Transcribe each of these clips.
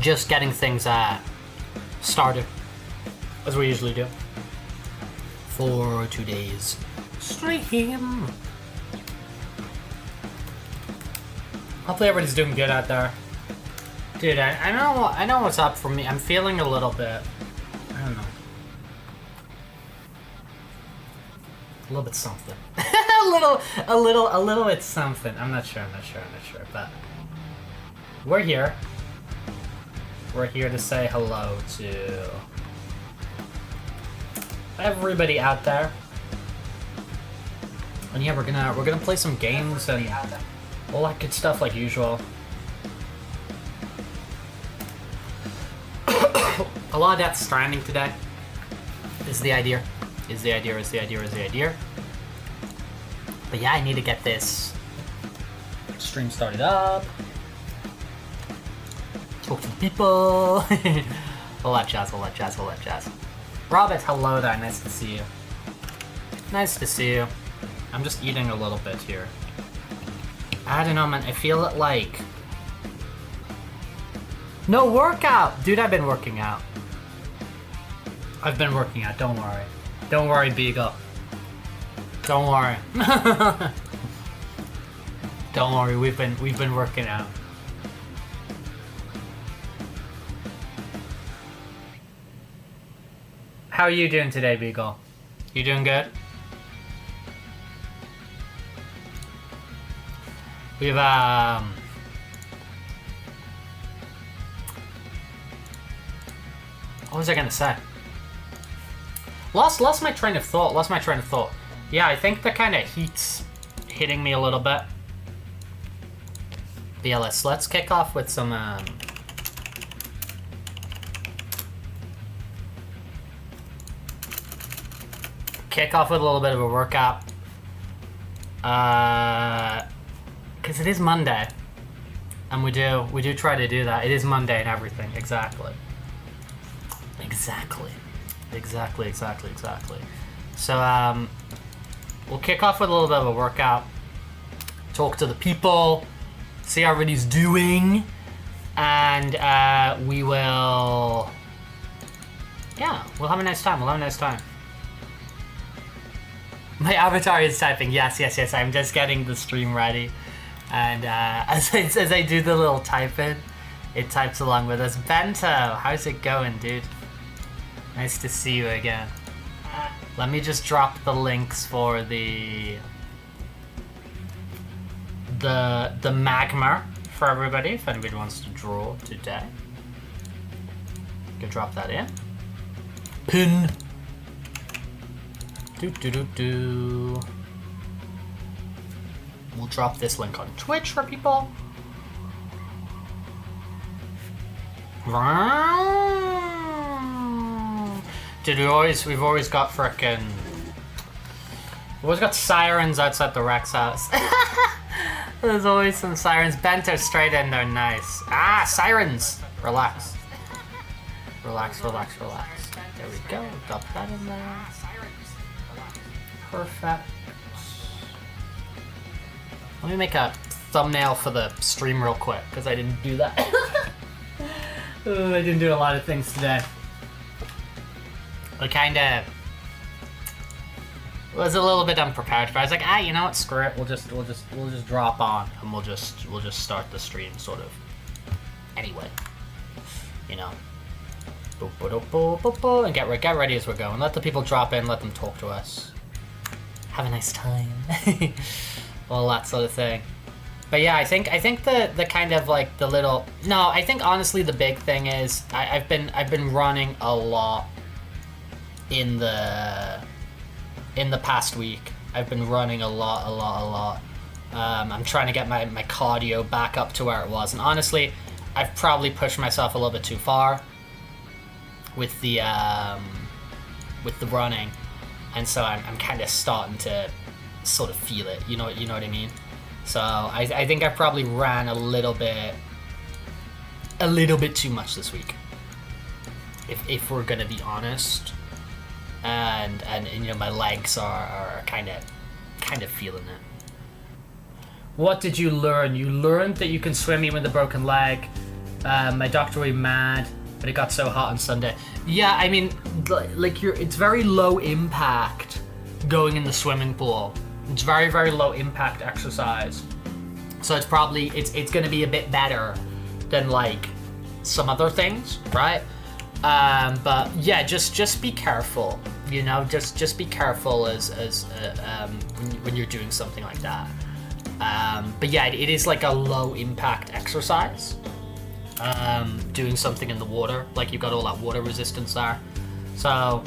just getting things started, as we usually do, for today's stream. Hopefully everybody's doing good out there. Dude, I know what's up for me. I'm feeling a little bit, I don't know. A little bit something. a little bit something. I'm not sure, but we're here. We're here to say hello to everybody out there. And yeah, we're gonna play some games and all that good stuff like usual. A lot of Death Stranding today is the idea. But yeah, I need to get this stream started up. Talk to the people. all that jazz. Robert, hello there. Nice to see you. I'm just eating a little bit here. I don't know, man. I feel it like... No workout! Dude, I've been working out. Don't worry. Don't worry, Beagle. Don't worry. Don't worry, we've been working out. How are you doing today, Beagle? You doing good? We've what was I gonna say? Lost my train of thought. Yeah, I think the kind of heat's hitting me a little bit. But yeah, let's kick off with some kick off with a little bit of a workout. Because it is Monday, and we do try to do that. It is Monday and everything. Exactly. So we'll kick off with a little bit of a workout, talk to the people, see how everybody's doing, and we'll have a nice time. My avatar is typing, yes, I'm just getting the stream ready. And as I do the little type in, it types along with us. Bento, how's it going, dude? Nice to see you again. Let me just drop the links for the magma for everybody, if anybody wants to draw today. You can drop that in. Pin. Do. We'll drop this link on Twitch for people. Dude, we've always got frickin'... We've always got sirens outside the Rex house. There's always some sirens. Bento straight in there, nice. Ah, sirens! Relax. Relax. There we go, drop that in there. Perfect. Let me make a thumbnail for the stream real quick, because I didn't do that. I didn't do a lot of things today. I kinda was a little bit unprepared, but I was like, you know what, screw it. We'll just drop on and we'll just start the stream sort of anyway. You know. And get ready as we're going. Let the people drop in, let them talk to us. Have a nice time. All that sort of thing. But yeah, I think the kind of like the little... No, I think honestly the big thing is I've been running a lot in the past week. I've been running a lot. I'm trying to get my cardio back up to where it was, and honestly, I've probably pushed myself a little bit too far with the running, and so I'm kind of starting to sort of feel it. You know what I mean? So I think I probably ran a little bit too much this week, if we're gonna be honest. And you know, my legs are kind of feeling it. What did you learn? You learned that you can swim even with a broken leg. My doctor will be mad, but it got so hot on Sunday. Yeah, I mean, like it's very low impact going in the swimming pool. It's very, very low impact exercise. So it's probably, it's going to be a bit better than like some other things, right? But yeah, just be careful, you know, just be careful when you're doing something like that. But yeah, it is like a low impact exercise. Doing something in the water, like you've got all that water resistance there. So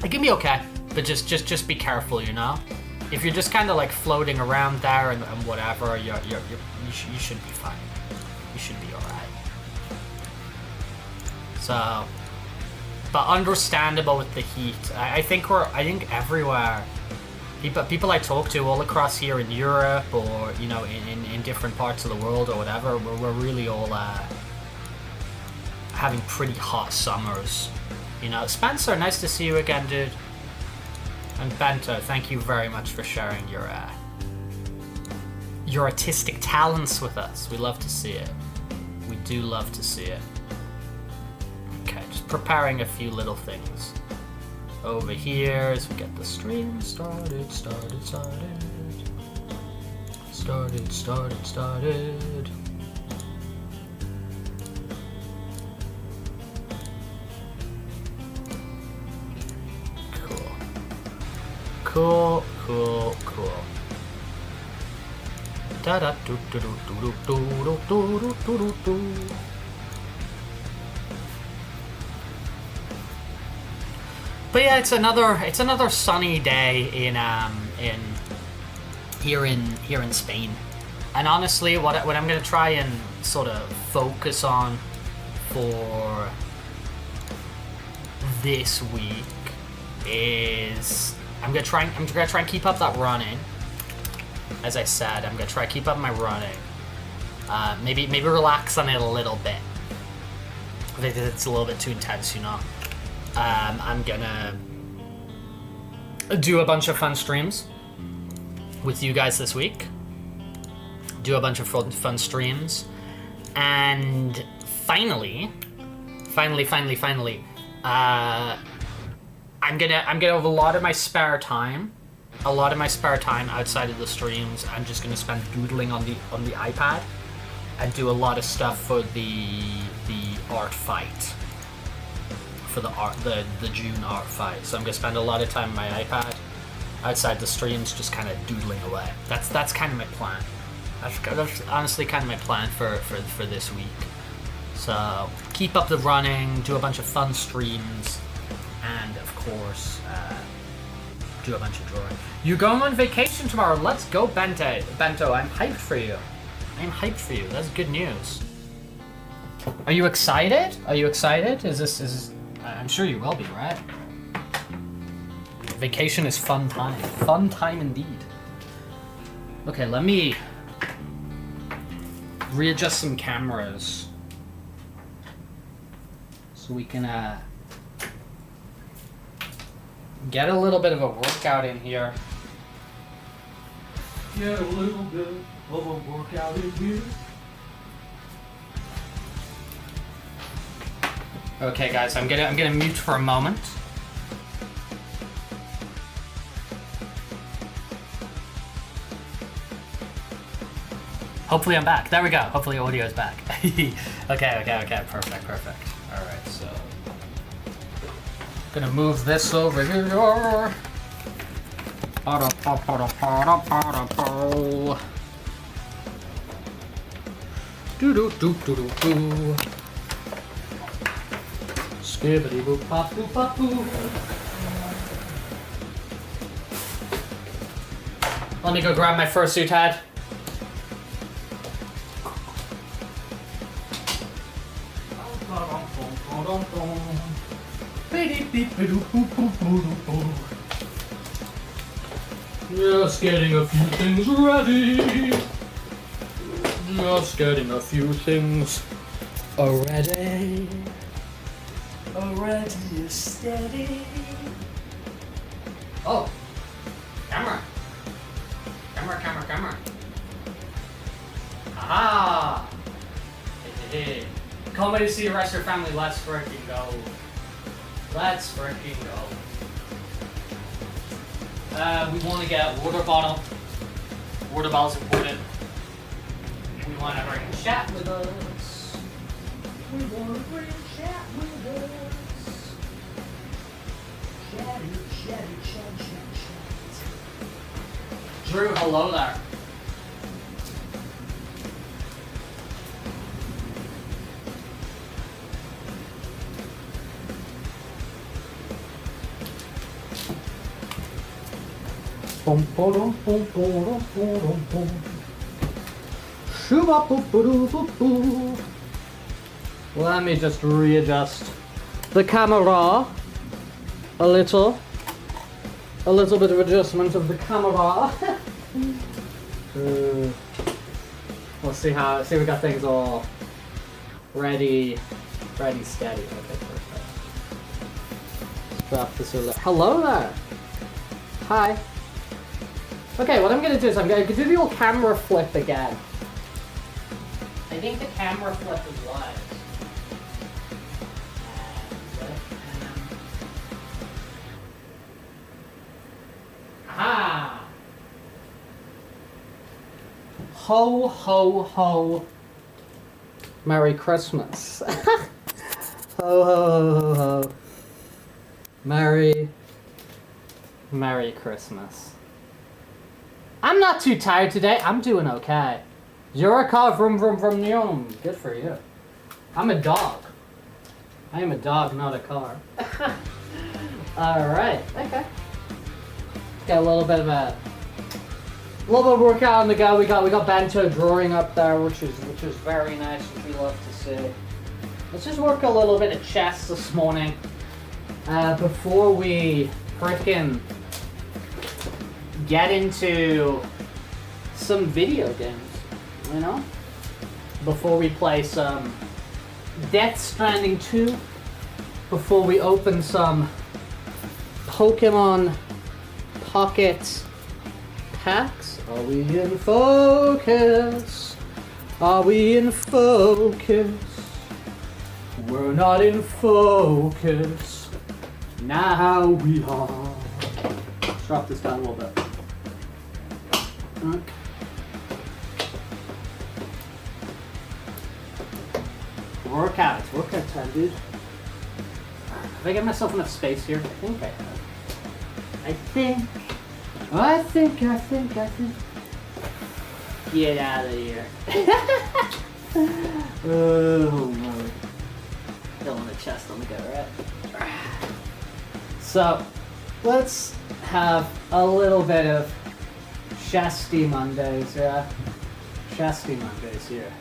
it can be okay, but just be careful, you know? If you're just kind of like floating around there and whatever, you should be fine. You should be alright. So, but understandable with the heat. I think everywhere. People I talk to all across here in Europe, or you know, in different parts of the world or whatever, we're really all having pretty hot summers. You know, Spencer, nice to see you again, dude. And Bento, thank you very much for sharing your artistic talents with us. We love to see it. We do love to see it. Okay, just preparing a few little things over here as we get the stream started. Cool. Da da do do do do do do do do do. But yeah, it's another sunny day here in Spain. And honestly, what I'm gonna try and sort of focus on for this week is I'm gonna try and keep up that running. As I said, I'm gonna try to keep up my running. Maybe relax on it a little bit. I think it's a little bit too intense, you know. I'm gonna do a bunch of fun streams with you guys this week. Do a bunch of fun streams, and finally, I'm gonna have a lot of my spare time outside of the streams. I'm just gonna spend doodling on the iPad and do a lot of stuff for the art fight, for the June art fight. So I'm gonna spend a lot of time on my iPad outside the streams, just kind of doodling away. That's kind of my plan. That's honestly kind of my plan for this week. So keep up the running, do a bunch of fun streams, and of course do a bunch of drawing. You're going on vacation tomorrow. Let's go, Bento. I'm hyped for you. That's good news. Are you excited? Is this I'm sure you will be, right? Vacation is fun time indeed. Okay, let me readjust some cameras so we can get a little bit of a workout in here. Get a little bit of a workout in here. Okay, guys, I'm gonna mute for a moment. Hopefully I'm back. There we go. Hopefully audio is back. Okay. Perfect. All right, so gonna move this over here. Do. Skibbity boop pop boop pop boop. Let me go grab my fursuit hat. Just getting a few things ready. Already steady. Oh, camera. Aha! Hey. Come to see the rest of your family. Let's freaking go. Let's freaking go. We want to get water bottle. Water bottle's important. We want to bring chat with us. We want to bring chat with us. Chat. Drew, hello there. Let me just readjust the camera a little. A little bit of adjustment of the camera. We'll see we got things all ready, steady. Okay, perfect. Let's drop this a little. Hello there. Hi. Okay, what I'm gonna do is I'm gonna do the old camera flip again. I think the camera flip is live. Aha! Ho, ho, ho. Merry Christmas. Ho, ho, ho, ho. Merry Christmas. I'm not too tired today. I'm doing okay. You're a car from Neon. Good for you. I'm a dog. I am a dog, not a car. Alright, okay. Got a little bit of workout on the go. We got bento drawing up there, which is very nice, which we love to see. Let's just work a little bit of chest this morning. Before we frickin' get into some video games, you know? Before we play some Death Stranding 2, before we open some Pokemon Pocket packs. Are we in focus? Are we in focus? We're not in focus. Now we are. Let's drop this down a little bit. Workout time, dude. Have I got myself enough space here? I think I have. I think. Get out of here. Oh no. Don't want a chest on the go, right? So, let's have a little bit of chesty Mondays, yeah? Chesty Mondays here.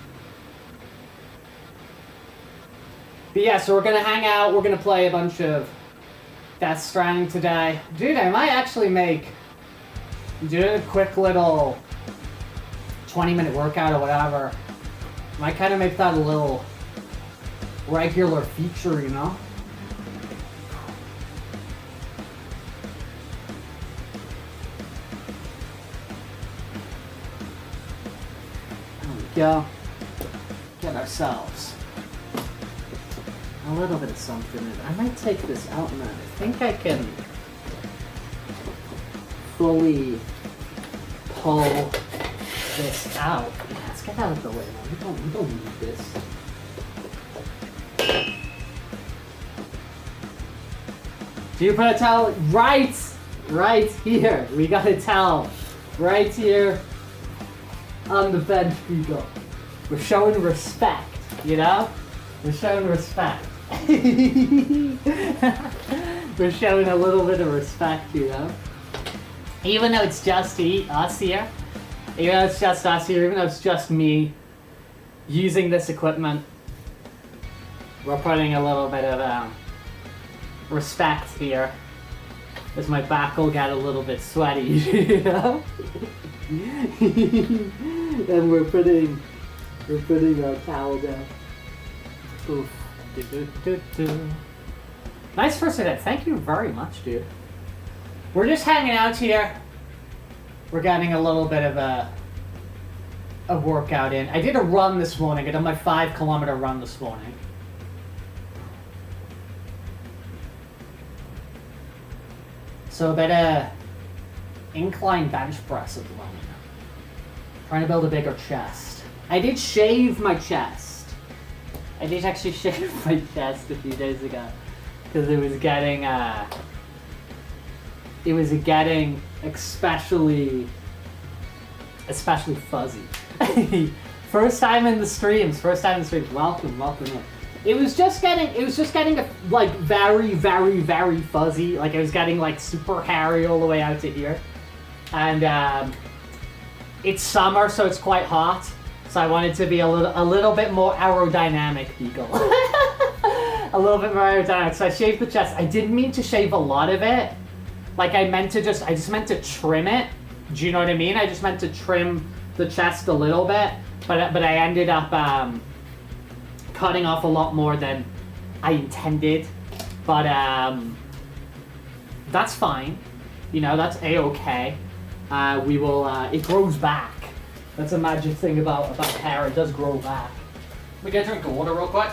But yeah, so we're gonna hang out, we're gonna play a bunch of Death Stranding today. Dude, I might actually do a quick little 20-minute workout or whatever. Might kind of make that a little regular feature, you know? There we go. Get ourselves a little bit of something in. I might take this out, man. I think I can fully pull this out. Yeah, let's get out of the way, man. We don't need this. Do you put a towel right here? We got a towel right here on the bench, people. We're showing respect, you know? We're showing respect. We're showing a little bit of respect, you know? Even though it's just us here, even though it's just me using this equipment, we're putting a little bit of respect here, as my back will get a little bit sweaty, you know? And we're putting our towel down. Oof. Nice Fursuit. Thank you very much, dude. We're just hanging out here. We're getting a little bit of a workout in. I did a run this morning. I did my 5-kilometer run this morning. So a bit of incline bench press at the moment. Trying to build a bigger chest. I did shave my chest. I did actually shave my chest a few days ago because it was getting especially fuzzy. First time in the streams. Welcome in. It was just getting like very, very, very fuzzy. Like I was getting like super hairy all the way out to here, and it's summer, so it's quite hot. So I wanted to be a little bit more aerodynamic, Beagle. A little bit more aerodynamic. So I shaved the chest. I didn't mean to shave a lot of it. Like I just meant to trim it. Do you know what I mean? I just meant to trim the chest a little bit, but I ended up cutting off a lot more than I intended. But that's fine. You know, that's a-okay. We will. It grows back. That's a magic thing about hair. It does grow back. We get a drink of water real quick.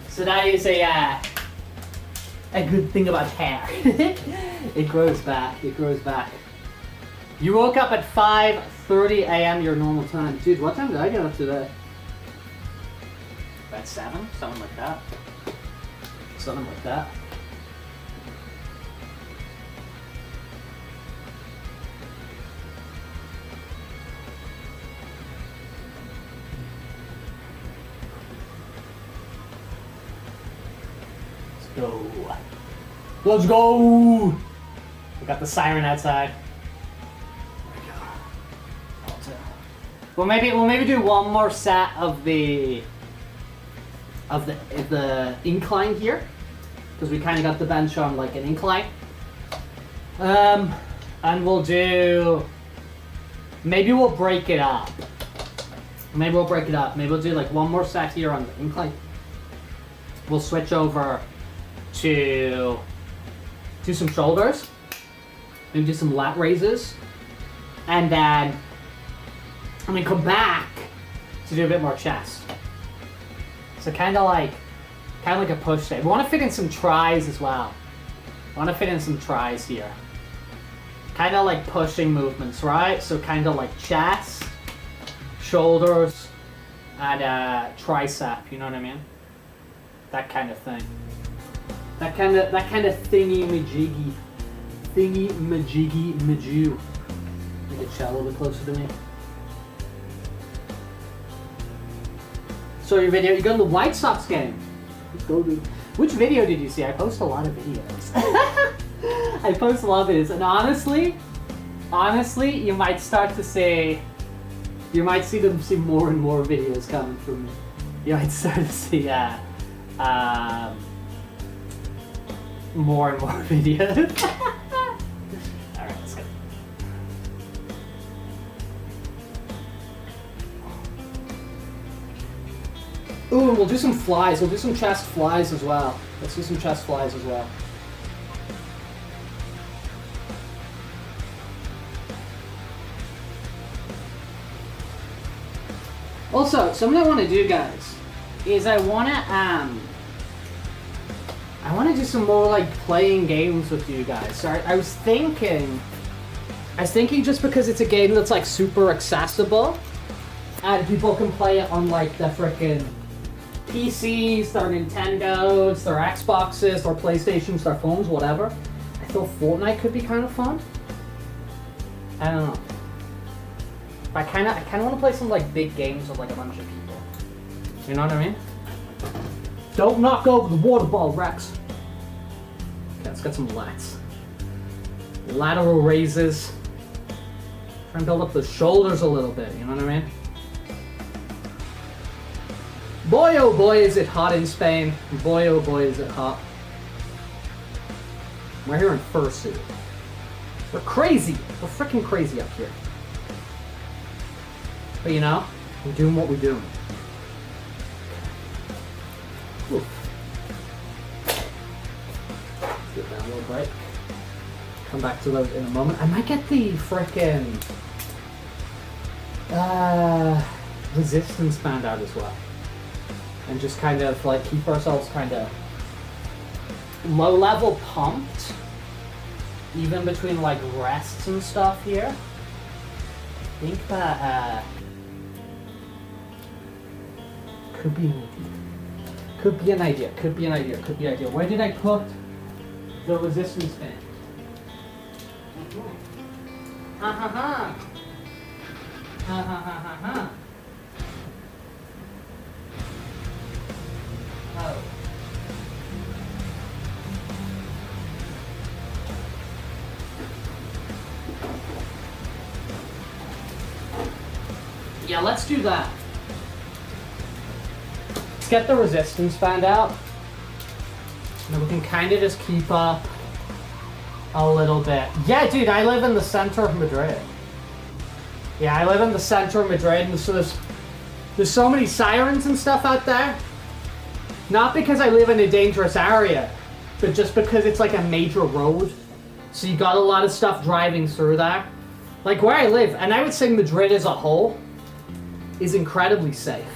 So that is a good thing about hair. It grows back. You woke up at 5:30 a.m. your normal time. Dude, what time did I get up today? About 7? Something like that. Let's go! We got the siren outside. We'll maybe do one more set of the incline here, because we kind of got the bench on like an incline. And we'll do. Maybe we'll break it up. Maybe we'll do like one more set here on the incline. We'll switch over to do some shoulders, maybe do some lat raises, and then come back to do a bit more chest. So kind of like a push day. We want to fit in some tries as well. Here. Kind of like pushing movements, right? So kind of like chest, shoulders, and tricep. You know what I mean? That kind of thing. That kind of thingy majiggy. Make it chat a little bit closer to me. So your video, you got the White Sox game. Let's go, dude. Which video did you see? I post a lot of videos. And honestly, you might start to see. You might see more and more videos coming from me. You might start to see more and more videos. Alright, let's go. Ooh, we'll do some flies. We'll do some chest flies as well. Let's do some chest flies as well. Also, something I want to do, guys, is I want to do some more like playing games with you guys. So I was thinking just because it's a game that's like super accessible and people can play it on like the frickin' PCs, their Nintendos, their Xboxes, their PlayStations, their phones, whatever. I thought Fortnite could be kind of fun. I don't know. I kind of want to play some like big games with like a bunch of people. You know what I mean? Don't knock over the water ball, Rex. Okay, let's get some lats. Lateral raises. Try and build up the shoulders a little bit, you know what I mean? Boy, oh boy, is it hot in Spain. Boy, oh boy, is it hot. We're here in Fursuit. We're crazy. We're freaking crazy up here. But you know, we're doing what we're doing. Oof. Let's get that a little break. Come back to those in a moment. I might get the frickin' resistance band out as well. And just kind of like keep ourselves kind of low level pumped. Even between like rests and stuff here. I think that could be an idea. Could be an idea. Where did I put the resistance band? Ha ha ha. Ha ha ha ha ha. Oh. Yeah, let's do that. Let's get the resistance band out. And we can kind of just keep up a little bit. Yeah, dude, I live in the center of Madrid. Yeah, I live in the center of Madrid, and so there's so many sirens and stuff out there. Not because I live in a dangerous area, but just because it's like a major road. So you got a lot of stuff driving through there. Like where I live, and I would say Madrid as a whole is incredibly safe.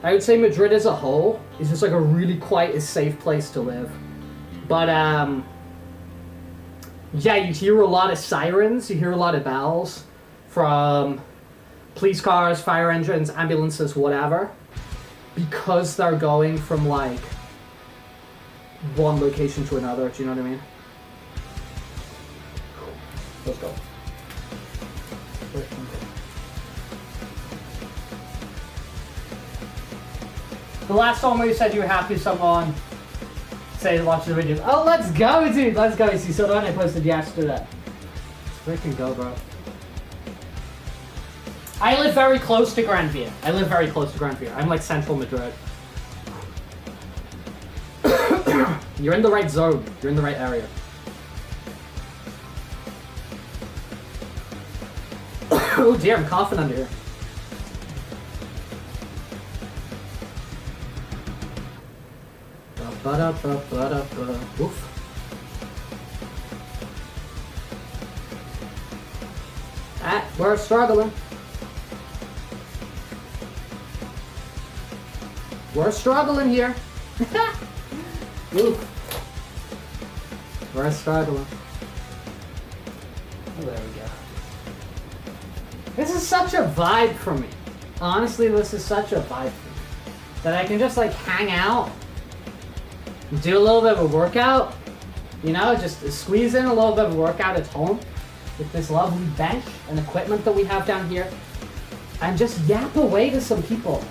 I would say Madrid as a whole is just like a really quite a safe place to live. But yeah, you hear a lot of sirens, you hear a lot of bells from police cars, fire engines, ambulances, whatever, because they're going from like one location to another. Do you know what I mean? Let's go. The last time where you said you were happy someone say watch the video. Oh, let's go, dude. Let's go. You see, so the one I posted yesterday. Let's freaking go, bro. I live very close to Gran Via. I'm like central Madrid. You're in the right zone. You're in the right area. Oh dear, I'm coughing under here. Oof. We're struggling. We're struggling here. Oof. We're struggling. Oh, there we go. This is such a vibe for me. Honestly, this is such a vibe for me. That I can just like hang out, do a little bit of a workout, you know, just squeeze in a little bit of a workout at home with this lovely bench and equipment that we have down here, and just yap away to some people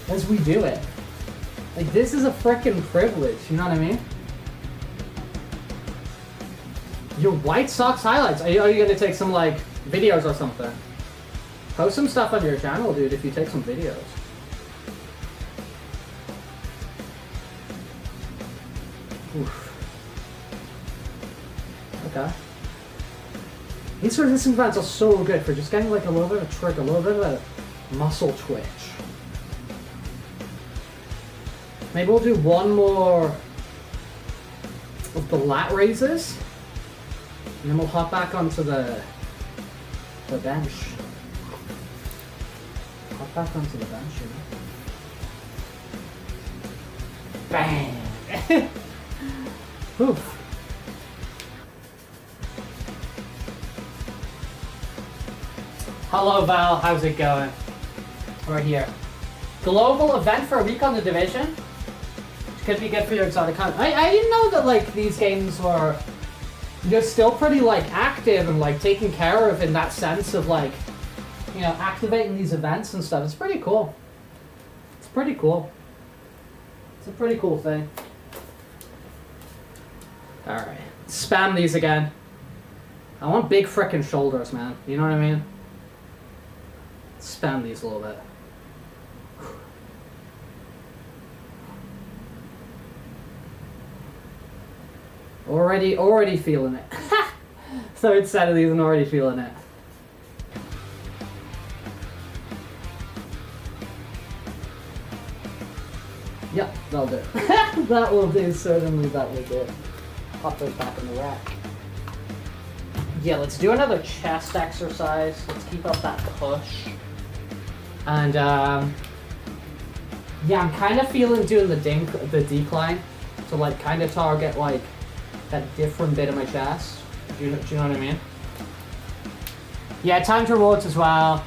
as we do it. Like, this is a frickin' privilege, you know what I mean? Your White Sox highlights. Are you gonna take some, like, videos or something? Post some stuff on your channel, dude, if you take some videos. Oof. Okay. These resistance bands are so good for just getting, like, a little bit of a trick, a little bit of a muscle twitch. Maybe we'll do one more of the lat raises, and then we'll hop back onto the bench. Hop back onto the bench, you know? Bang! Oof. Hello Val, how's it going? We're here. Global event for a week on the Division? Could be good for your exotic content. I didn't know that, like, these games were, you're still pretty, like, active and, like, taken care of in that sense of, like, you know, activating these events and stuff. It's pretty cool. It's pretty cool. It's a pretty cool thing. Alright. Spam these again. I want big frickin' shoulders, man. You know what I mean? Spam these a little bit. Already feeling it. Third set of these and already feeling it. Yep, that'll do. That will do, certainly that will do. Pop those back in the rack. Yeah, let's do another chest exercise. Let's keep up that push. And yeah, I'm kind of feeling doing the decline to like kind of target like that different bit of my chest. Do you know what I mean? Yeah, timed rewards as well.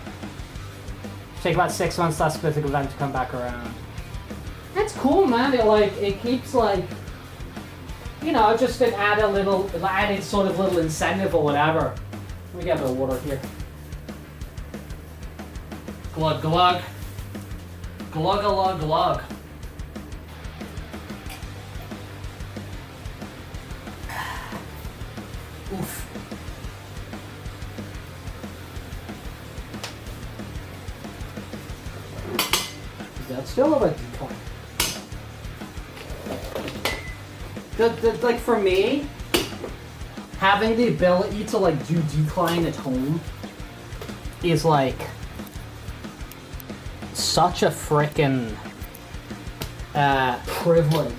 Take about 6 months that specific event to come back around. That's cool, man. It keeps like, you know, just an added sort of little incentive or whatever. Let me get a bit of water here. Glug glug. Glug a lug glug. Oof. That's still a decline. Like for me, having the ability to like do decline at home is like such a frickin' privilege.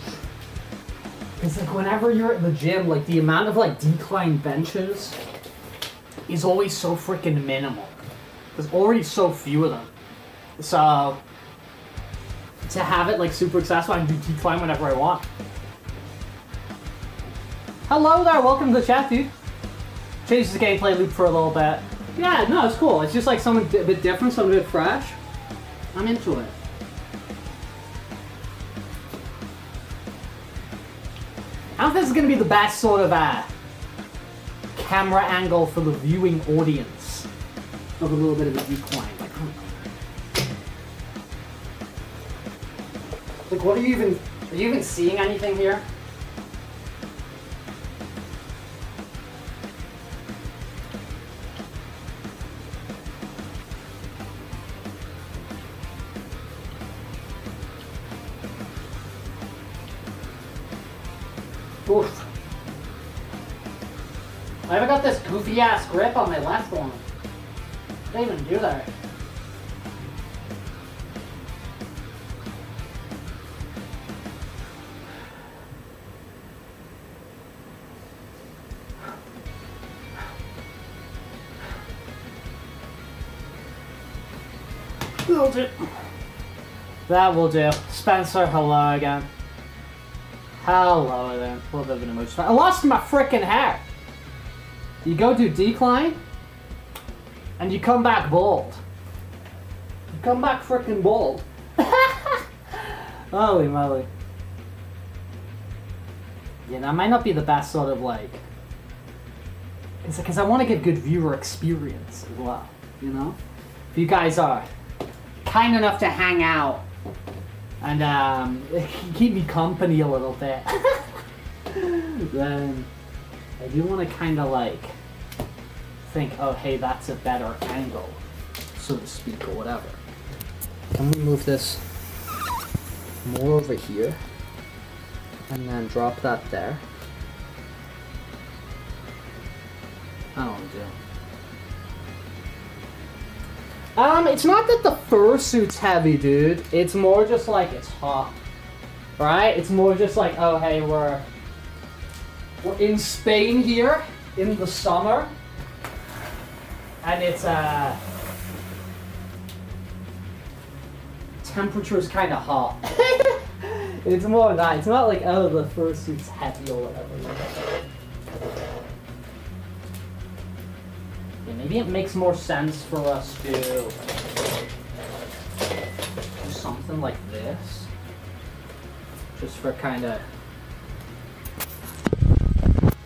It's like whenever you're at the gym, like the amount of like decline benches is always so frickin' minimal. There's already so few of them. So to have it like super accessible, I can do decline whenever I want. Hello there, welcome to the chat, dude. Change the gameplay loop for a little bit. Yeah, no, it's cool. It's just like something a bit different, something a bit fresh. I'm into it. I don't think this is going to be the best sort of camera angle for the viewing audience of a little bit of a decline. Like, what are you even seeing anything here? Oof. I haven't got this goofy ass grip on my left one. I didn't even do that. That'll do. That will do. Spencer, hello again. Hello then. A little bit of an emotion. I lost my frickin' hair. You go do decline, and you come back bald. You come back frickin' bald. Holy moly. Yeah, that might not be the best sort of like... Because I want to get good viewer experience as well, you know? If you guys are kind enough to hang out and keep me company a little bit, then I do want to kind of like think, oh hey, that's a better angle, so to speak, or whatever. Can we move this more over here and then drop that there? I don't want to do. It's not that the fursuit's heavy, dude. It's more just like it's hot, right? It's more just like, oh hey, we're in Spain here in the summer, and it's temperature's kind of hot. It's more that. It's not like, oh, the fursuit's heavy or whatever. Maybe it makes more sense for us to do something like this, just for kind of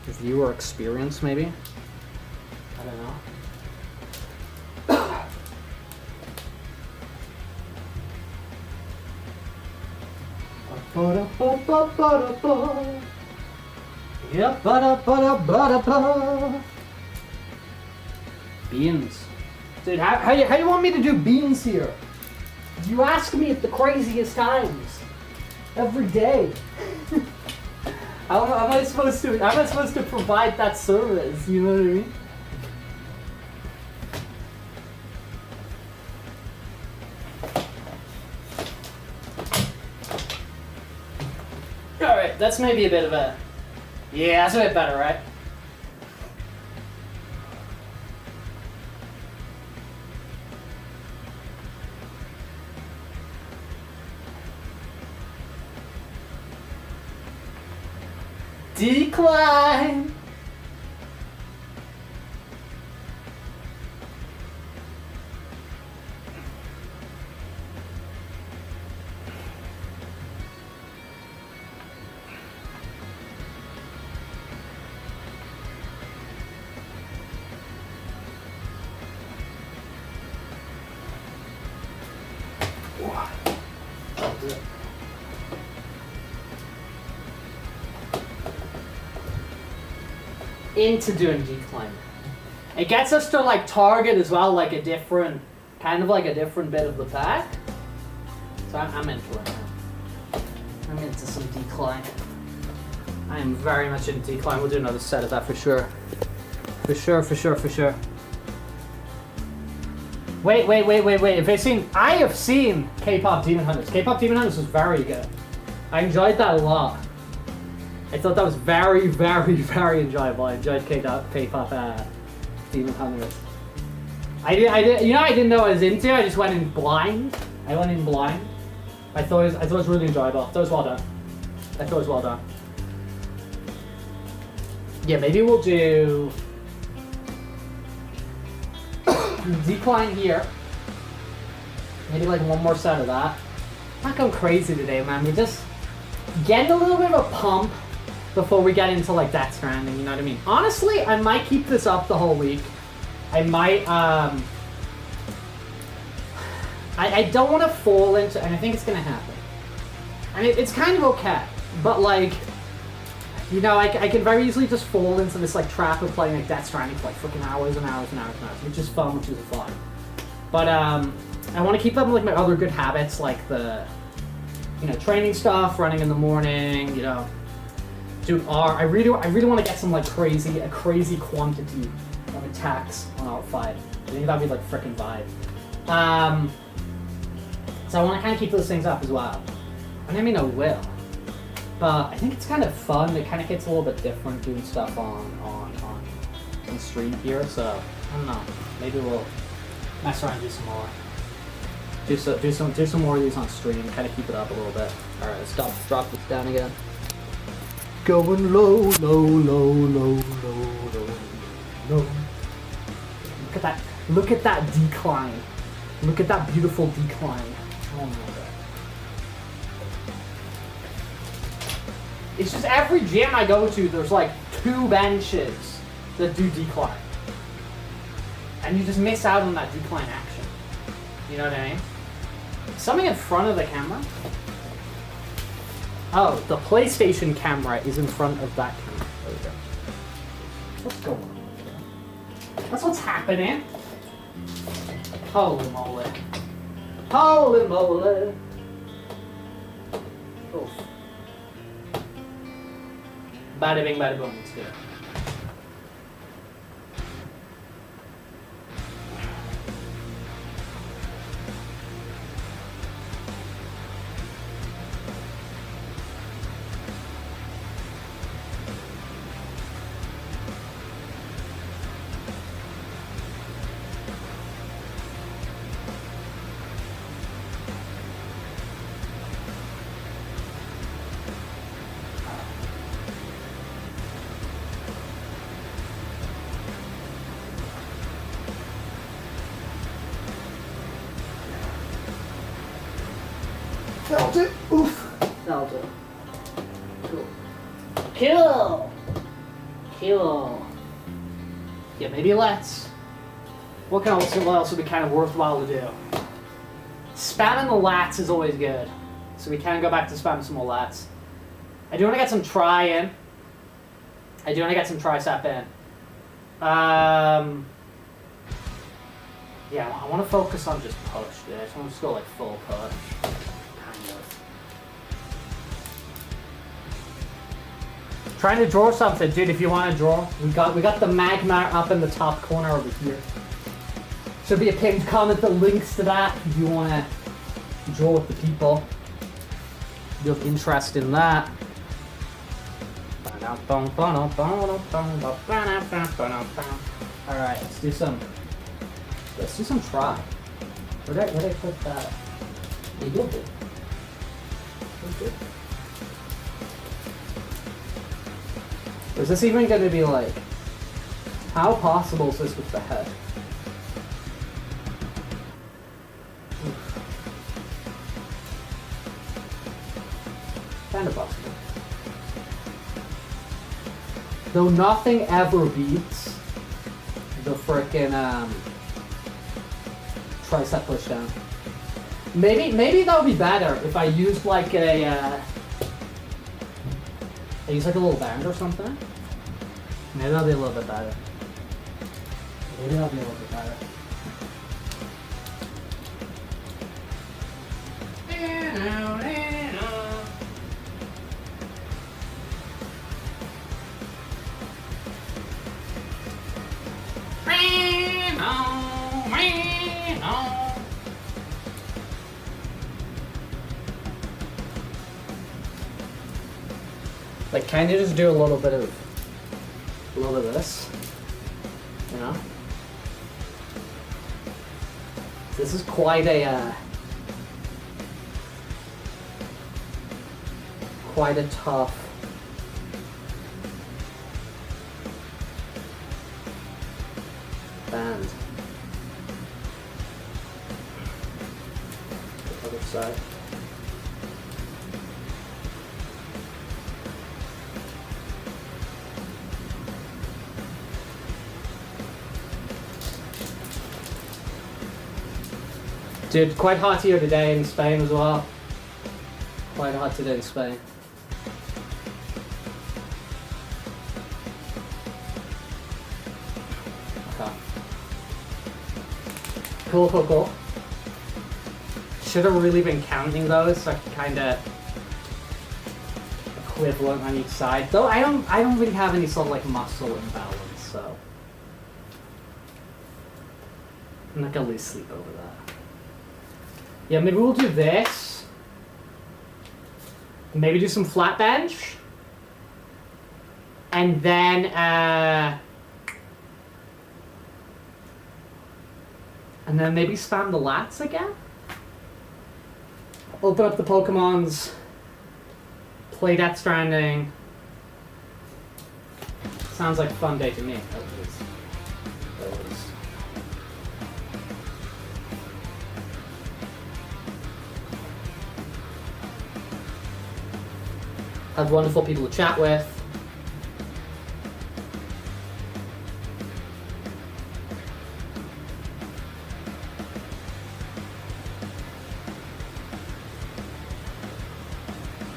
viewer experience, maybe. I don't know. Beans. Dude, how you want me to do beans here? You ask me at the craziest times. Every day. How am I supposed to provide that service? You know what I mean? Alright, that's maybe a bit of a... Yeah, that's a bit better, right? Decline. Into doing decline. It gets us to like target as well, like a different, kind of like a different bit of the pack. So I'm into it now. I'm into some decline. I am very much into decline. We'll do another set of that for sure. For sure. Wait. I have seen K-pop Demon Hunters. K-pop Demon Hunters was very good. I enjoyed that a lot. I thought that was very enjoyable. I enjoyed K-pop Demon Hunters. I didn't know what I was into. I just went in blind. I thought it was really enjoyable. I thought it was well done. Yeah, maybe we'll do decline here. Maybe like one more set of that. Not going crazy today, man. We're just getting a little bit of a pump before we get into like Death Stranding, you know what I mean? Honestly, I might keep this up the whole week. I might, I don't want to fall into, and I think it's going to happen. And it's kind of okay, but like, you know, I can very easily just fall into this like trap of playing like Death Stranding for like freaking hours and hours, which is fun, which is fun. But I want to keep up with like my other good habits, like the, you know, training stuff, running in the morning, you know, doing R. I really want to get some like a crazy quantity of attacks on R5. I think that'd be like freaking vibe. So I want to kind of keep those things up as well. And I mean, I will. But I think it's kind of fun. It kind of gets a little bit different doing stuff on stream here. So I don't know. Maybe we'll mess around and do some more. Do some more of these on stream. Kind of keep it up a little bit. All right, let's drop this down again. Going low. Look at that decline. Look at that beautiful decline. Oh my god. It's just every gym I go to, there's like 2 benches that do decline. And you just miss out on that decline action. You know what I mean? Something in front of the camera? Oh, the PlayStation camera is in front of that camera. There we go. What's going on here? That's what's happening. Holy moly. Holy moly. Oof. Bada bing, bada boom. It's good. Felt it. Oof. Felt it. Cool. Kill. Yeah, maybe let's. What else would be kind of worthwhile to do? Spamming the lats is always good. So we can go back to spamming some more lats. I do want to get some tri in. I do want to get some tricep in. Yeah, I want to focus on just push, dude. I just want to just go like full push. Trying to draw something, dude. If you want to draw, we got the magma up in the top corner over here. Should be a pinned comment that links to that if you want to draw with the people. If you have interest in that. All right, let's do some try. Where did I put that? You did it. Is this even gonna be like... How possible is this with the head? Kind of possible. Though nothing ever beats the frickin' tricep pushdown. Maybe that would be better if I used like I use like a little band or something. Maybe that'll be a little bit better. Maybe that'll be a little bit better. Like, kind of just do a little bit of this, you know? This is quite a tough band. The other side. Dude, quite hot here today in Spain as well. Quite hot today in Spain. Okay. Cool. Should have really been counting those, so kind of equivalent on each side. Though I don't really have any sort of like muscle imbalance, so I'm not gonna lose sleep over that. Yeah, maybe we'll do this. Maybe do some flat bench. And then, maybe spam the lats again. Open up the Pokemons. Play Death Stranding. Sounds like a fun day to me. That was. Have wonderful people to chat with.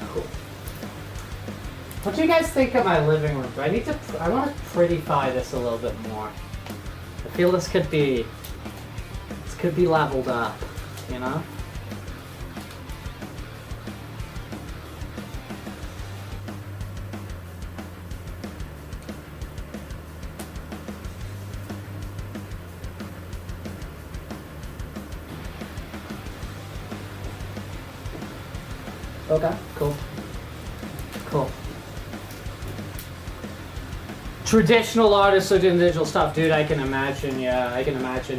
Cool. What do you guys think of my living room? I want to prettify this a little bit more. I feel this could be leveled up, you know? Okay, cool. Traditional artists who do digital stuff, dude, I can imagine,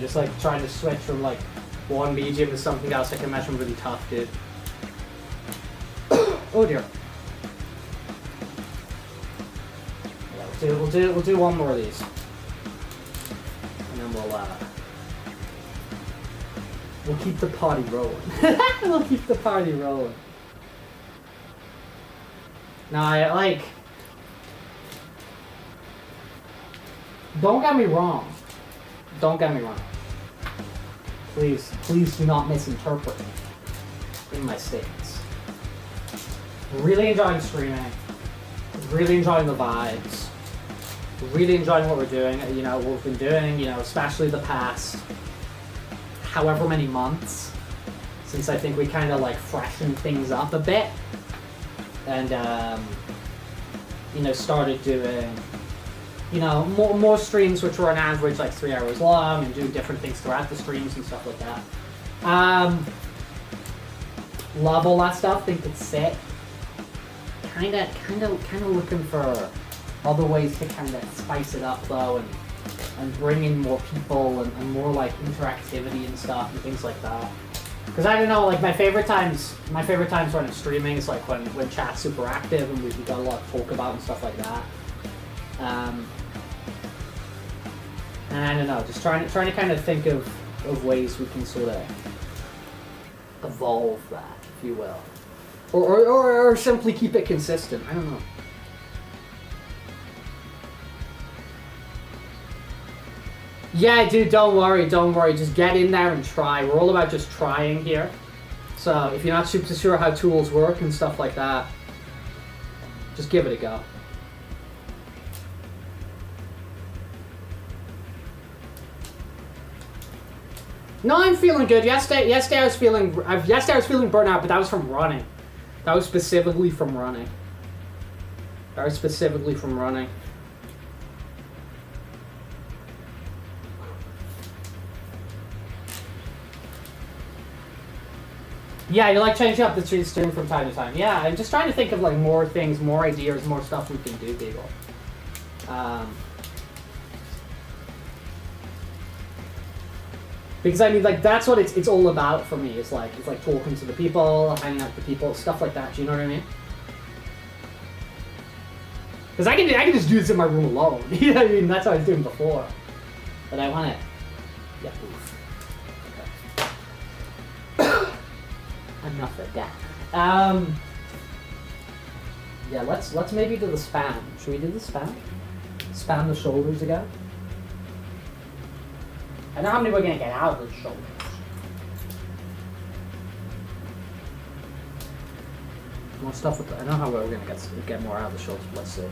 just like trying to switch from like one medium to something else, I can imagine really tough, dude. Oh dear. Yeah, we'll do one more of these. And then we'll keep the party rolling. We'll keep the party rolling. No, don't get me wrong. Please do not misinterpret me in my statements. Really enjoying streaming. Really enjoying the vibes. Really enjoying what we're doing. You know, what we've been doing, you know, especially the past however many months since I think we kind of like freshened things up a bit. And, you know, started doing, you know, more streams which were on average like 3 hours long and doing different things throughout the streams and stuff like that. Love all that stuff, think it's sick. Kinda looking for other ways to kind of spice it up though and bring in more people and more like interactivity and stuff and things like that. Because I don't know, like my favorite times when I'm streaming is like when chat's super active and we got a lot to talk about and stuff like that. And I don't know, just trying to kind of think of ways we can sort of evolve that, if you will, or simply keep it consistent. I don't know. Yeah, dude, don't worry. Just get in there and try. We're all about just trying here. So if you're not super sure how tools work and stuff like that, just give it a go. No, I'm feeling good. Yesterday I was feeling burnt out, but that was from running. That was specifically from running. Yeah, you like changing up the stream from time to time. Yeah, I'm just trying to think of like more things, more ideas, more stuff we can do, people. Because I mean, like, that's what it's all about for me. It's like talking to the people, hanging out with the people, stuff like that. Do you know what I mean? Because I can just do this in my room alone. You know what I mean? That's what I was doing before. But I want to. Yeah. Okay. Enough of that. Yeah. Let's maybe do the span. Should we do the span? Span the shoulders again. I know how many we're gonna get out of the shoulders. More stuff with I know how we're gonna get more out of the shoulders. Let's see.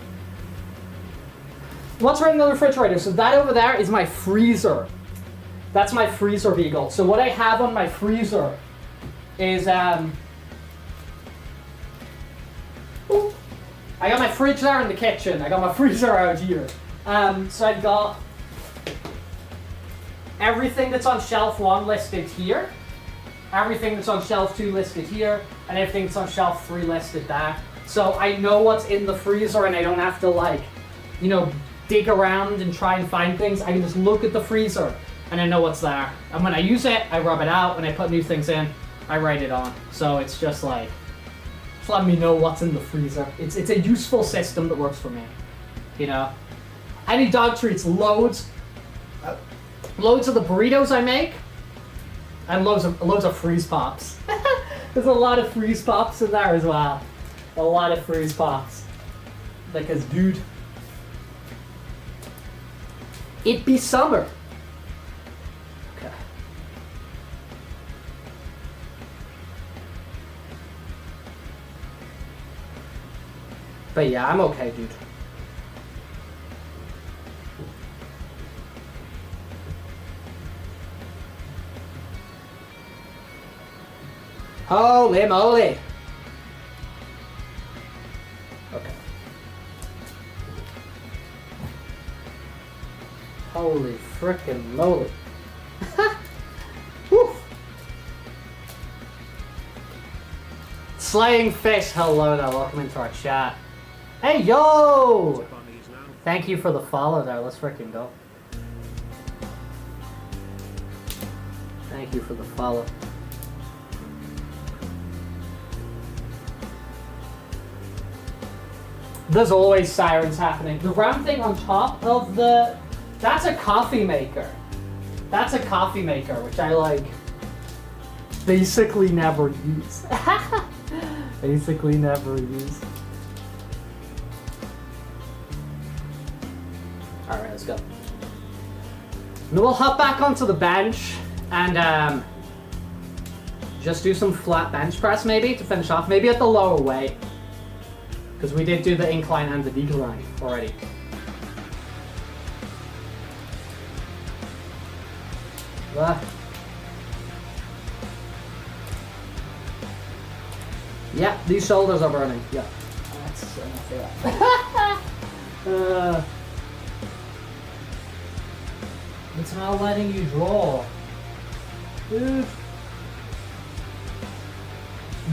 What's right in the refrigerator? So that over there is my freezer. That's my freezer beagle. So what I have on my freezer is I got my fridge there in the kitchen. I got my freezer out here. So I've got everything that's on shelf 1 listed here, everything that's on shelf 2 listed here, and everything that's on shelf 3 listed there. So I know what's in the freezer and I don't have to like, you know, dig around and try and find things. I can just look at the freezer and I know what's there. And when I use it, I rub it out. When I put new things in, I write it on. So it's just like, just letting me know what's in the freezer. It's a useful system that works for me, you know. Any dog treats, loads of the burritos I make, and loads of freeze pops. There's a lot of freeze pops in there as well. A lot of freeze pops. Because, dude, it be summer. Okay. But yeah, I'm okay, dude. Holy moly! Okay. Holy frickin' moly. Woo. Slaying Fish, hello there, welcome into our chat. Hey, yo! Thank you for the follow there, let's frickin' go. Thank you for the follow. There's always sirens happening. The round thing on top of that's a coffee maker. That's a coffee maker, which I like basically never use. Basically never use. Alright, let's go. And then we'll hop back onto the bench and just do some flat bench press maybe to finish off. Maybe at the lower weight. Because we did do the incline and the decline already. Yeah, these shoulders are burning. Yeah. That's enough of that. It's not letting you draw. Dude.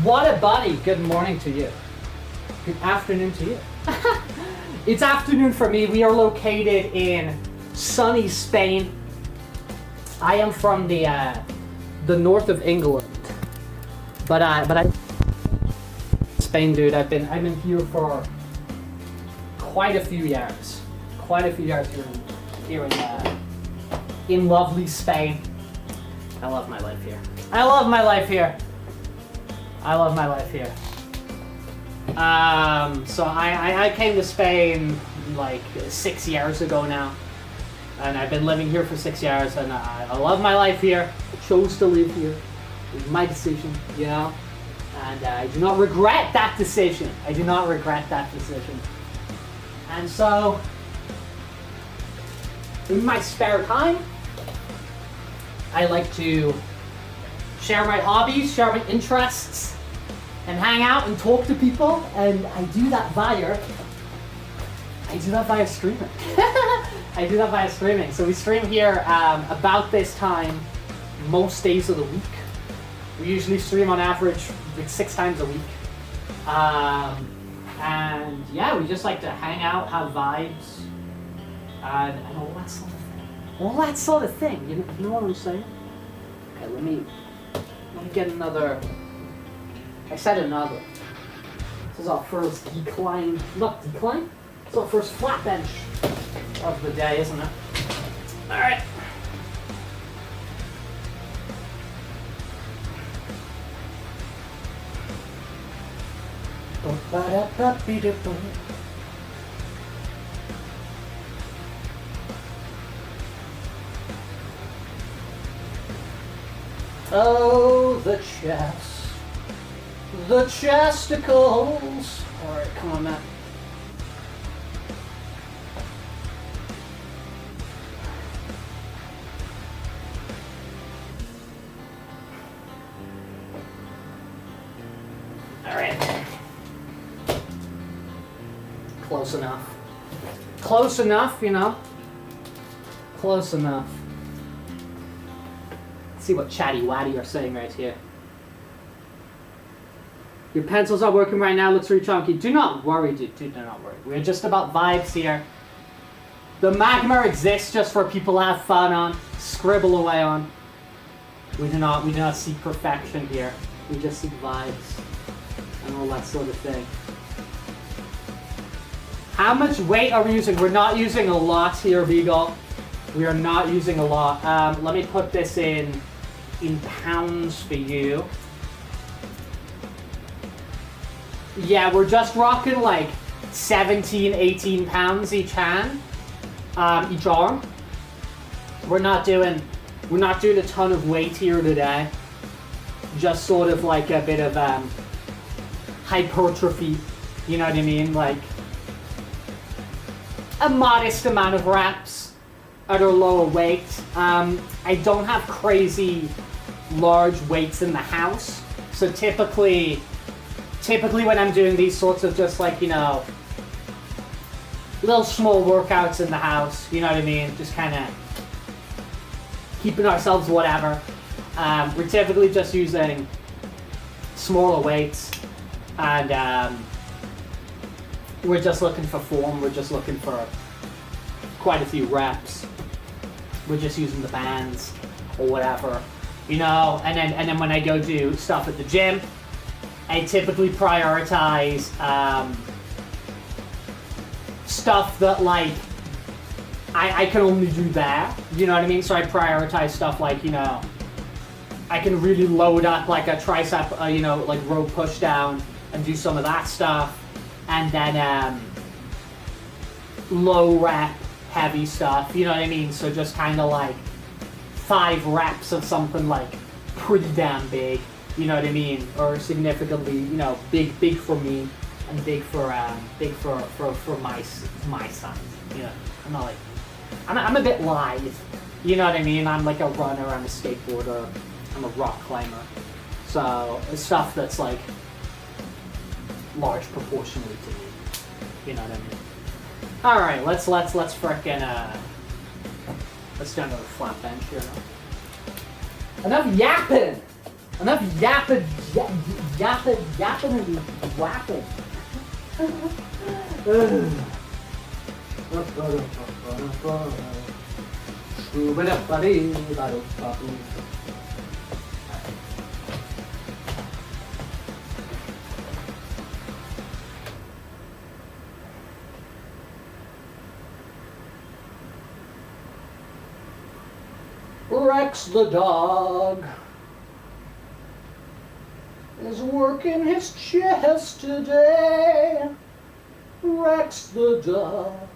What a buddy. Good morning to you. Good afternoon to you. It's afternoon for me. We are located in sunny Spain. I am from the north of England, but I Spain, dude. I've been here for quite a few years. quite a few years in lovely Spain. I love my life here. I love my life here. I love my life here. So I came to Spain like 6 years ago now, and I've been living here for 6 years, and I love my life here. I chose to live here. It was my decision, you know, and I do not regret that decision. I do not regret that decision. And so, in my spare time, I like to share my hobbies, share my interests, and hang out and talk to people, and I do that via streaming. I do that via streaming. So we stream here about this time most days of the week. We usually stream on average like 6 times a week. And yeah, we just like to hang out, have vibes, and all that sort of thing. All that sort of thing, you know what I'm saying? Okay, let me get another. I said another. This is our first decline. Not decline. It's our first flat bench of the day, isn't it? All right. Oh, the chest. The chesticles. Alright, come on, Matt. Alright. Close enough. Close enough, you know? Close enough. Let's see what Chatty Waddy are saying right here. Your pencils are working right now, looks really chunky. Do not worry, dude. Do not worry. We're just about vibes here. The magma exists just for people to have fun on, scribble away on. We do not seek perfection here. We just seek vibes and all that sort of thing. How much weight are we using? We're not using a lot here, Beagle. We are not using a lot. Let me put this in pounds for you. Yeah, we're just rocking like 17, 18 pounds each hand, each arm. We're not doing a ton of weight here today. Just sort of like a bit of hypertrophy, you know what I mean? Like a modest amount of reps at a lower weight. I don't have crazy large weights in the house, so typically when I'm doing these sorts of just like, you know, little small workouts in the house, you know what I mean? Just kind of keeping ourselves whatever. We're typically just using smaller weights, and we're just looking for form. We're just looking for quite a few reps. We're just using the bands or whatever, you know. And then when I go do stuff at the gym, I typically prioritize stuff that like I can only do there, you know what I mean? So I prioritize stuff like, you know, I can really load up like a tricep, you know, like row push down and do some of that stuff, and then low rep heavy stuff, you know what I mean? So just kind of like 5 reps of something like pretty damn big, you know what I mean? Or significantly, you know, big for me and big for my size. You know, I'm not like, I'm a bit lithe, you know what I mean? I'm like a runner, I'm a skateboarder, I'm a rock climber. So it's stuff that's like large proportionally to me, you know what I mean? All right, let's frickin' let's do another flat bench here. Enough yapping. Enough yapping and whapping. Rex the dog is working his chest today. Rex the dog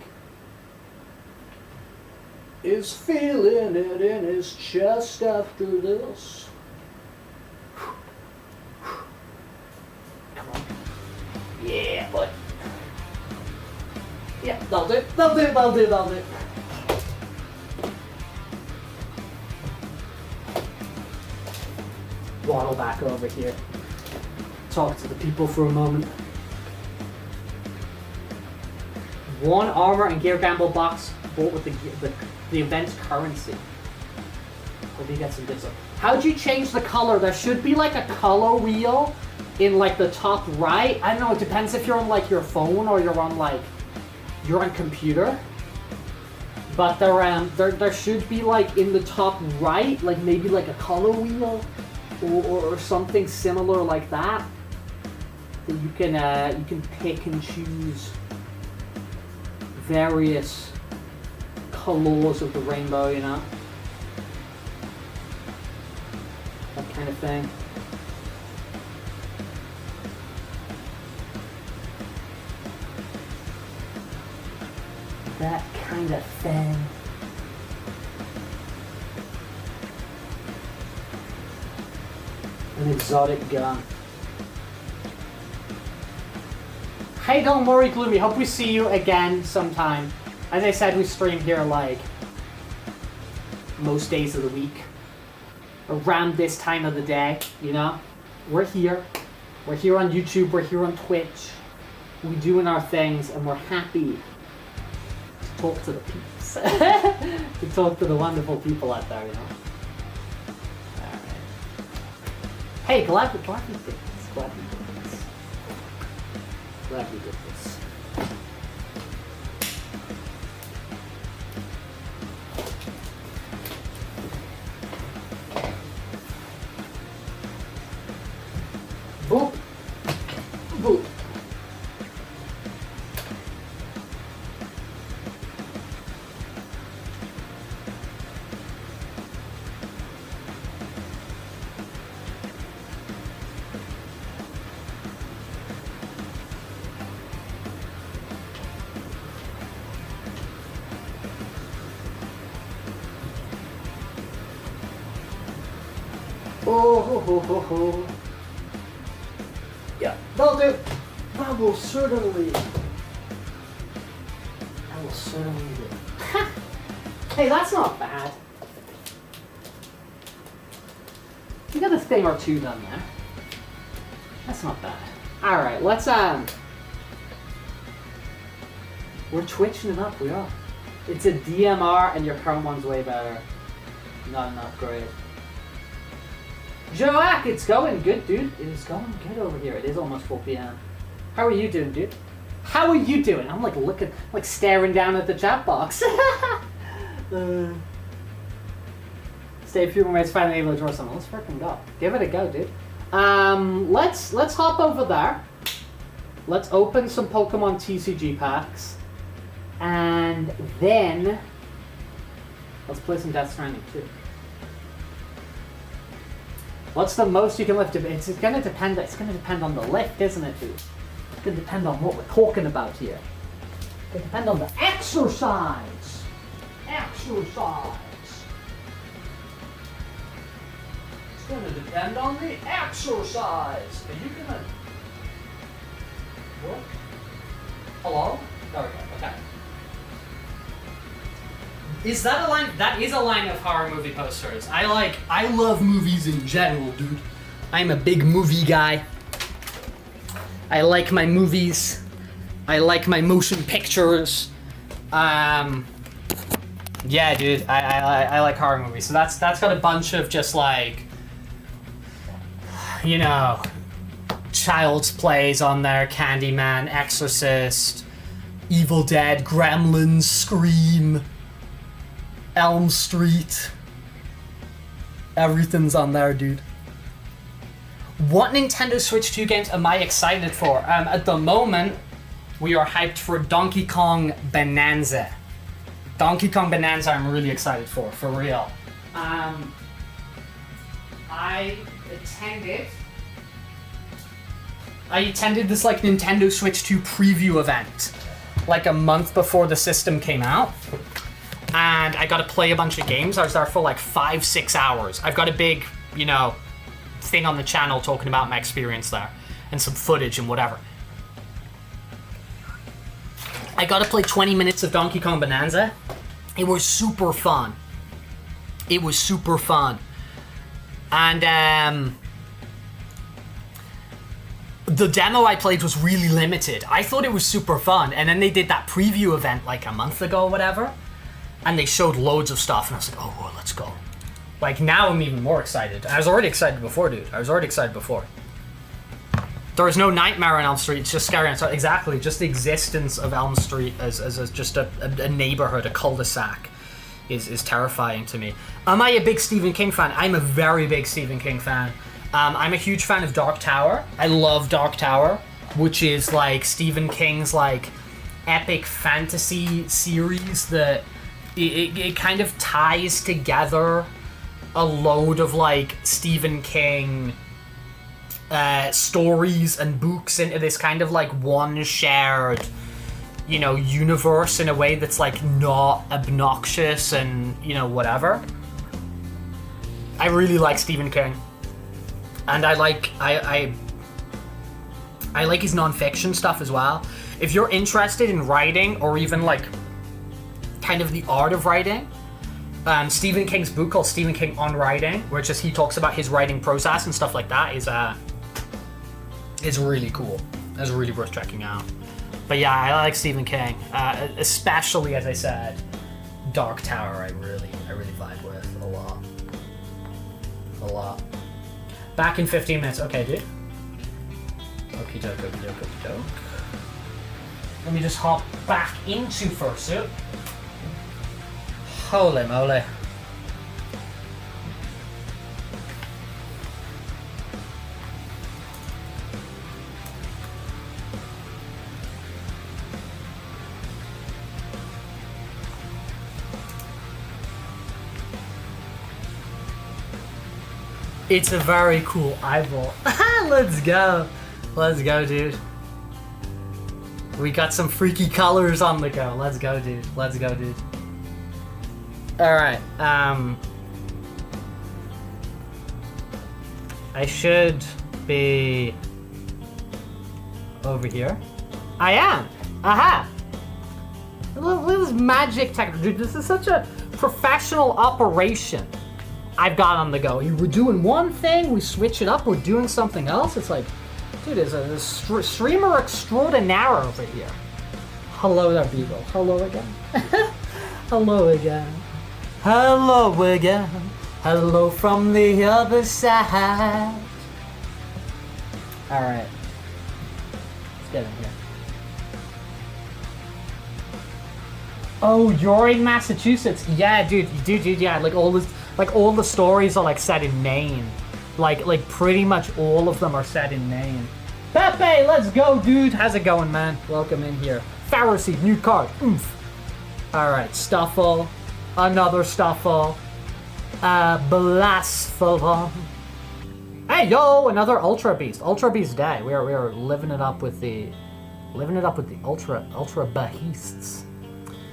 is feeling it in his chest after this. Come on. Yeah, boy. Yeah, that'll do. That'll do. That'll do. That'll do. Waddle back over here. Talk to the people for a moment. 1 armor and gear gamble box bought with the event's currency. Hope you get some good stuff. How'd you change the color? There should be like a color wheel in like the top right. I don't know, it depends if you're on like your phone or you're on computer. But there should be like in the top right, like maybe like a color wheel or something similar like that. That you can pick and choose various colors of the rainbow, you know? That kind of thing. That kind of thing. An exotic gun. Hey, don't worry, Gloomy. Hope we see you again sometime. As I said, we stream here like most days of the week. Around this time of the day, you know? We're here. We're here on YouTube. We're here on Twitch. We're doing our things, and we're happy to talk to the peeps. To talk to the wonderful people out there, you know? Alright. Hey, glad we did this. Glad we did this. Glad we did this. Boop. Boop. Oh, ho, ho, ho, ho. Yeah, that'll do. That will certainly do. Hey, that's not bad. You got a thing or two done there. That's not bad. Alright, let's we're twitching it up, we are. It's a DMR and your current one's way better. Not an upgrade. Joak, it's going good, dude. It is going good over here. It is almost 4 p.m. How are you doing, dude? How are you doing? I'm like looking, like staring down at the chat box. Stay a few more minutes, finally able to draw something. Let's freaking go. Give it a go, dude. Let's hop over there. Let's open some Pokemon TCG packs. And then let's play some Death Stranding too. What's the most you can lift? It's gonna depend. It's gonna depend on the lift, isn't it, dude? It's gonna depend on what we're talking about here. It's gonna depend on the exercise. Exercise. It's gonna depend on the exercise. Are you gonna? What? Hello? There we go. Okay. Is that a line? That is a line of horror movie posters. I love movies in general, dude. I'm a big movie guy. I like my movies. I like my motion pictures. Yeah, dude. I like horror movies. So that's got a bunch of just like, you know, Child's Plays on there, Candyman, Exorcist, Evil Dead, Gremlins, Scream, Elm Street. Everything's on there, dude. What Nintendo Switch 2 games am I excited for? At the moment, we are hyped for Donkey Kong Bonanza. Donkey Kong Bonanza I'm really excited for real. I attended this like Nintendo Switch 2 preview event like a month before the system came out, and I got to play a bunch of games. I was there for like 5-6 hours. I've got a big, you know, thing on the channel talking about my experience there and some footage and whatever. I got to play 20 minutes of Donkey Kong Bonanza. It was super fun. It was super fun. And the demo I played was really limited. I thought it was super fun, and then they did that preview event like a month ago or whatever, and they showed loads of stuff, and I was like, oh, let's go. Like, now I'm even more excited. I was already excited before, dude. I was already excited before. There is no Nightmare on Elm Street, it's just Scary on Street. Exactly, just the existence of Elm Street as just a neighborhood, a cul-de-sac is terrifying to me. Am I a big Stephen King fan? I'm a very big Stephen King fan. I'm a huge fan of Dark Tower. I love Dark Tower, which is like Stephen King's like epic fantasy series that it kind of ties together a load of like Stephen King stories and books into this kind of like one shared, you know, universe in a way that's like not obnoxious and, you know, whatever. I really like Stephen King, and I like his non-fiction stuff as well. If you're interested in writing or even like kind of the art of writing, Stephen King's book called Stephen King on Writing, where just he talks about his writing process and stuff like that, is really cool. It's really worth checking out. But yeah, I like Stephen King, especially, as I said, Dark Tower. I really vibe with a lot. Back in 15 minutes. Okay, dude. Okie doke, okie doke, okie doke. Let me just hop back into Fursuit. Holy moly. It's a very cool eyeball. Let's go. Let's go, dude. We got some freaky colors on the go. Let's go, dude. Let's go, dude. Alright, I should be over here. I am! Aha! Look at this magic tech. Dude, this is such a professional operation I've got on the go. We're doing one thing, we switch it up, we're doing something else. It's like, dude, there's a streamer extraordinaire over here. Hello there, Beagle. Hello again. Hello again. Hello again. Hello from the other side. Alright. Let's get in here. Oh, you're in Massachusetts. Yeah, dude, yeah. Like all the stories are like set in Maine. Like pretty much all of them are set in Maine. Pepe, let's go, dude. How's it going, man? Welcome in here. Pharisee, new card. Oof. Alright, Stuffle. Another Stuffle. Blastful. Hey, yo, another Ultra Beast. Ultra Beast Day. We are living it up with the Ultra Beasts.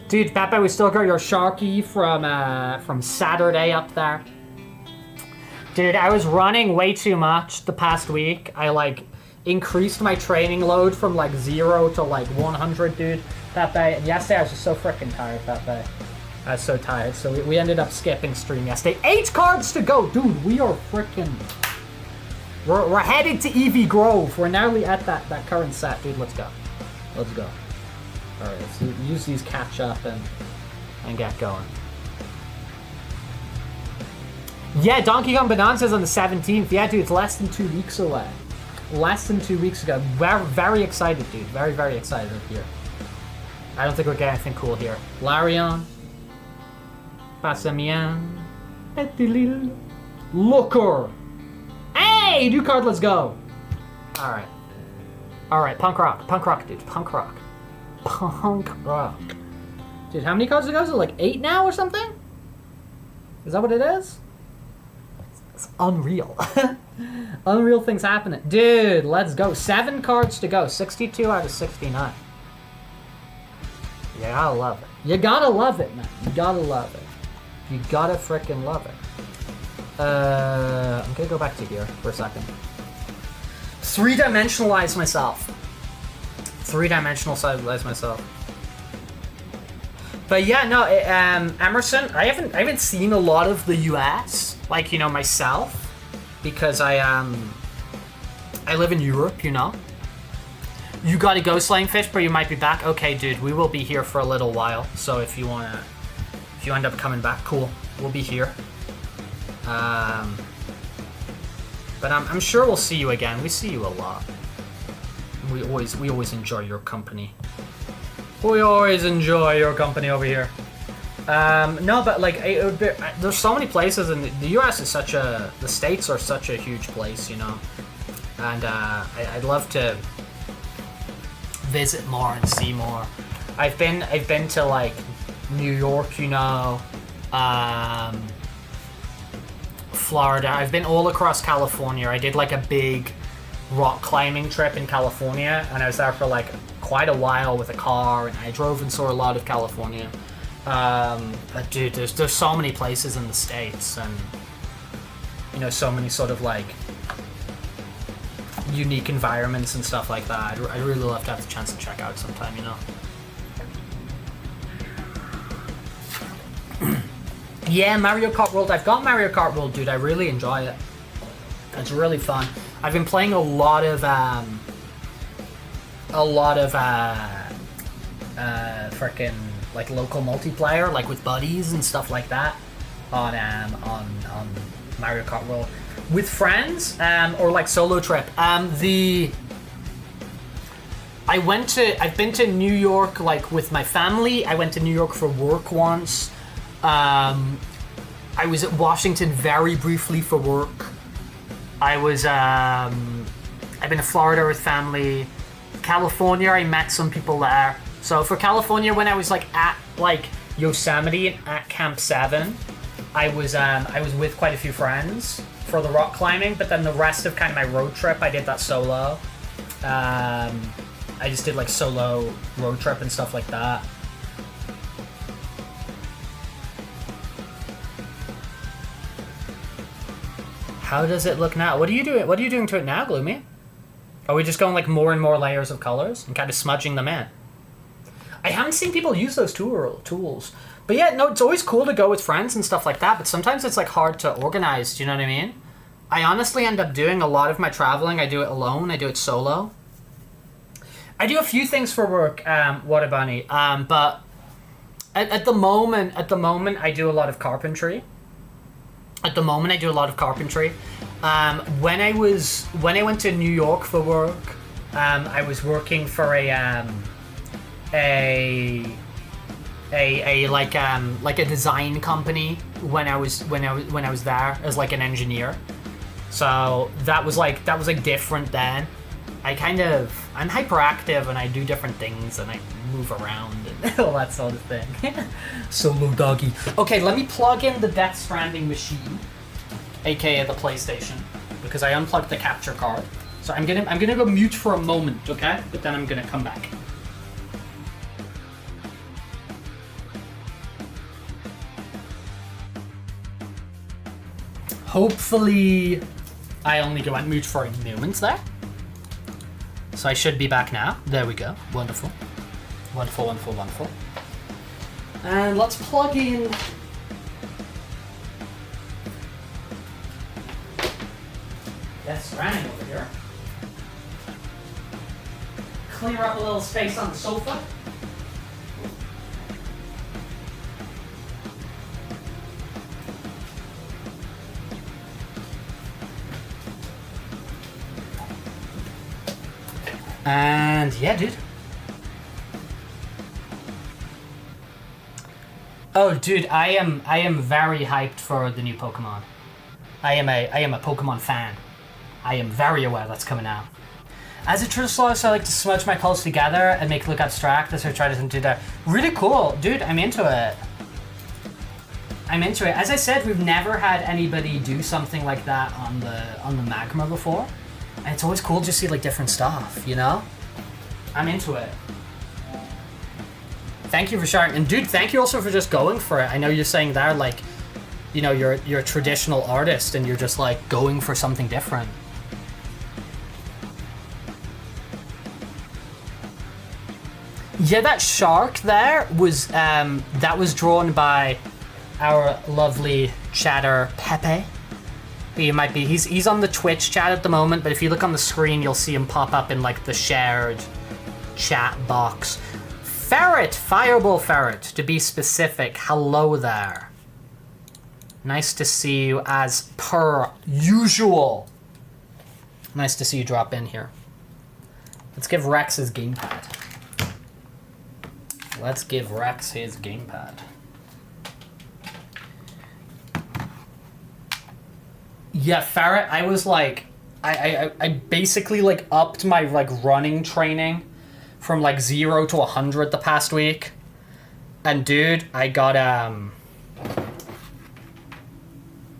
Dude, Pepe, we still got your Sharky from Saturday up there. Dude, I was running way too much the past week. I like increased my training load from like 0 to like 100, dude. Pepe, and yesterday I was just so freaking tired, Pepe. I was so tired, so we ended up skipping stream yesterday. 8 cards to go, dude. We are freaking. We're headed to Eevee Grove. We're nearly at that current set, dude. Let's go. Let's go. All right, let's use these catch up and get going. Yeah, Donkey Kong Bonanza's on the 17th. Yeah, dude, it's less than 2 weeks away. Less than 2 weeks ago. Very, very excited, dude. Very, very excited up here. I don't think we'll get anything cool here. Larion. Passamian. Petit Looker. Hey, new card, let's go. Alright. Alright, punk rock, dude. Punk rock. Dude, how many cards ago? Is it like 8 now or something? Is that what it is? It's unreal. Unreal things happening. Dude, let's go. 7 cards to go. 62 out of 69. You gotta love it. You gotta love it, man. You gotta love it. You gotta frickin' love it. I'm gonna go back to here for a second. 3-dimensionalize myself. 3-dimensionalize myself. But yeah, no, Emerson, I haven't seen a lot of the US, like, you know, myself, because I live in Europe, you know. You gotta go, Slaying Fish, but you might be back. Okay, dude, we will be here for a little while. So if you end up coming back, cool. We'll be here. But I'm sure we'll see you again. We see you a lot. We always enjoy your company. We always enjoy your company over here. No, but like it would be, there's so many places, and the US is the States are such a huge place, you know. And I'd love to visit more and see more. I've been to like New York, you know, Florida. I've been all across California. I did like a big rock climbing trip in California, and I was there for like quite a while with a car, and I drove and saw a lot of California. But dude, there's so many places in the States, and you know, so many sort of like unique environments and stuff like that. I'd really love to have the chance to check out sometime, you know. Yeah, Mario Kart World. I've got Mario Kart World, dude. I really enjoy it. It's really fun. I've been playing a lot of freaking like local multiplayer, like with buddies and stuff like that, on Mario Kart World. With friends, or like solo trip. I've been to New York like with my family. I went to New York for work once. I was at Washington very briefly for work. I've been to Florida with family. California, I met some people there. So for California, when I was like at like Yosemite and at Camp 7, I was with quite a few friends for the rock climbing, but then the rest of kind of my road trip, I did that solo. I just did like solo road trip and stuff like that. How does it look now? What are you doing? What are you doing to it now, Gloomy? Are we just going like more and more layers of colors and kind of smudging them in? I haven't seen people use those tools. But yeah, no, it's always cool to go with friends and stuff like that, but sometimes it's like hard to organize, do you know what I mean? I honestly end up doing a lot of my traveling. I do it alone, I do it solo. I do a few things for work, Water Bunny, but at the moment I do a lot of carpentry. When I went to New York for work, I was working for a design company when I was there as like an engineer. So that was like different then. I'm hyperactive and I do different things and I move around and all that sort of thing. Solo doggy. Okay, let me plug in the Death Stranding machine, aka the PlayStation, because I unplugged the capture card. So I'm gonna go mute for a moment, okay? But then I'm gonna come back. Hopefully, I only go on mute for a moment there. So I should be back now. There we go. Wonderful. Wonderful, wonderful, wonderful. And let's plug in... Death Stranding over here. Clear up a little space on the sofa. And yeah, dude. Oh, dude, I am very hyped for the new Pokemon. I am a Pokemon fan. I am very aware that's coming out. As a Tritosaurus, I like to smudge my colors together and make it look abstract. That's what I try to do that. Really cool, dude. I'm into it. I'm into it. As I said, we've never had anybody do something like that on the Magma before. And it's always cool to see like different stuff, you know? I'm into it. Thank you for sharing. And dude, thank you also for just going for it. I know you're saying there like, you know, you're a traditional artist and you're just like going for something different. Yeah, that shark there was that was drawn by our lovely chatter Pepe. He might be he's on the Twitch chat at the moment, but if you look on the screen you'll see him pop up in like the shared chat box. Ferret, Fireball Ferret, to be specific. Hello there. Nice to see you as per usual. Nice to see you drop in here. Let's give Rex his gamepad. Let's give Rex his gamepad. Yeah, Ferret, I was like, I basically like upped my like running training from like 0 to 100 the past week. And dude, I got,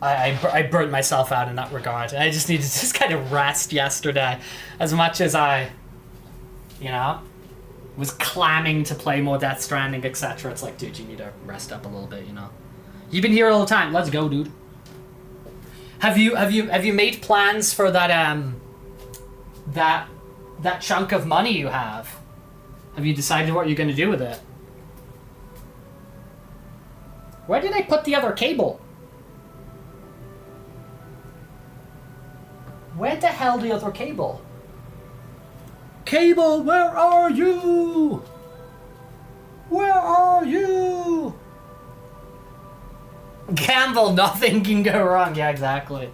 I burnt myself out in that regard. I just needed to just kind of rest yesterday. As much as I, you know, was clamming to play more Death Stranding, etc. It's like, dude, you need to rest up a little bit, you know. You've been here all the time. Let's go, dude. Have you made plans for that that chunk of money you have? Have you decided what you're going to do with it? Where did I put the other cable? Where the hell the other cable? Cable, where are you? Where are you? Gamble, nothing can go wrong. Yeah, exactly.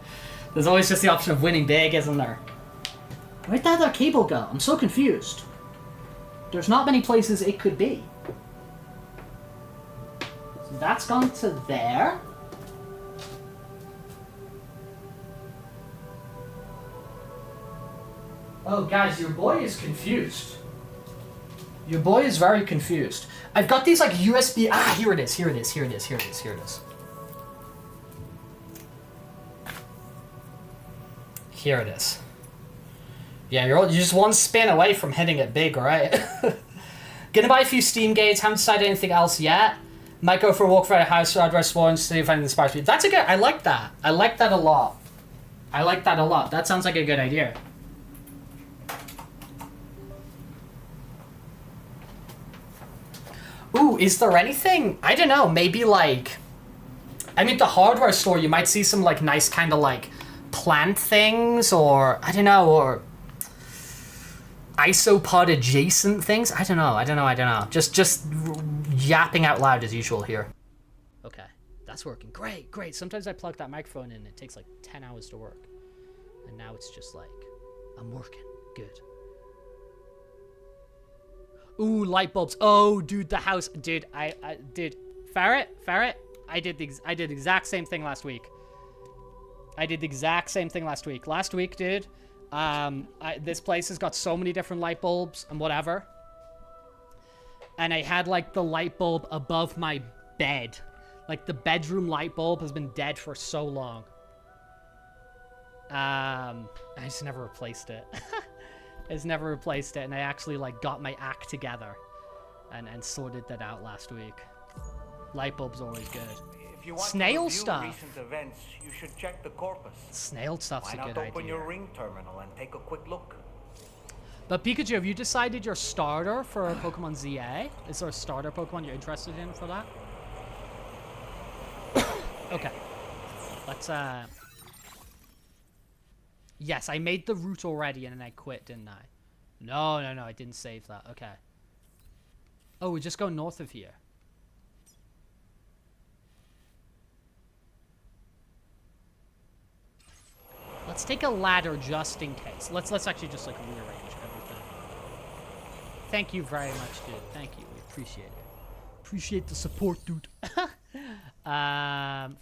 There's always just the option of winning big, isn't there? Where'd that other cable go? I'm so confused. There's not many places it could be. So that's gone to there. Oh, guys, your boy is confused. Your boy is very confused. I've got these, like, USB... Ah, here it is, here it is, here it is, here it is, here it is. Here it is. Yeah, you're just one spin away from hitting it big, right? Gonna buy a few Steam gates, haven't decided anything else yet. Might go for a walk around the house, hardware store, and see if anything inspires me. That's a good... I like that. I like that a lot. I like that a lot. That sounds like a good idea. Ooh, is there anything? I don't know, maybe like... I mean, the hardware store, you might see some like nice kind of like plant things, or I don't know, or isopod adjacent things. I don't know. Just yapping out loud as usual here. Okay, that's working. Great. Sometimes I plug that microphone in and it takes like 10 hours to work. And now it's just like, I'm working. Good. Ooh, light bulbs. Oh, dude, the house. Dude, dude, Ferret. I did the exact same thing last week. Last week, dude. This place has got so many different light bulbs and whatever. And I had like the light bulb above my bed. Like the bedroom light bulb has been dead for so long. I just never replaced it. And I actually like got my act together and sorted that out last week. Light bulb's always good. If you want Snail to review stuff. Recent events, you should check the corpus. Snail stuff's Why a not good open idea. your ring terminal and take a quick look? But Pikachu, have you decided your starter for Pokemon ZA? Is there a starter Pokemon you're interested in for that? Okay. Let's Yes, I made the route already and then I quit, didn't I? No, I didn't save that. Okay. Oh, we just go north of here. Let's take a ladder just in case. Let's actually just like rearrange everything. Thank you very much, dude. Thank you. We appreciate it. Appreciate the support, dude.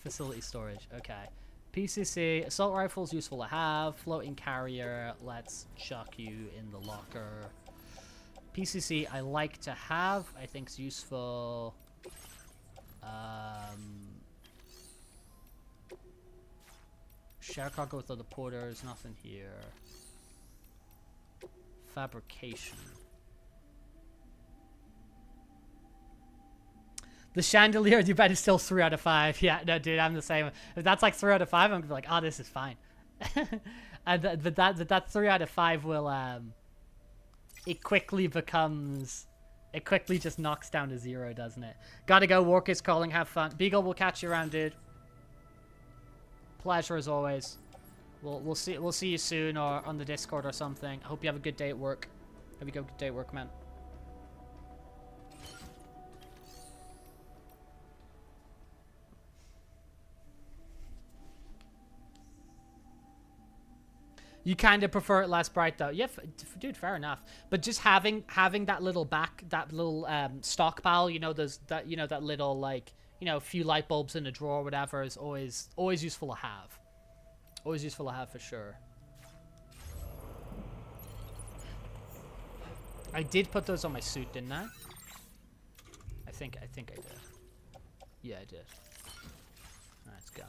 Facility storage. Okay. PCC, assault rifles useful to have. Floating carrier, let's chuck you in the locker. PCC I like to have, I think it's useful. Share cargo with other porters. Nothing here. Fabrication. The chandelier, you bet, is still 3 out of 5. Yeah, no, dude, I'm the same. If that's like 3 out of 5, I'm gonna be like, oh, this is fine. And that 3 out of 5 will it quickly just knocks down to 0, doesn't it? Gotta go. Work is calling. Have fun. Beagle, we'll catch you around, dude. Pleasure as always. We'll see you soon, or on the Discord or something. I hope you have a good day at work. Hope you have a good day at work, man. You kind of prefer it less bright, though. Yeah, dude, fair enough. But just having that little stockpile, you know, that little, like, you know, few light bulbs in a drawer, or whatever, is always useful to have. Always useful to have for sure. I did put those on my suit, didn't I? I think I did. Yeah, I did. Let's go.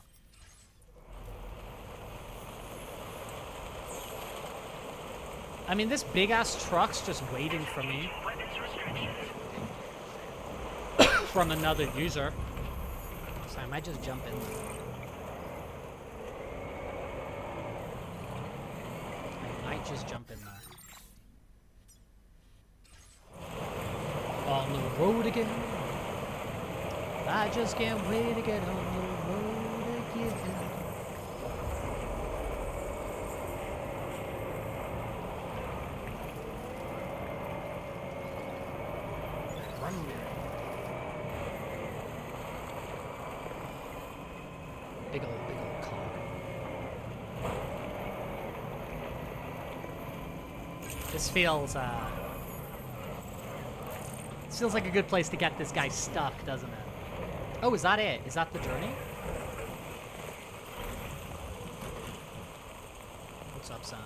I mean, this big-ass truck's just waiting for me. From another user. So I might just jump in there. I might just jump in there. On the road again. I just can't wait to get on the road again. Big old car. This feels like a good place to get this guy stuck, doesn't it? Oh, is that it? Is that the journey? What's up, son?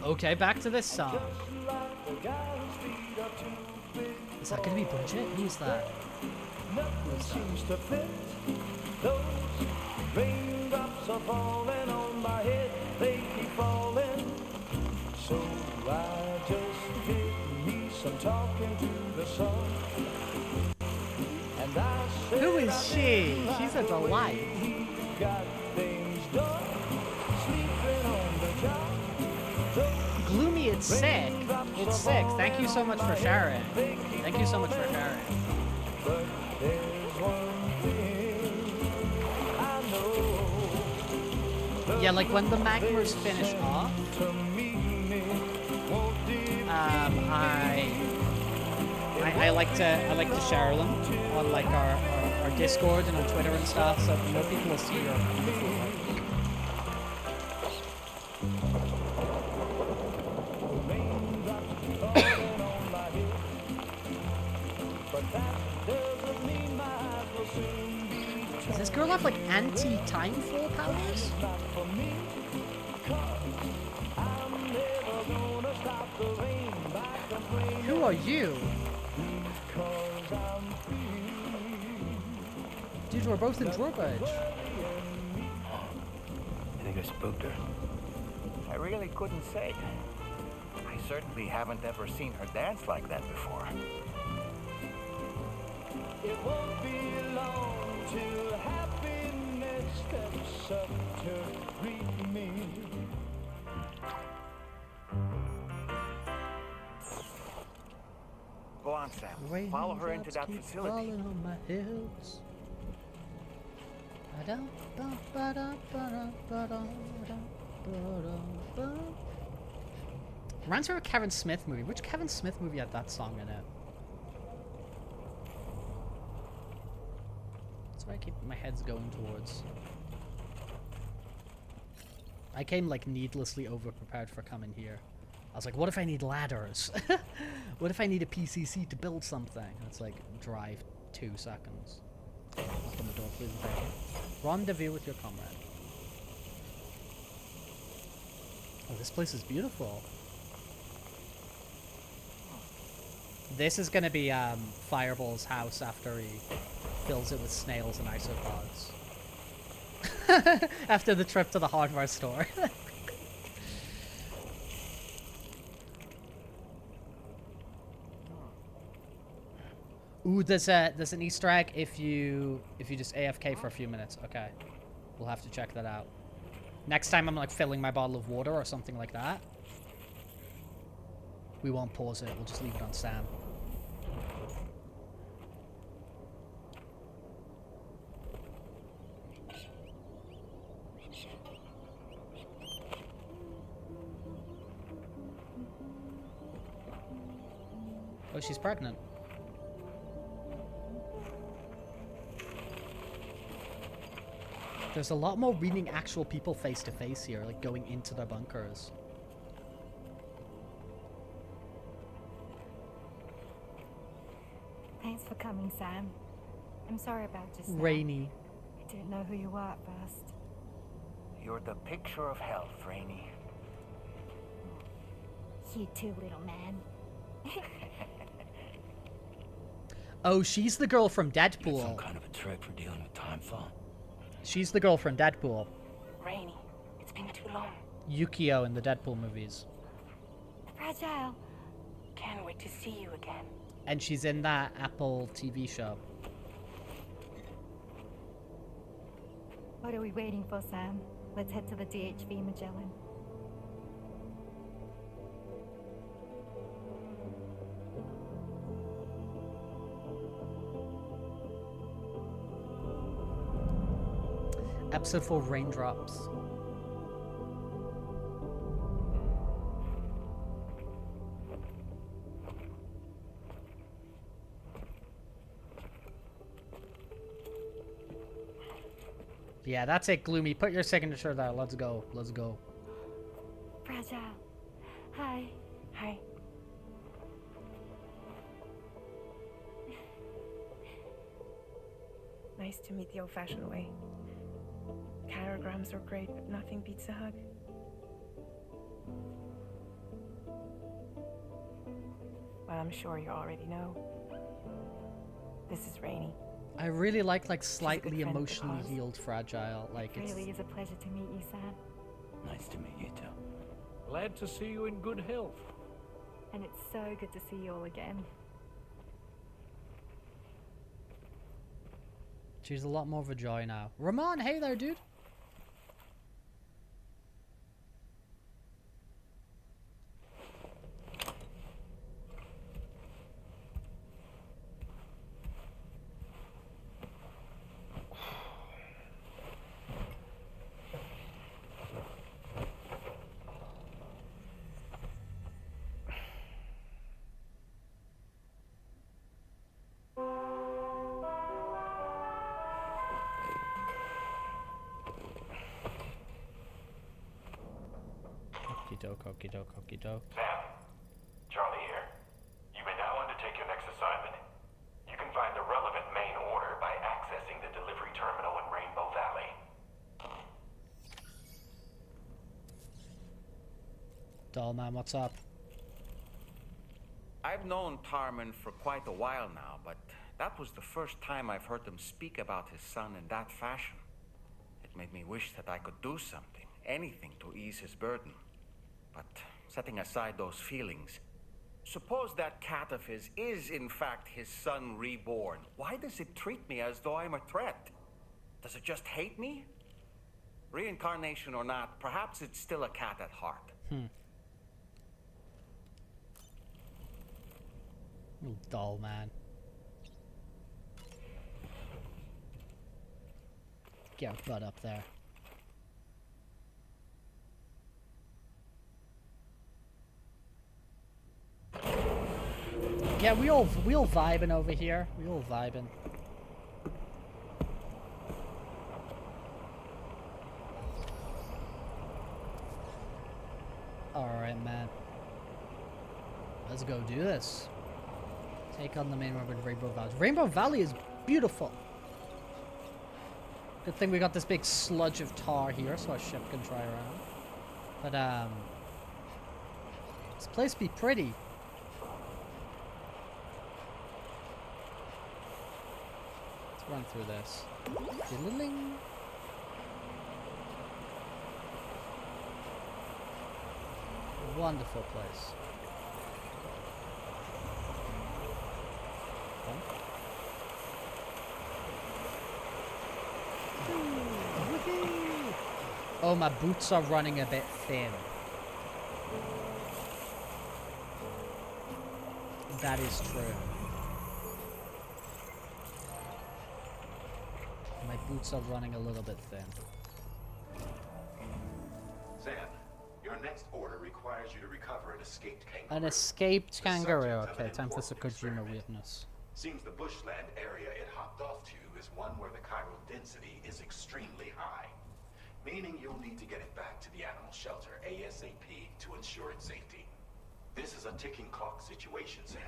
Okay, back to this song. Is that gonna be Bridget? Who's that? Seems to fit. Those raindrops are falling on my head. They keep falling. So I just did me some talking to the sun. And I said, who is she? She's a delight. he got things done. Sleeping on the job. Gloomy, it's sick. It's sick. Thank you so much for sharing. Thank you so much for sharing. But there's one thing I know. Yeah, like when the magmas finish off, I like to share them on like our Discord and on Twitter and stuff, so more people will see your beautiful work. Does this girl have like anti-time flow powers? Who are you? Dude, we're both in Drawbridge. You think I spooked her? I really couldn't say. I certainly haven't ever seen her dance like that before. It won't be long till happiness steps up to greet me. Go on, Sam. Follow her into that facility. On my hills. Reminds me of a Kevin Smith movie. Which Kevin Smith movie had that song in it? That's where I keep my head's going towards. I came like needlessly over-prepared for coming here. I was like, what if I need ladders? What if I need a PCC to build something? It's like, drive 2 seconds. Knock on the door, please. Rendezvous with your comrade. Oh, this place is beautiful. This is gonna be Fireball's house after he fills it with snails and isopods. After the trip to the hardware store. Ooh, there's an Easter egg if you just AFK for a few minutes. Okay, we'll have to check that out. Next time I'm like filling my bottle of water or something like that, we won't pause it. We'll just leave it on Sam. Oh, she's pregnant. There's a lot more reading actual people face to face here, like going into their bunkers. Thanks for coming, Sam. I'm sorry about just now. Rainy. I didn't know who you were at first. You're the picture of health, Rainey. You too, little man. Oh, she's the girl from Some Deadpool. kind of a trick for dealing with time fall. She's the girl from Deadpool. Rainy, it's been too long. Yukio in the Deadpool movies. Fragile. Can't wait to see you again. And she's in that Apple TV show. What are we waiting for, Sam? Let's head to the DHV Magellan. Episode 4 Raindrops. Yeah, that's it, Gloomy. Put your signature there. Let's go. Let's go. Fragile. Hi. Hi. Nice to meet the old-fashioned way. Catagrams are great, but nothing beats a hug. Well, I'm sure you already know. This is Rainey. I really like slightly friend of the emotionally cause. healed Fragile. Like It it's really is a pleasure to meet you, Sam. Nice to meet you too. Glad to see you in good health. And it's so good to see you all again. she's a lot more of a joy now. Ramon, hey there, dude. Okie doke. Sam, Charlie here. You may now undertake your next assignment. You can find the relevant main order by accessing the delivery terminal in Rainbow Valley. Dollman, what's up? I've known Tarman for quite a while now, but that was the first time I've heard him speak about his son in that fashion. It made me wish that I could do something, anything to ease his burden. But setting aside those feelings, suppose that cat of his is in fact his son reborn. Why does it treat me as though I'm a threat? Does it just hate me? Reincarnation or not, perhaps it's still a cat at heart. Little doll man. Get your butt up there. Yeah, we all vibing over here. We all vibing. Alright, man. Let's go do this. Take on the main road in Rainbow Valley. Rainbow Valley is beautiful. Good thing we got this big sludge of tar here so our ship can try around. But, this place be pretty. going through this. Diddling. Wonderful place. Oh, my boots are running a bit thin. That is true. My boots are running a little bit thin. Sam, your next order requires you to recover an escaped kangaroo. An escaped kangaroo. subject of Okay, an time for some important Kojima experiment. weirdness. Seems the bushland area it hopped off to is one where the chiral density is extremely high. Meaning you'll need to get it back to the animal shelter ASAP to ensure its safety. This is a ticking clock situation, Sam.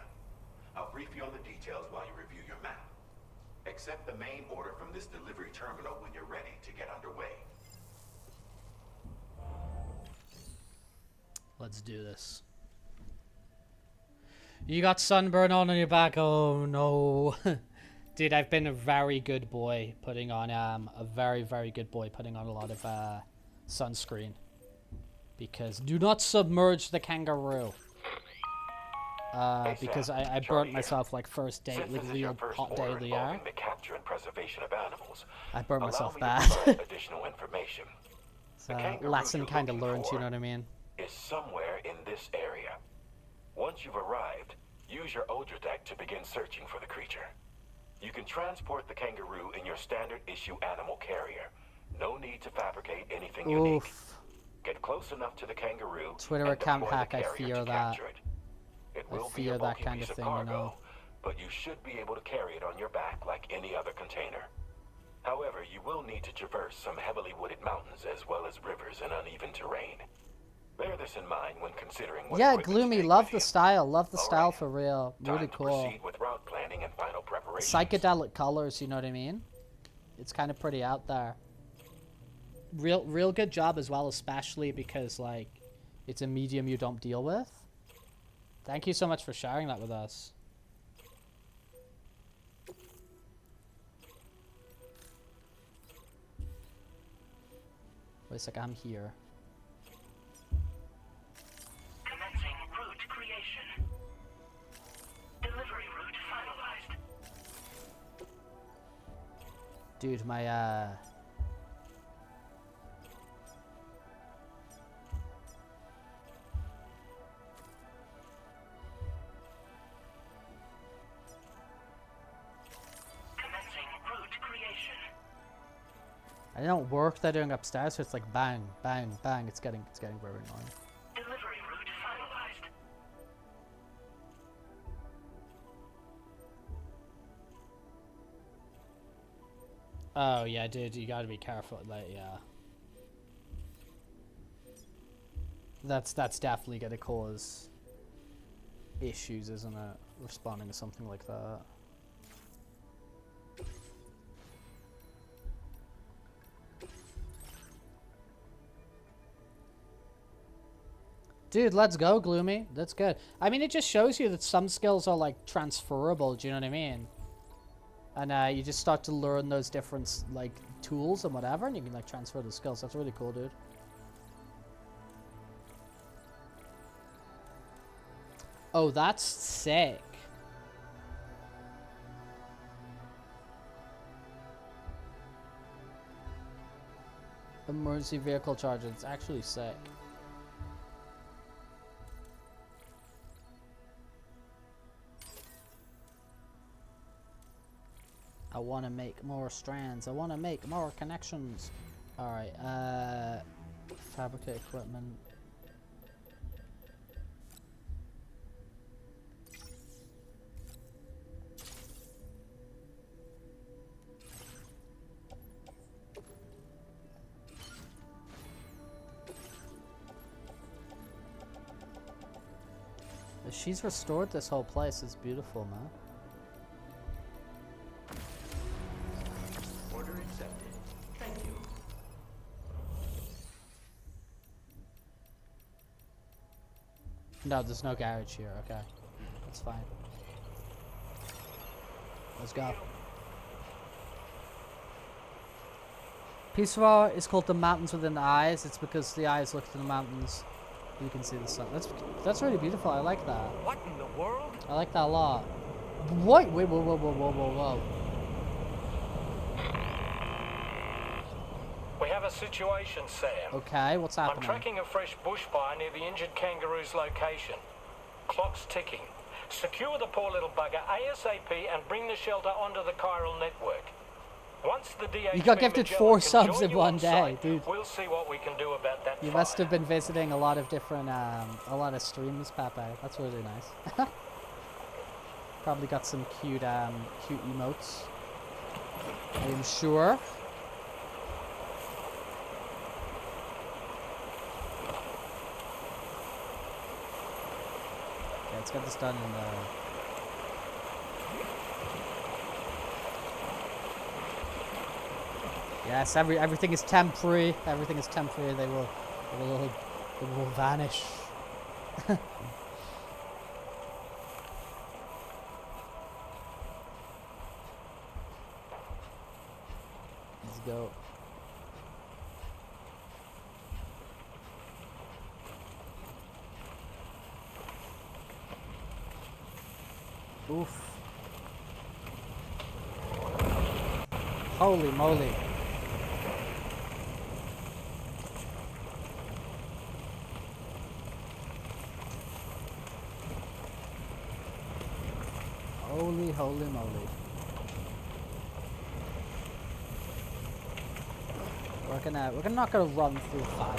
I'll brief you on the details while you review your map. Accept the main order from this delivery terminal when you're ready to get underway. Let's do this. You got sunburn on your back. Oh no. Dude, I've been a very good boy putting on a very, very good boy putting on a lot of sunscreen. Because do not submerge the kangaroo. Because I burnt myself like first day, like real hot day of the year. The capture and preservation of animals. I burnt myself Allow me bad. to provide additional information. So, kangaroo lesson you're kind of looking learned, for you know what I mean? Is somewhere in this area. Once you've arrived, use your Ultra deck to begin searching for the creature. You can transport the kangaroo in your standard issue animal carrier. No need to fabricate anything unique. Oof. Get close enough to the kangaroo. Twitter and account deploy the hack, I carrier fear to that. capture it. It I will be fear a that bulky kind piece of of thing, you cargo, know. but you should be able to carry it on your back like any other container. However, you will need to traverse some heavily wooded mountains as well as rivers and uneven terrain. Bear this in mind when considering what Yeah, equipment to Gloomy, take love with the you. style. Love the All style right. for real. Time Really to cool. proceed with route planning and final preparations. Psychedelic colors, you know what I mean? It's kind of pretty out there. Real good job as well, especially because like it's a medium you don't deal with. Thank you so much for sharing that with us. Wait a sec, I'm here. Commencing route creation. Delivery route finalized. Dude, my Commencing route creation. I don't work they're doing upstairs, so it's like bang, bang, bang. It's getting very annoying. Delivery route finalized. Oh yeah, dude, you gotta be careful. Like, yeah, that's definitely gonna cause issues, isn't it? Responding to something like that. Dude, let's go, Gloomy. That's good. I mean, it just shows you that some skills are like transferable. Do you know what I mean? And you just start to learn those different like tools and whatever, and you can like transfer the skills. That's really cool, dude. Oh, that's sick. Emergency vehicle charger. It's actually sick. I want to make more strands. I want to make more connections. Alright, fabricate equipment. She's restored this whole place. It's beautiful, man. Order accepted. Thank you. No, there's no garage here. Okay, that's fine. Let's go. Peaceful is called the mountains within the eyes. It's because the eyes look to the mountains. You can see the sun. That's really beautiful. I like that. What in the world? I like that a lot. What? Wait, whoa, whoa, whoa, whoa, whoa, whoa. We have a situation, Sam. Okay, what's I'm happening? tracking a fresh bushfire near the injured kangaroo's location. Clock's ticking. Secure the poor little bugger ASAP and bring the shelter onto the chiral network. Once the DHV You got gifted Magellan 4 can subs join in you one on day, site, dude. We'll see what we can do about that You fire. must have been visiting a lot of different, a lot of streams, Pepe. That's really nice. Probably got some cute, cute emotes. I am sure. Okay, let's get this done in the... Yes, everything is temporary. Everything is temporary. They will vanish. Let's go. Oof. Holy moly. Holy moly. We're not gonna run through fire. I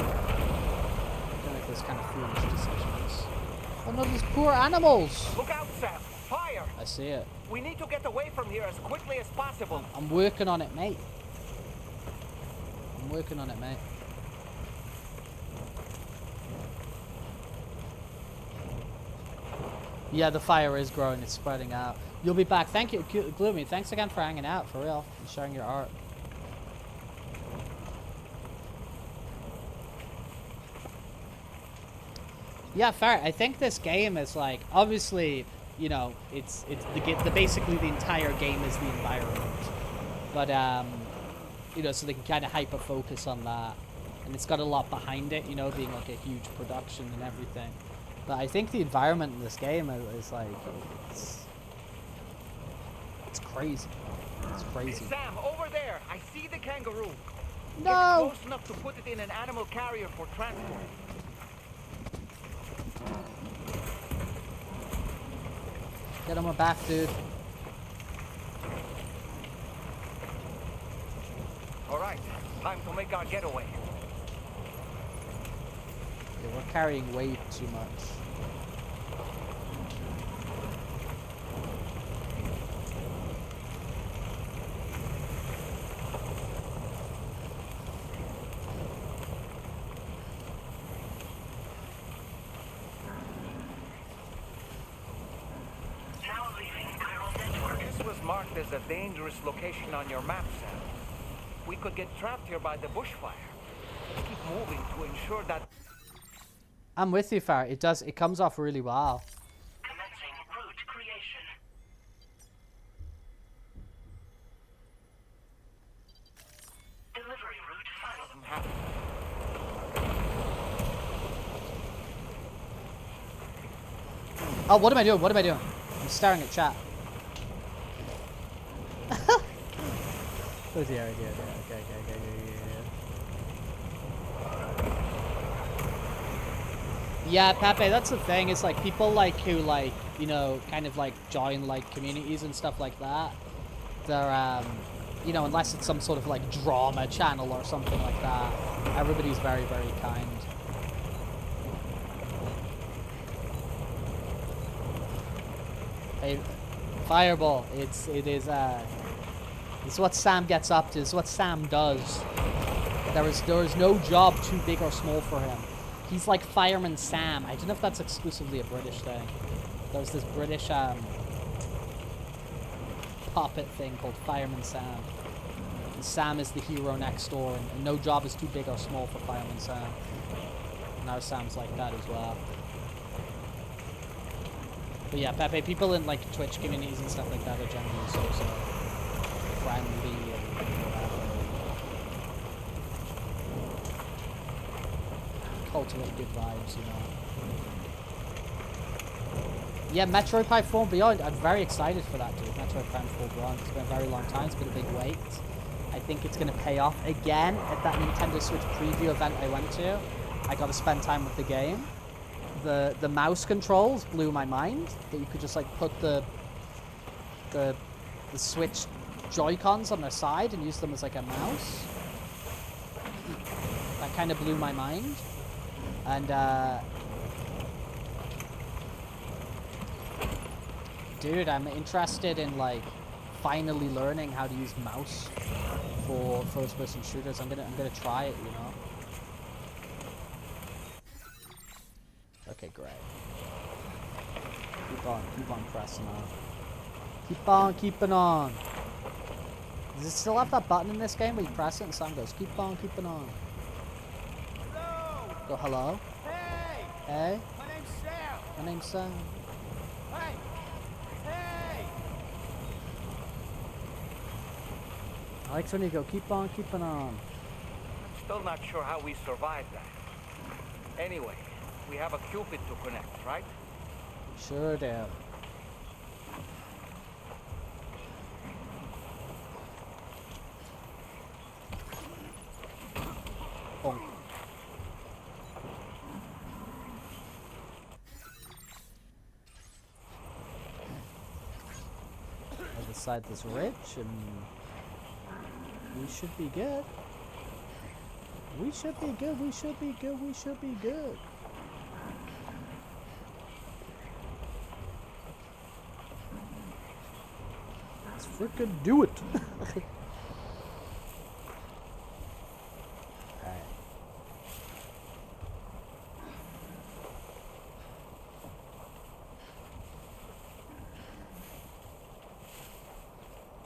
feel like this kind of foolish decisions. Oh no, these poor animals! Look out, Sam! Fire! I see it. We need to get away from here as quickly as possible. I'm working on it, mate. I'm working on it, mate. Yeah, the fire is growing. It's spreading out. You'll be back. Thank you, Gloomy. Thanks again for hanging out, for real, and sharing your art. Yeah, fair. I think this game is like, obviously, you know, it's basically the entire game is the environment, but you know, so they can kind of hyper focus on that, and it's got a lot behind it, you know, being like a huge production and everything. But I think the environment in this game is like, it's crazy. It's crazy. Sam, over there! I see the kangaroo! No! It's close enough to put it in an animal carrier for transport. Get on my back, dude. Alright, time to make our getaway. Yeah, we're carrying way too much. This was marked as a dangerous location on your map, Sam. We could get trapped here by the bushfire. Let's keep moving to ensure that... I'm with you, Far. It comes off really well. Commencing route creation. Delivery route final. Oh, what am I doing? What am I doing? I'm staring at chat. Oh dear, dear, dear. Okay. Yeah, Pepe, that's the thing. It's like people like who like, you know, kind of like join like communities and stuff like that. They're you know, unless it's some sort of like drama channel or something like that, everybody's very, very kind. Hey, Fireball, it's what Sam gets up to. It's what Sam does. There is no job too big or small for him. He's like Fireman Sam. I don't know if that's exclusively a British thing. There's this British puppet thing called Fireman Sam. And Sam is the hero next door, and no job is too big or small for Fireman Sam. And our Sam's like that as well. But yeah, Pepe, people in like Twitch communities and stuff like that are generally so friendly and whatever. cultivate good vibes, you know. Yeah, Metroid Prime 4 and Beyond, I'm very excited for that, dude. Metroid Prime 4 Beyond, it's been a very long time, it's been a big wait. I think it's going to pay off again at that Nintendo Switch preview event I went to. I got to spend time with the game. The mouse controls blew my mind, that you could just like put the Switch Joy-Cons on their side and use them as like a mouse. That kind of blew my mind. And dude, I'm interested in like finally learning how to use mouse for first-person shooters. I'm gonna try it, you know. Okay, great. Keep on pressing on. Keep on keeping on. Does it still have that button in this game where you press it and the sound goes, keep on keeping on? Hello! Go, hello? Hey! Hey? My name's Sam! My name's Sam. Hey! Hey! I like when you go, keep on keeping on. I'm still not sure how we survived that. Anyway, we have a Cupid to connect, right? Sure do. Bonk. Other side this rich, and we should be good. We should be good, we should be good, we should be good. Let's freaking do it. Alright.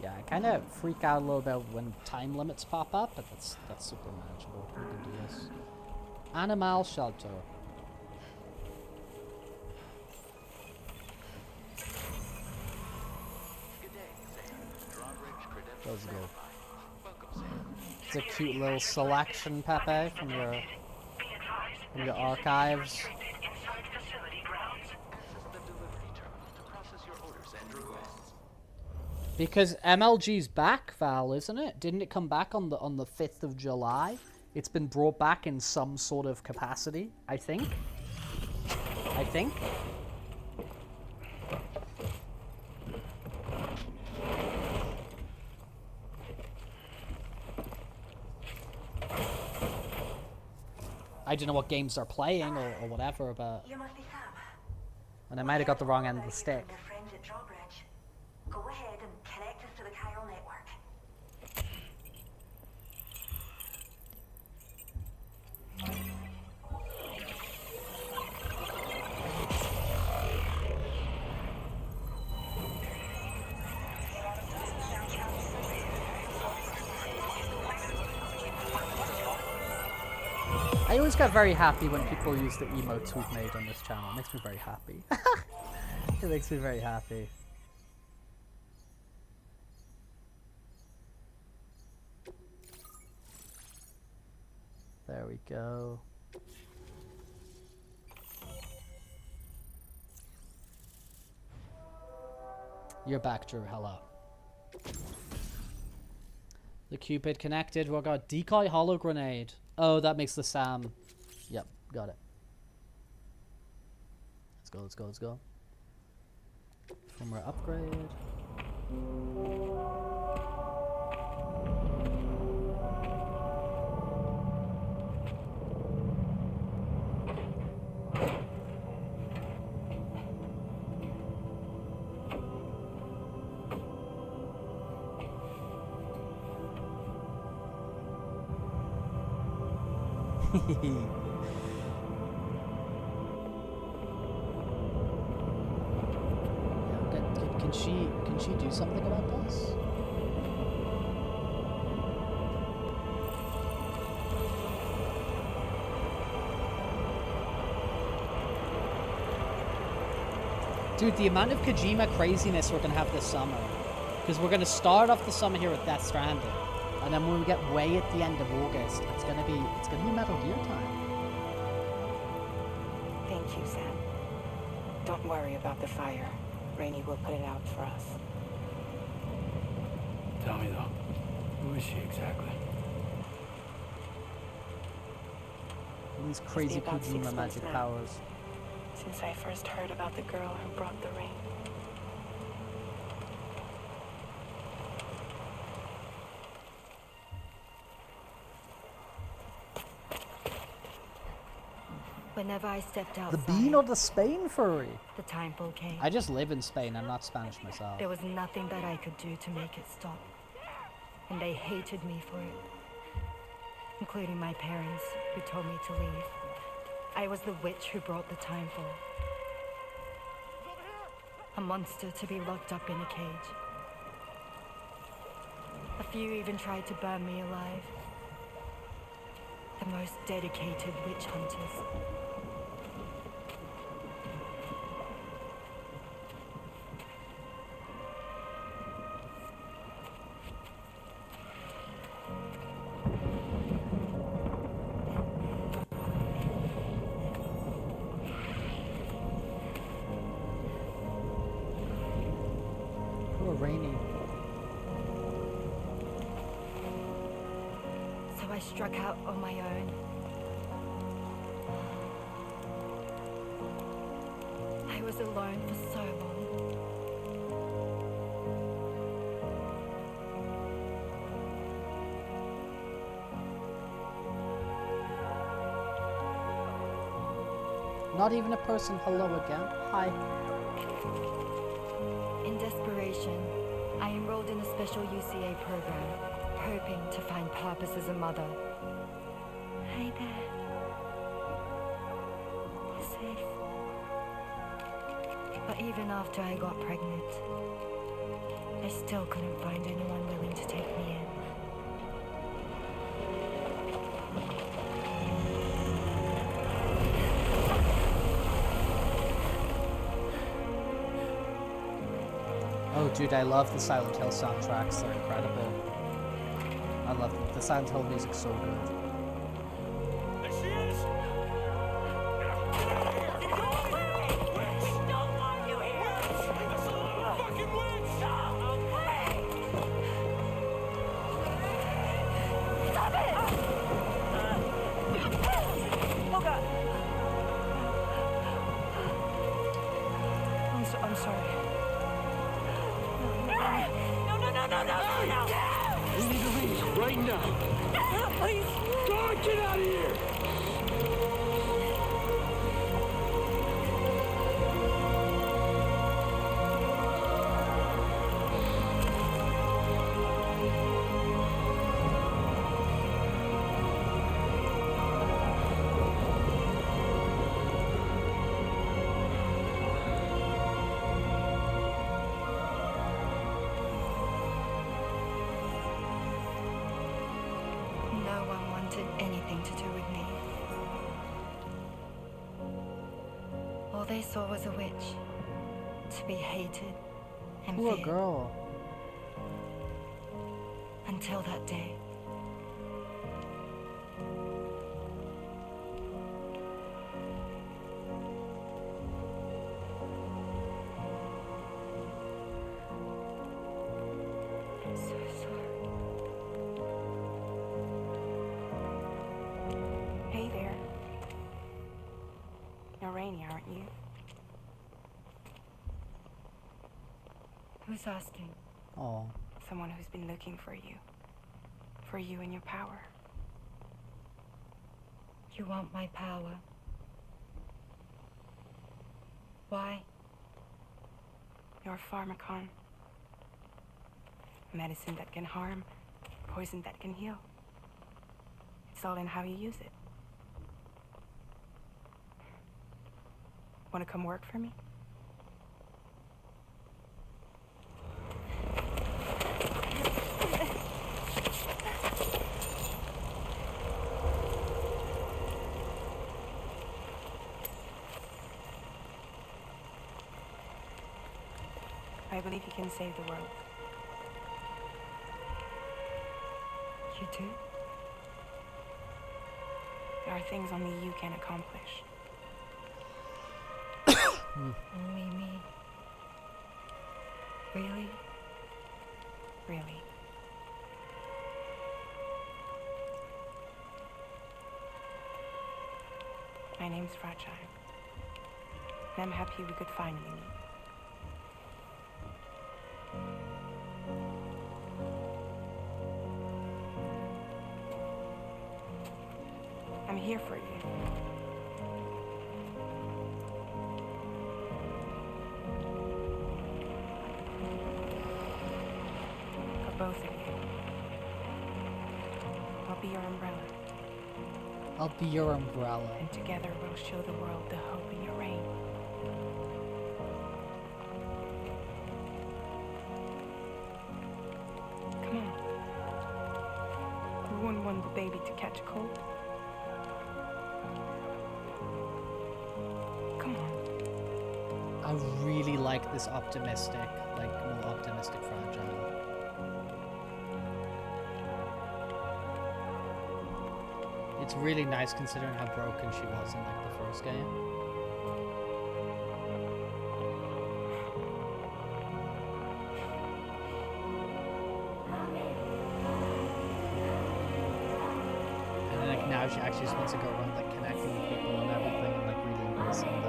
Yeah, I kind of freak out a little bit when time limits pop up, but that's super manageable. We can do this. Animal shelter. Let's go. It's a cute little selection, Pepe, from your archives. Because MLG's back, Val, isn't it? Didn't it come back on the 5th of July? It's been brought back in some sort of capacity, I think. I don't know what games they're playing or whatever, but... You must be Sam. And I might have got the wrong end of the stick. Your friends at Drawbridge. Go ahead and connect us to the chiral network. I always get very happy when people use the emotes we've made on this channel. It makes me very happy. It makes me very happy. There we go. You're back, Drew. Hello. The Cupid connected. We got decoy hollow grenade. Oh, that makes the Sam. Yep, got it. Let's go, let's go, let's go. Firmware upgrade. Can she do something about this? Dude, the amount of Kojima craziness we're gonna have this summer. Because we're gonna start off the summer here with Death Stranding. And then when we get way at the end of August, it's gonna be Metal Gear time. you, Sam. Don't worry about the fire. Rainey will put it out for us. Tell me though, who is she exactly? These crazy about people with 6 months magic now. powers. Since I first heard about the girl who brought the rain. Whenever I stepped The outside, bean or the Spain furry? the timefall came. I just live in Spain. I'm not Spanish myself. There was nothing that I could do to make it stop. And they hated me for it. Including my parents, who told me to leave. I was the witch who brought the timefall. A monster to be locked up in a cage. A few even tried to burn me alive. The most dedicated witch hunters. Poor Rainy. So I struck out on my own. I was alone for so long. Not even a person. Hello again. Hi. In desperation, I enrolled in a special UCA program, hoping to find purpose as a mother. Hi there. You're safe. But even after I got pregnant, I still couldn't find anyone willing to take me in. Oh, dude, I love the Silent Hill soundtracks. They're incredible. I love them. The Silent Hill music's so good. There she is! I'm sorry. We need to leave right now. Please. God, get out of here! No one wanted anything to do with me. All they saw was a witch, to be hated and Poor feared. girl. Until that day. I'm so sorry. Hey there. You're Rainey, aren't you? Who's asking? Oh. Someone who's been looking for you. For you and your power. You want my power? Why? You're a pharmacon. Medicine that can harm, poison that can heal. It's all in how you use it. Want to come work for me? I believe you can save the world. You do? There are things only you can accomplish. Only me. Really? Really? My name's Fragile. And I'm happy we could finally meet. I'm here for you. For both of you. I'll be your umbrella. I'll be your umbrella. And together we'll show the world the hope in your rain. Come on. We wouldn't want the baby to catch a cold. Come on. I really like this optimistic, like more optimistic Fragile. It's really nice considering how broken she was in like the first game. And then like now she actually just wants to go around like connecting with people and everything and like really embracing the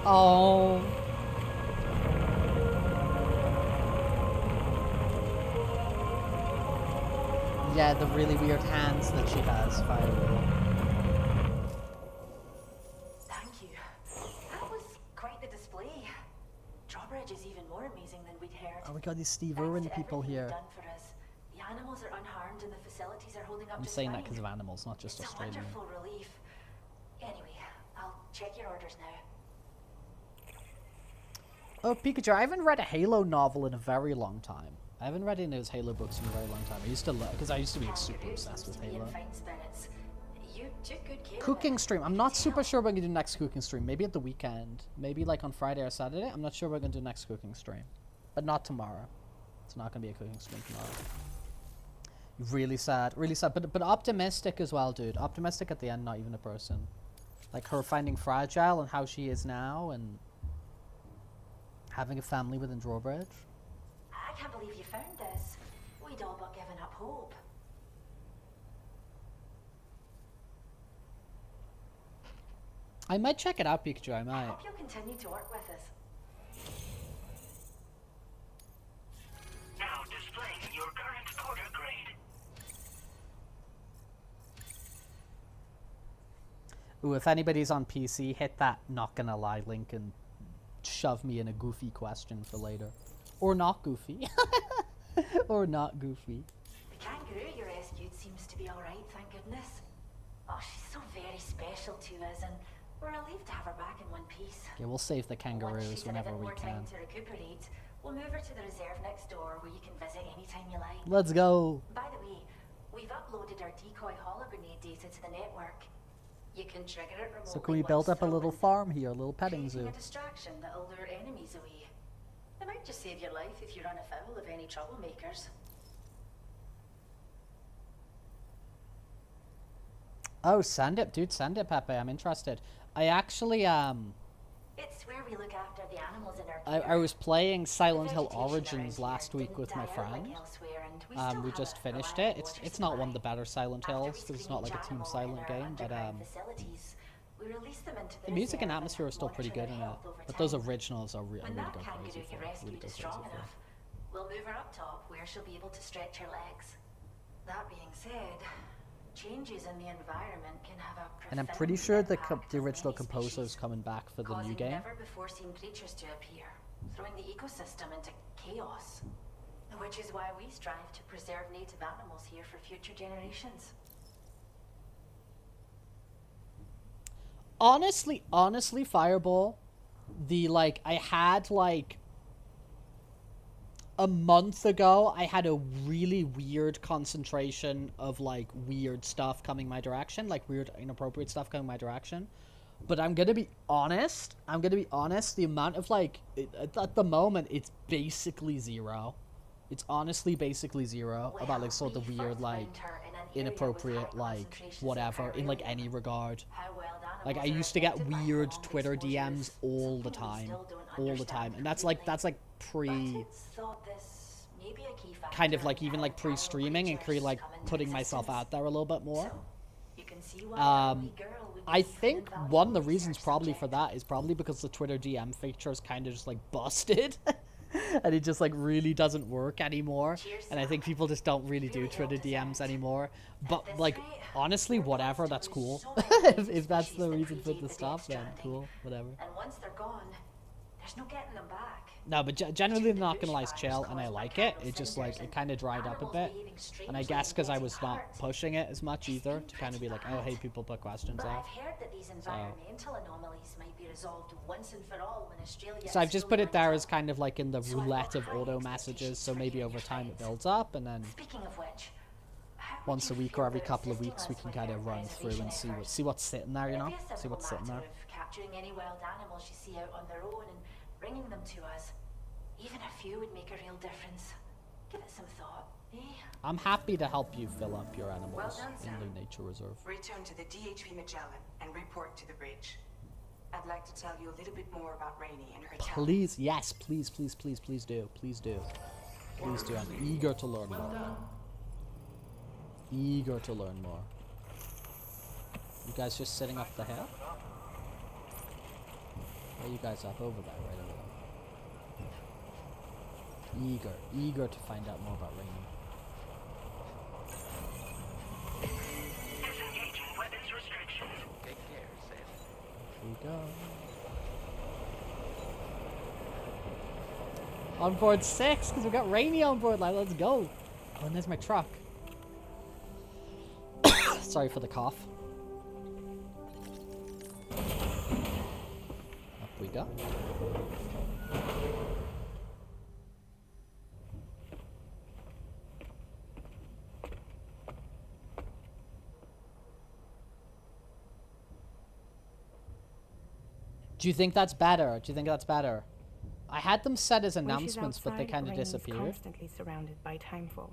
Oh. Yeah, the really weird hands that she has, Firewall. Thank you. That was quite the display. Drawbridge is even more amazing than we'd heard. Oh, we got these Steve Thanks Irwin to people everything here. you've done for us. The animals are unharmed and the facilities are holding up I'm just saying that fine. because of animals, not just It's Australian. a wonderful relief. Anyway, I'll check your orders now. Oh, Pikachu, I haven't read a Halo novel in a very long time. I haven't read any of those Halo books in a very long time. I used to love, because I used to be super obsessed with Halo. You took good care Cooking stream. I'm not super sure what I'm going to do next cooking stream. Maybe at the weekend. Maybe like on Friday or Saturday. I'm not sure what I'm going to do next cooking stream. But not tomorrow. It's not going to be a cooking stream tomorrow. Really sad. Really sad. But optimistic as well, dude. Optimistic at the end, not even a person. Like her finding Fragile and how she is now and having a family within Drawbridge. I can't believe you found this. We'd all but given up hope. I might check it out, Pikachu. I I might. hope you'll continue to work with us. Now displaying your current order grade. Ooh, if anybody's on PC, hit that not gonna lie link and shove me in a goofy question for later. Or not goofy. Or not goofy. The kangaroo you rescued seems to be alright, thank goodness. Oh, she's so very special to us, and we're relieved to have her back in one piece. Yeah, we'll save the Once kangaroos she's had a whenever bit we more can. time to recuperate, we'll move her to the reserve next door where you can visit anytime you like. Let's go. By the way, we've uploaded our decoy holo grenade data to the network. You can trigger it remotely. So can we build up a little farm here, a little petting creating zoo? a distraction that'll lure enemies away. It might just save your life if you run afoul of any troublemakers. Oh, send it, dude, send it, Pepe. I'm interested. I actually, It's where we look after the animals in our I care. was playing Silent The Hill vegetation Origins around last here week didn't with my die out friend. like elsewhere, and we still We have just a finished reliable it. water It's not one of the supply. better Silent After we Hills because it's not like a screen Team each Silent animal in game, our but underground facilities, we release them into the music and reserve atmosphere are still pretty monitor good in their it. health over But those time. originals are When really that go kangaroo crazy you for. rescued Really go is crazy strong for. enough, we'll move her up top where she'll be able to stretch her legs. That being said, changes in the environment can have a And I'm profound pretty sure the impact the on original many composer's species, coming back for the new causing game. never before seen creatures to appear, throwing the ecosystem into chaos. Which is why we strive to preserve native animals here for future generations. Honestly, Fireball, I had a month ago, I had a really weird concentration of weird stuff coming my direction, weird inappropriate stuff coming my direction. But I'm gonna be honest. The amount of at the moment, it's basically zero. It's honestly basically zero about like sort of weird, like inappropriate, like whatever in like any regard. Like I used to get weird Twitter DMs all the time, and that's like pre, kind of like even like pre-streaming and like putting myself out there a little bit more. I think one of the reasons probably for that is probably because the Twitter DM feature is kind of just like busted. And it just like really doesn't work anymore, and I think people just don't really do Twitter DMs anymore. But like honestly, whatever, that's cool. if that's the reason for it to stop, then cool, whatever. And once they're gone, there's no getting them back. No, but generally, not gonna lie, it's chill, and I like it. It just like it kind of dried up a bit, and I guess because I was not pushing it as much either to kind of be like, oh hey, people put questions But out. I've heard that these environmental anomalies might be resolved once and for all when Australia. So I've just put it there as kind of like in the roulette of auto messages, so maybe over time it builds up, and then Speaking of which, once a week or every couple of weeks we can kind of run through and see what's sitting there, you know, see what's sitting there. capturing any wild animals you see out on their own and bringing them to us. Even a few would make a real difference. Give it some thought, eh? I'm happy to help you fill up your animals Well done, in Sam. the nature reserve. Return to the DHV Magellan and report to the bridge. I'd like to tell you a little bit more about Rainey and her Please, yes, please do. Please do. I'm eager to learn more. Eager to learn more. You guys just sitting up the hill? Where are you guys up over there, right over there? Eager to find out more about Rainey. Disengaging weapons restrictions. Take care, Sam. Here we go. On board 6, because we got Rainey on board. Like, let's go. Oh, and there's my truck. Sorry for the cough. Up we go. Do you think that's better? I had them set as announcements, but they kind of disappeared. Constantly surrounded by timefall.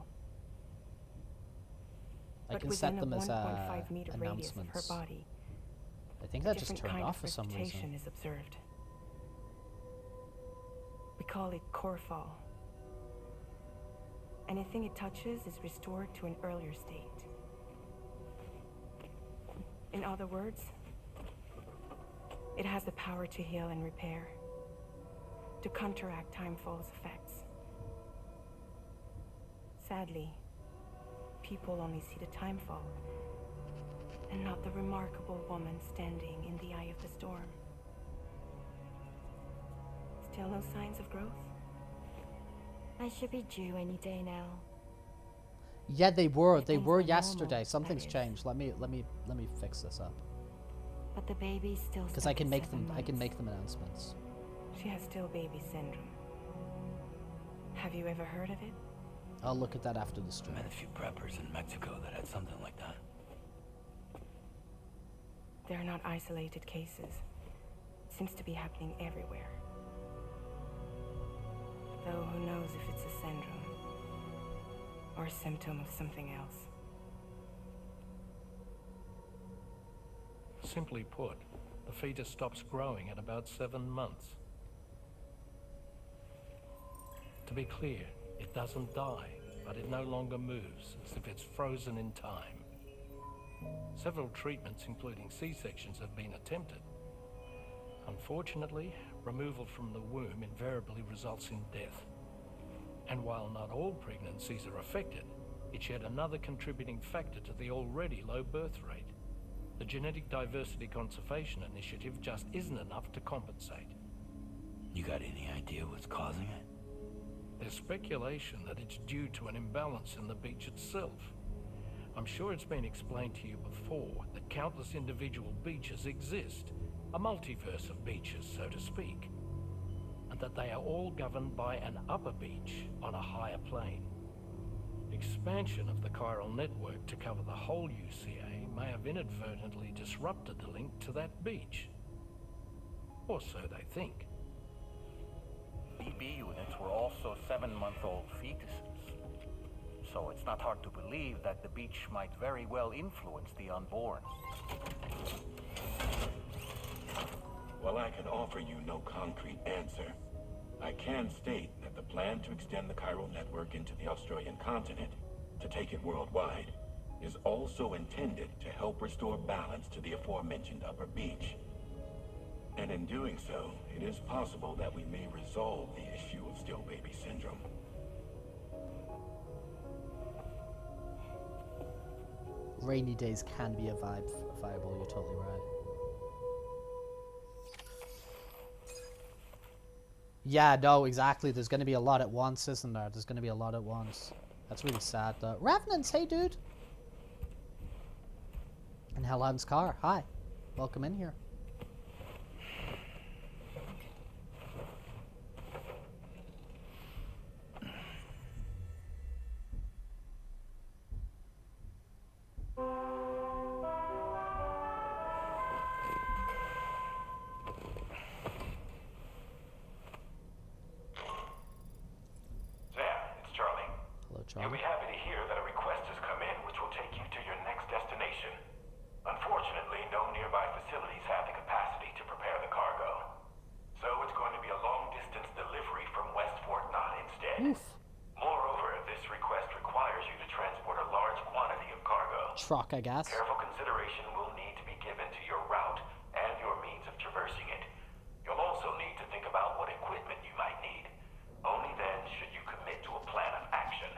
I But can within set them a as 1.5 meter radius of her announcements. body, I think a that just different turned kind off of for some precipitation reason. is observed. We call it core fall. Anything it touches is restored to an earlier state. In other words, it has the power to heal and repair, to counteract timefall's effects. Sadly, people only see the timefall and not the remarkable woman standing in the eye of the storm. Still no signs of growth? I should be due any day now. Yeah, they were things were normal, yesterday. that Something's is. changed. Let me fix this up. But the baby's still Because I stuck can at make 7 them. I can months. make them announcements. She has still baby syndrome. Have you ever heard of it? I'll look at that after the stream. Met a few preppers in Mexico that had something like that. They're not isolated cases. It seems to be happening everywhere. Though who knows if it's a syndrome or a symptom of something else. Simply put, the fetus stops growing at about 7 months. To be clear, it doesn't die, but it no longer moves, as if it's frozen in time. Several treatments, including C-sections, have been attempted. Unfortunately, removal from the womb invariably results in death. And while not all pregnancies are affected, it's yet another contributing factor to the already low birth rate. The Genetic Diversity Conservation Initiative just isn't enough to compensate. You got any idea what's causing it? There's speculation that it's due to an imbalance in the beach itself. I'm sure it's been explained to you before that countless individual beaches exist, a multiverse of beaches, so to speak, and that they are all governed by an upper beach on a higher plane. Expansion of the chiral network to cover the whole UCA may have inadvertently disrupted the link to that beach. Or so they think. The DB units were also 7-month-old fetuses. So it's not hard to believe that the beach might very well influence the unborn. While I can offer you no concrete answer, I can state that the plan to extend the chiral network into the Australian continent, to take it worldwide, is also intended to help restore balance to the aforementioned upper beach. And in doing so, it is possible that we may resolve the issue of still baby syndrome. Rainy days can be a viable, you're totally right. Yeah, no, exactly. There's going to be a lot at once, isn't there? There's going to be a lot at once. That's really sad, though. Revenants, hey, dude. And Hellhound's car. Hi. Welcome in here. You'll be happy to hear that a request has come in which will take you to your next destination. Unfortunately, no nearby facilities have the capacity to prepare the cargo. So it's going to be a long-distance delivery from West Fort Knott instead. Oof. Moreover, this request requires you to transport a large quantity of cargo. Truck, I guess. Careful consideration will need to be given to your route and your means of traversing it. You'll also need to think about what equipment you might need. Only then should you commit to a plan of action.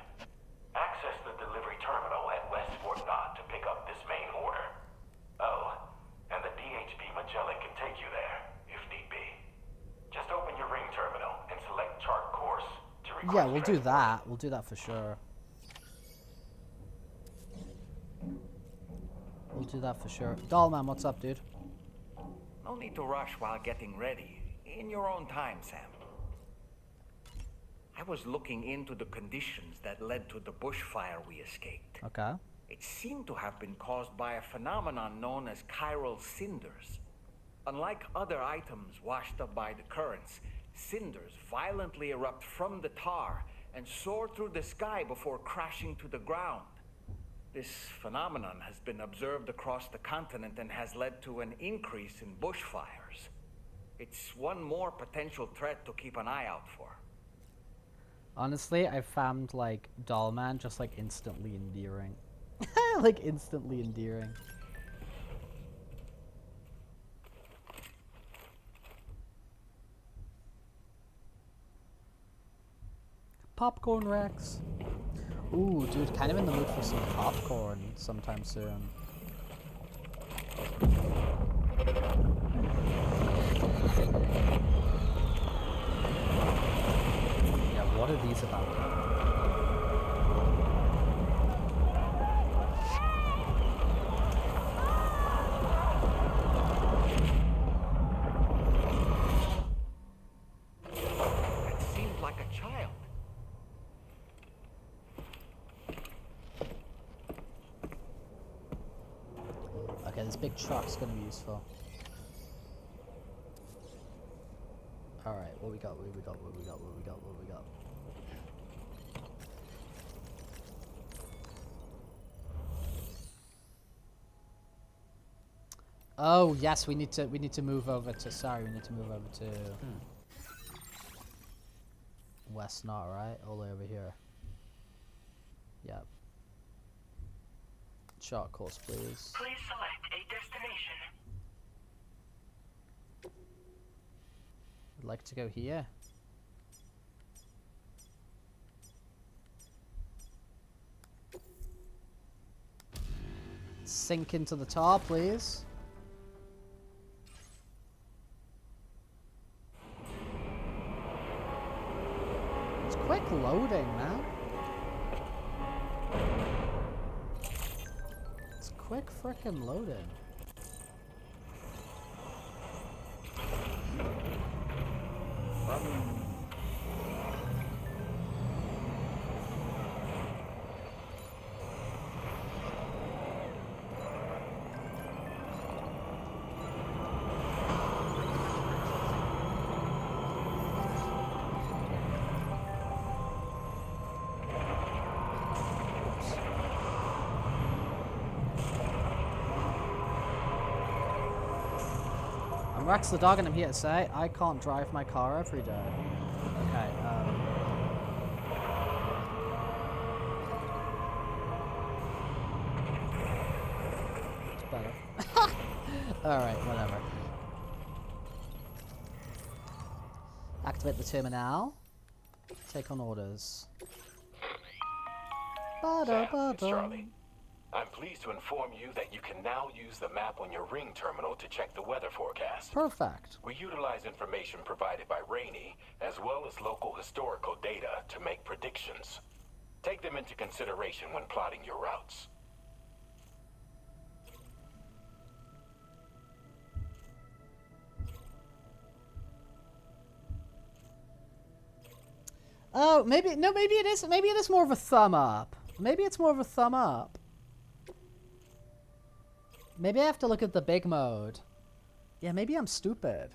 Access the delivery terminal at West Fort Knott to pick up this main order. Oh, and the DHB Magellan can take you there, if need be. Just open your ring terminal and select chart course to request. Yeah, we'll do that. We'll do that for sure. We'll do that for sure. Dollman, what's up, dude? No need to rush while getting ready. In your own time, Sam. I was looking into the conditions that led to the bushfire we escaped. Okay. It seemed to have been caused by a phenomenon known as chiral cinders. Unlike other items washed up by the currents, cinders violently erupt from the tar and soar through the sky before crashing to the ground. This phenomenon has been observed across the continent and has led to an increase in bushfires. It's one more potential threat to keep an eye out for. Honestly, I found, like, Dollman just, like, instantly endearing. Like, instantly endearing. Popcorn Rex. Ooh, dude, kind of in the mood for some popcorn sometime soon. What are these about? It seemed like a child. Okay, this big truck's gonna be useful. Alright, what we got, what we got, what we got, what we got, what we got. Oh yes, we need to move over to we need to move over to West Knott, right? All the way over here. Yep. Chart course, please. Please select a destination. I'd like to go here. Sink into the tar, please. It's quick loading, man. It's quick frickin' loading. Rex the dog, and I'm here to say I can't drive my car every day. Okay, it's better. Alright, whatever. Activate the terminal. Take on orders. Sam, it's Charlie. I'm pleased to inform you that you can now use the map on your Ring terminal to check the weather forecast. Perfect. We utilize information provided by Rainey, as well as local historical data, to make predictions. Take them into consideration when plotting your routes. Oh, maybe it is. Maybe it is more of a thumb up. Maybe it's more of a thumb up. Maybe I have to look at the big mode. Yeah, maybe I'm stupid.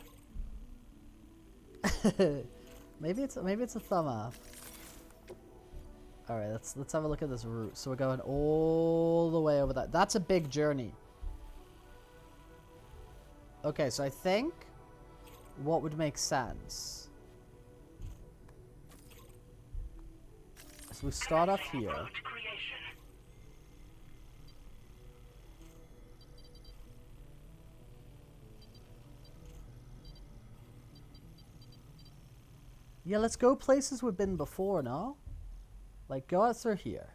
maybe it's a thumb up. All right, let's have a look at this route. So we're going all the way over that. That's a big journey. Okay, so I think what would make sense. So we start off here. Yeah, let's go places we've been before, no? Like, go out through here.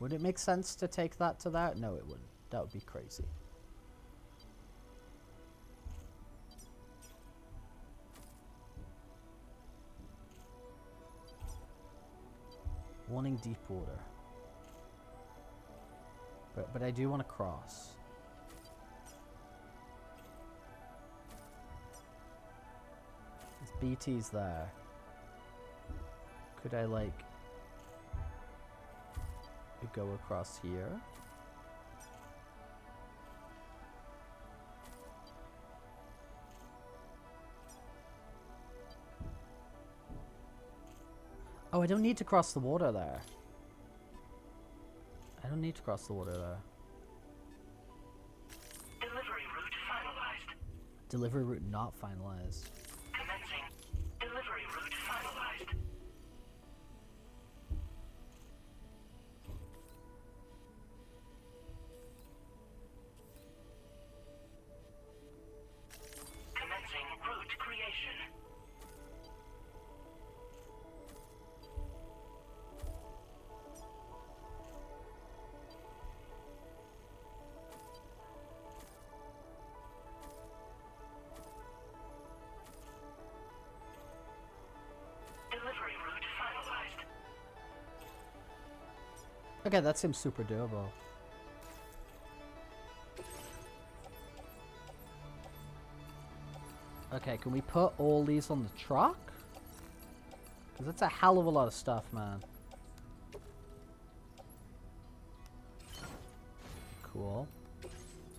Would it make sense to take that to that? No, it wouldn't. That would be crazy. Wanting deep water. But I do want to cross. BT's there. Could I like go across here? Oh, I don't need to cross the water there. I don't need to cross the water there. Delivery route finalized. Delivery route not finalized. Commencing. Delivery route finalized. Commencing route creation. Delivery route finalized. Okay, that seems super doable. Okay, can we put all these on the truck? Because that's a hell of a lot of stuff, man. Cool.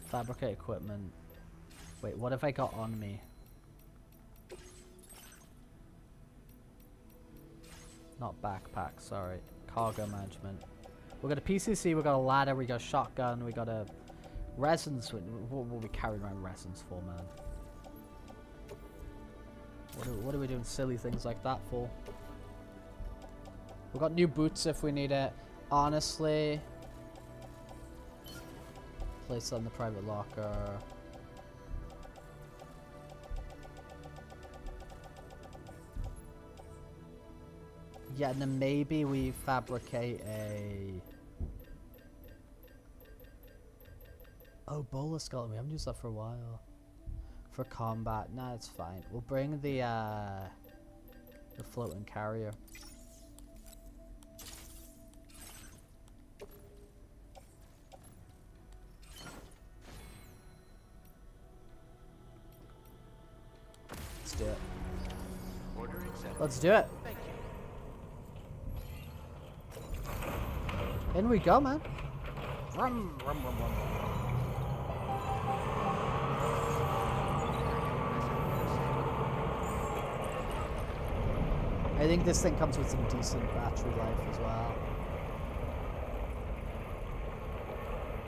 Fabricate equipment. Wait, what have I got on me? Not backpack, sorry. Cargo management. We got a PCC, we got a ladder, we got a shotgun, we got a resins. What will we carry around resins for, man? What are we doing silly things like that for? We got new boots if we need it. Honestly, place it on the private locker. Yeah, and then maybe we fabricate a... Oh, bowler skeleton. We haven't used that for a while. For combat. Nah, it's fine. We'll bring the floating carrier. Let's do it. Let's do it. In we go, man. Rum, rum, rum, rum. I think this thing comes with some decent battery life as well.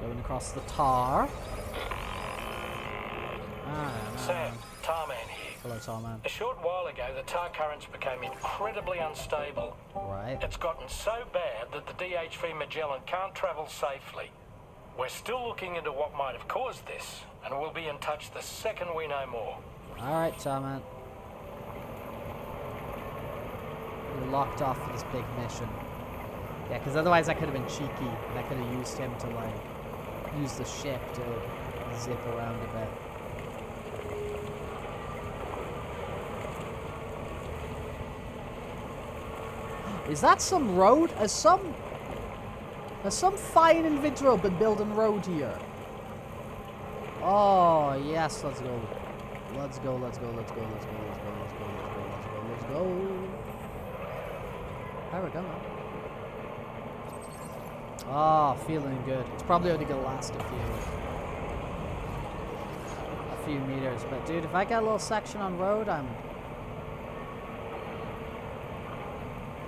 Going across the tar. Tarman? A short while ago, the tar currents became incredibly unstable. Right. It's gotten so bad that the DHV Magellan can't travel safely. We're still looking into what might have caused this, and we'll be in touch the second we know more. Alright, Tarman. We're locked off for this big mission. Yeah, because otherwise I could have been cheeky, and I could have used him to, like, use the ship to zip around a bit. Is that some road? Has some fine individual been building road here? Oh yes, let's go. Let's go, let's go, let's go, let's go, let's go, let's go, let's go, let's go, let's go. There we go, man. Oh, feeling good. It's probably only gonna last a few meters, but dude, if I get a little section on road, I'm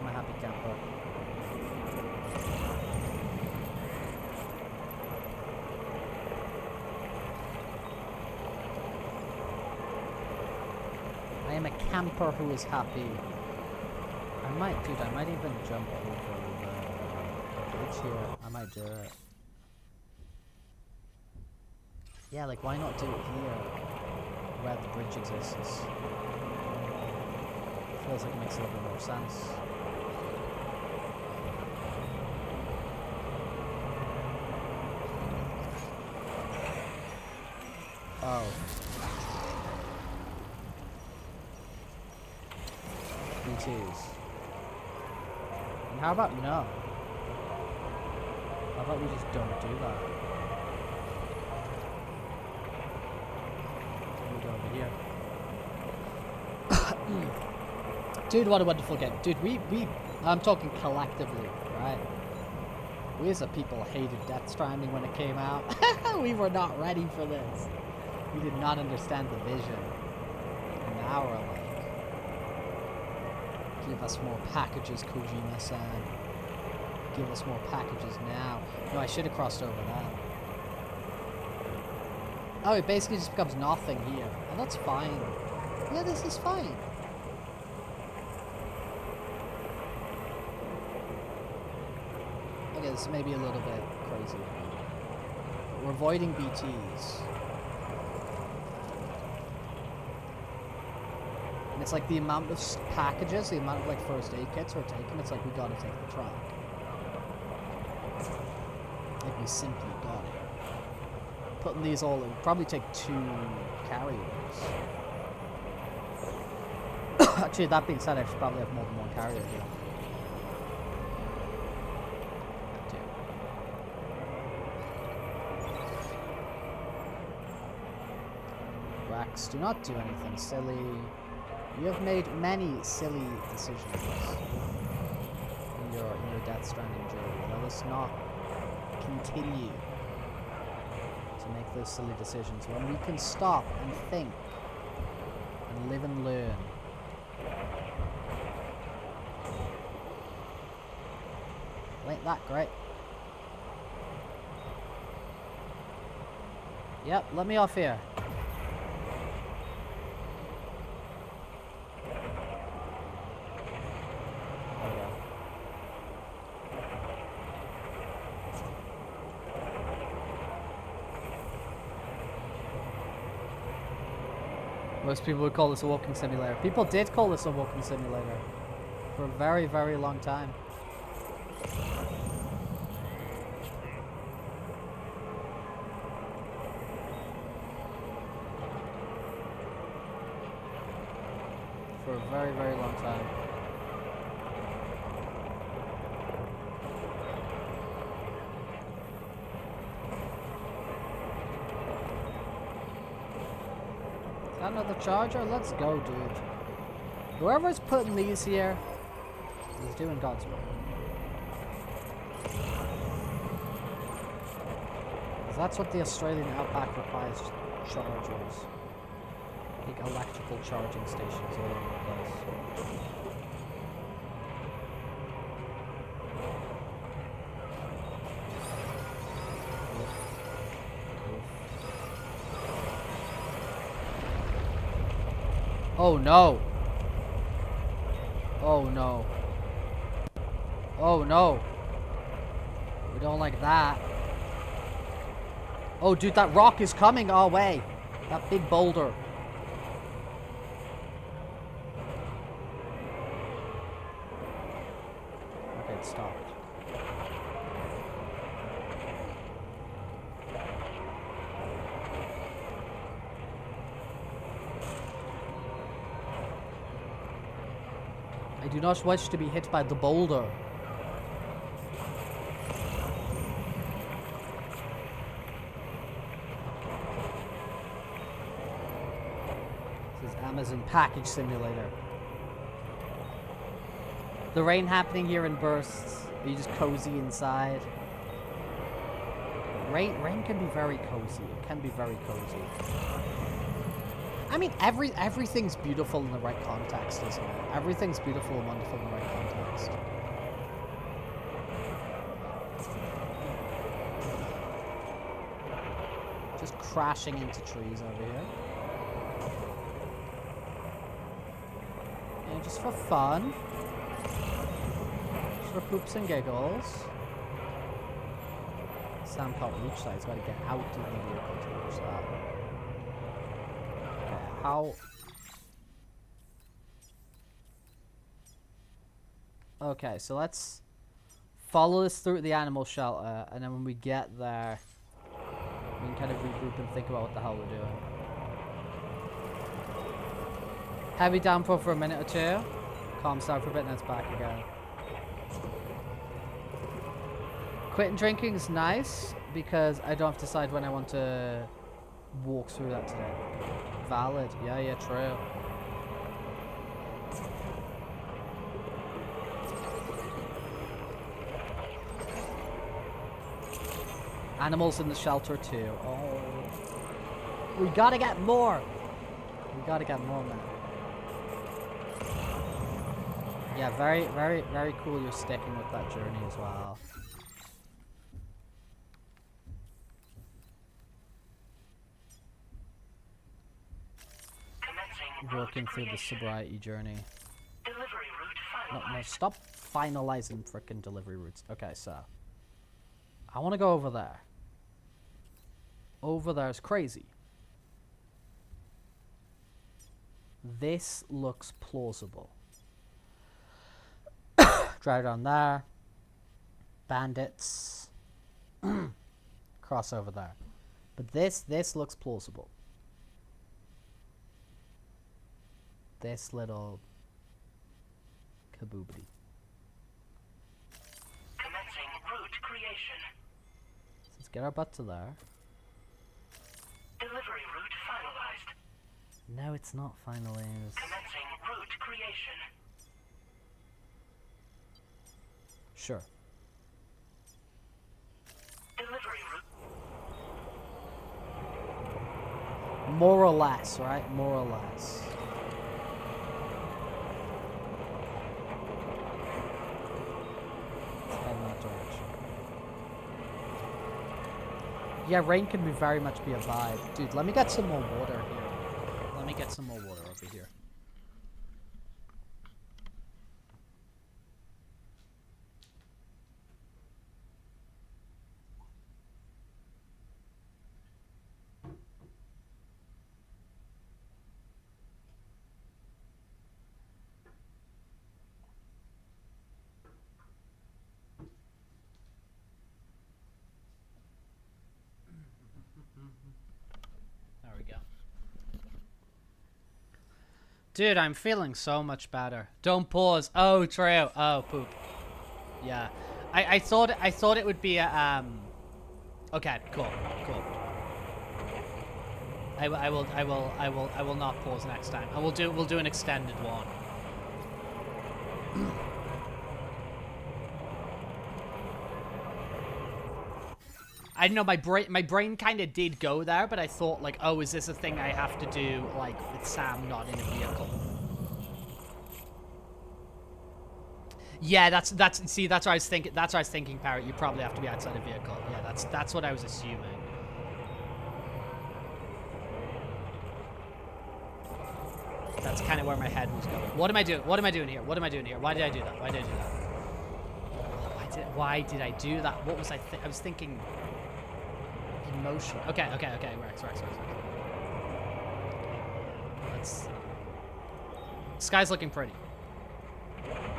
a happy camper. I am a camper who is happy. I might even jump over the bridge here. I might do it. Yeah, like, why not do it here, where the bridge exists? Feels like it makes a little bit more sense. Oh. BTs. And how about no? How about we just don't do that? We go over here. Dude, what a wonderful game. Dude, I'm talking collectively, right? We as a people hated Death Stranding when it came out. We were not ready for this. We did not understand the vision. And now we're like, give us more packages, Kojima-san. Give us more packages now. No, I should have crossed over that. Oh, it basically just becomes nothing here. And that's fine. Yeah, this is fine. Okay, this may be a little bit crazy. But we're avoiding BTs. And it's like the amount of packages, the amount of like first aid kits we're taking, it's like we gotta take the truck. Like we simply got it. Putting these all in, probably take 2 carriers. Actually, that being said, I should probably have more than 1 carrier here. Rex, do not do anything silly. You have made many silly decisions in your Death Stranding journey. Let us not continue to make those silly decisions when we can stop and think and live and learn. Ain't that great? Yep, let me off here. Most people would call this a walking simulator. People did call this a walking simulator for a very, very long time. For a very, very long time. Another charger? Let's go, dude. Whoever's putting these here is doing God's work. 'Cause that's what the Australian outback requires, chargers. Big electrical charging stations all over the place. Oh no. Oh no. Oh no. We don't like that. Oh dude, that rock is coming our way. That big boulder. Okay, it stopped. I do not wish to be hit by the boulder. This is Amazon Package Simulator. The rain happening here in bursts. Are you just cozy inside? Rain can be very cozy. It can be very cozy. I mean, everything's beautiful in the right context, isn't it? Everything's beautiful and wonderful in the right context. Just crashing into trees over here. Yeah, just for fun. Just for poops and giggles. Sam can't reach that. He's got to get out of the vehicle to reach that. Okay, how... Okay, so let's follow this through to the animal shelter, and then when we get there, we can kind of regroup and think about what the hell we're doing. Heavy downpour for a minute or two. Calms down for a bit, and then it's back again. Quitting drinking is nice, because I don't have to decide when I want to walk through that today. Valid. Yeah, true. Animals in the shelter too. Oh. We gotta get more! We gotta get more, man. Yeah, very cool you're sticking with that journey as well. Working through the sobriety journey. Delivery route finalized. No, stop finalizing frickin' delivery routes. Okay, so I want to go over there. Over there is crazy. This looks plausible. Drive down there. Bandits. Cross over there. But this looks plausible. This little kaboobity. Commencing route creation. Let's get our butt to there. Delivery route finalized. No, it's not finalized. Commencing route creation. Sure. Delivery route. More or less, right? More or less. Let's head in that direction. Yeah, rain can very much be a vibe. Dude, let me get some more water here. Let me get some more water over here. There we go. Dude, I'm feeling so much better. Don't pause. Oh, true. Oh, poop. Yeah. I thought it would be a okay, cool. I will not pause next time. We'll do an extended one. I don't know, my brain kind of did go there, but I thought like, oh, is this a thing I have to do like with Sam not in a vehicle? Yeah, that's what I was thinking. That's what I was thinking, Parrot. You probably have to be outside a vehicle. Yeah, that's what I was assuming. That's kind of where my head was going. What am I doing? What am I doing here? What am I doing here? Why did I do that? Why did I do that? Why did I do that? What was I was thinking emotion. Okay, Rex. Let's... Sky's looking pretty.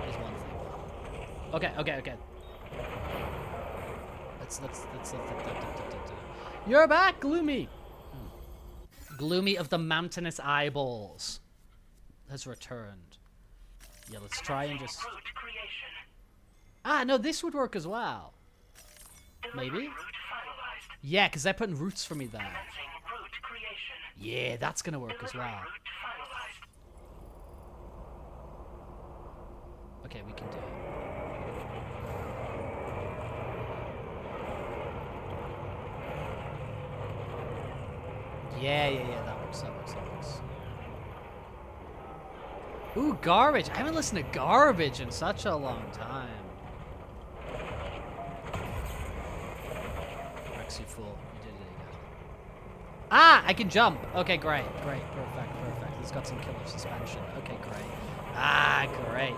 Is one thing. Okay. Let's You're back, Gloomy! Gloomy of the mountainous eyeballs has returned. Yeah, let's try and just... Ah, no, this would work as well. Maybe? Yeah, because they're putting roots for me there. Yeah, that's gonna work as well. Okay, we can do it. Yeah, that works. Ooh, garbage. I haven't listened to garbage in such a long time. Rex, you fool. You did it again. Ah, I can jump. Okay, great. Perfect. It's got some killer suspension. Okay, great. Ah, great.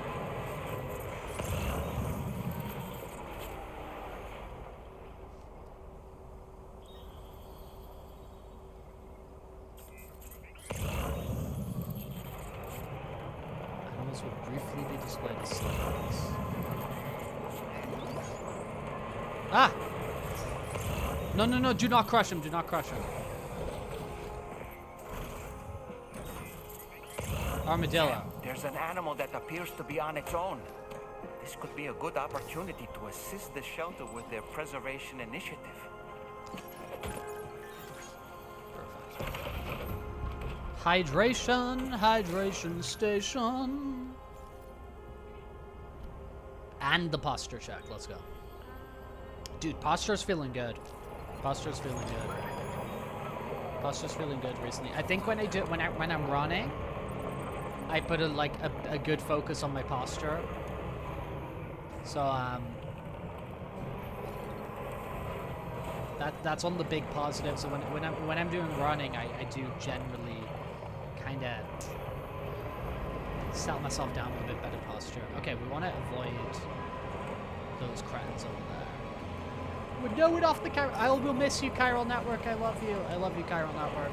Animals will briefly be displayed as symbols. Ah! No, do not crush him, Armadillo. There's an animal that appears to be on its own. This could be a good opportunity to assist the shelter with their preservation initiative. Hydration station. And the posture check. Let's go. Dude, posture's feeling good. Posture's feeling good recently. I think when I'm running, I put a good focus on my posture. So that's one of the big positives. So when I'm doing running, I do generally kind of settle myself down with a bit better posture. Okay, we want to avoid those cretins over there. We know it off the Chiral. I will miss you, Chiral Network. I love you. I love you, Chiral Network.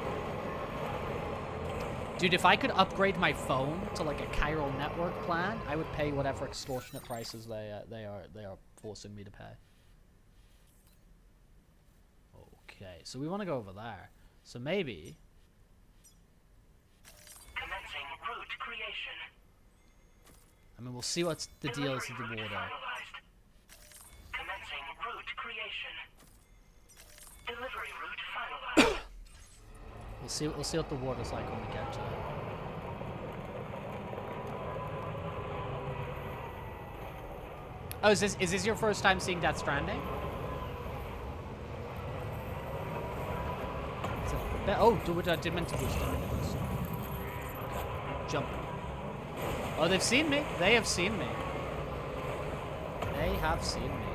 Dude, if I could upgrade my phone to like a Chiral Network plan, I would pay whatever extortionate prices they are forcing me to pay. Okay, so we want to go over there. So maybe. Commencing route creation. I mean, we'll see what's the deal is with the water. Commencing route creation. Delivery route finalized. We'll see what the water's like when we get to it. Oh, is this your first time seeing Death Stranding? Oh, I did meant to boost. Okay. Jump. Oh, they've seen me. They have seen me. They have seen me.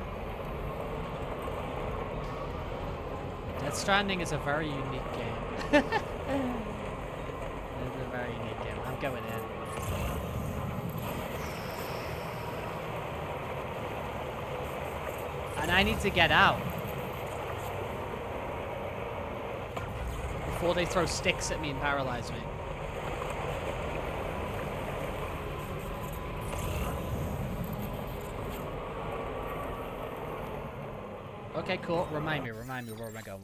Death Stranding is a very unique game. It's a very unique game. I'm going in. And I need to get out before they throw sticks at me and paralyze me. Okay, cool. Remind me, where am I going?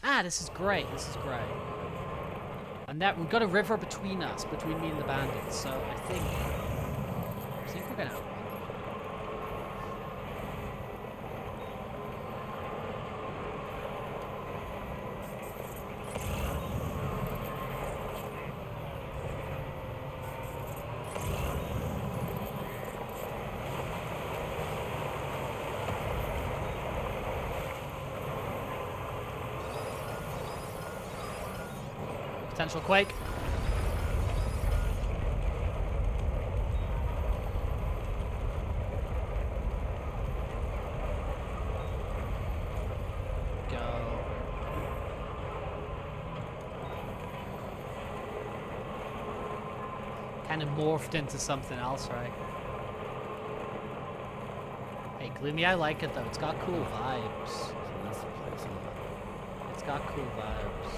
Ah, this is great. And that we've got a river between us, between me and the bandits. So I think we're gonna outrun them. Potential quake. Go. kind of morphed into something else, right? Hey, Gloomy, I like it though. It's got cool vibes. It's got cool vibes.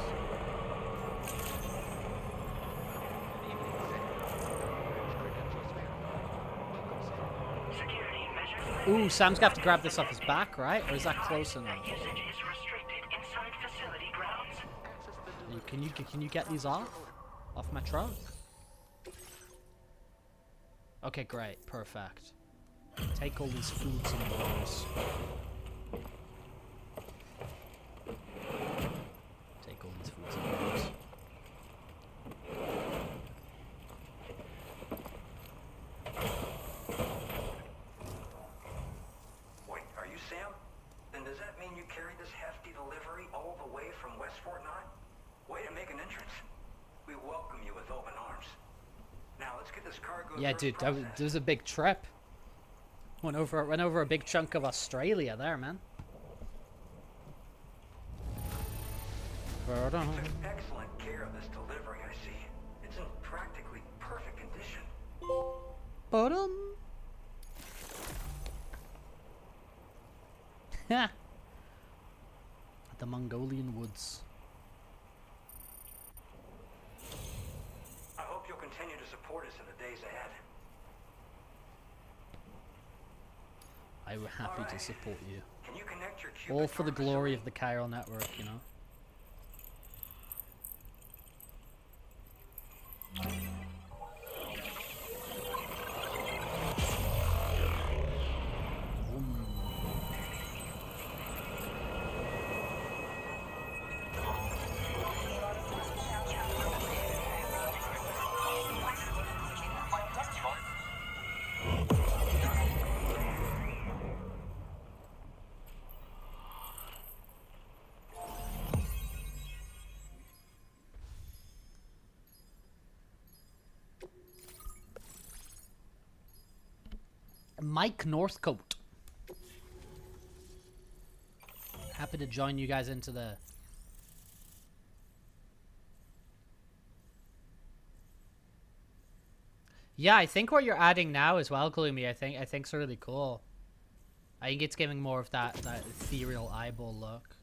Ooh, Sam's gonna have to grab this off his back, right? Or is that close enough? Can you get these off my truck? Okay, great, perfect. Take all these foods and waters. Take all these foods and waters. Wait, are you Sam? Then does that mean you carried this hefty delivery all the way from West Fort Knott? Way to make an entrance. We welcome you with open arms. Now let's get this cargo. Yeah, dude, that was a big trip. Went over a big chunk of Australia there, man. You took excellent care of this delivery, I see. It's in practically perfect condition. Bottom. Ha. The Mongolian woods. I hope you'll continue to support us in the days ahead. I'm happy to support you. Can you connect your All for the glory of the Chiral Network, you know? Mike Northcote. Happy to join you guys into the... Yeah, I think what you're adding now as well, Gloomy, I think's really cool. I think it's giving more of that ethereal eyeball look.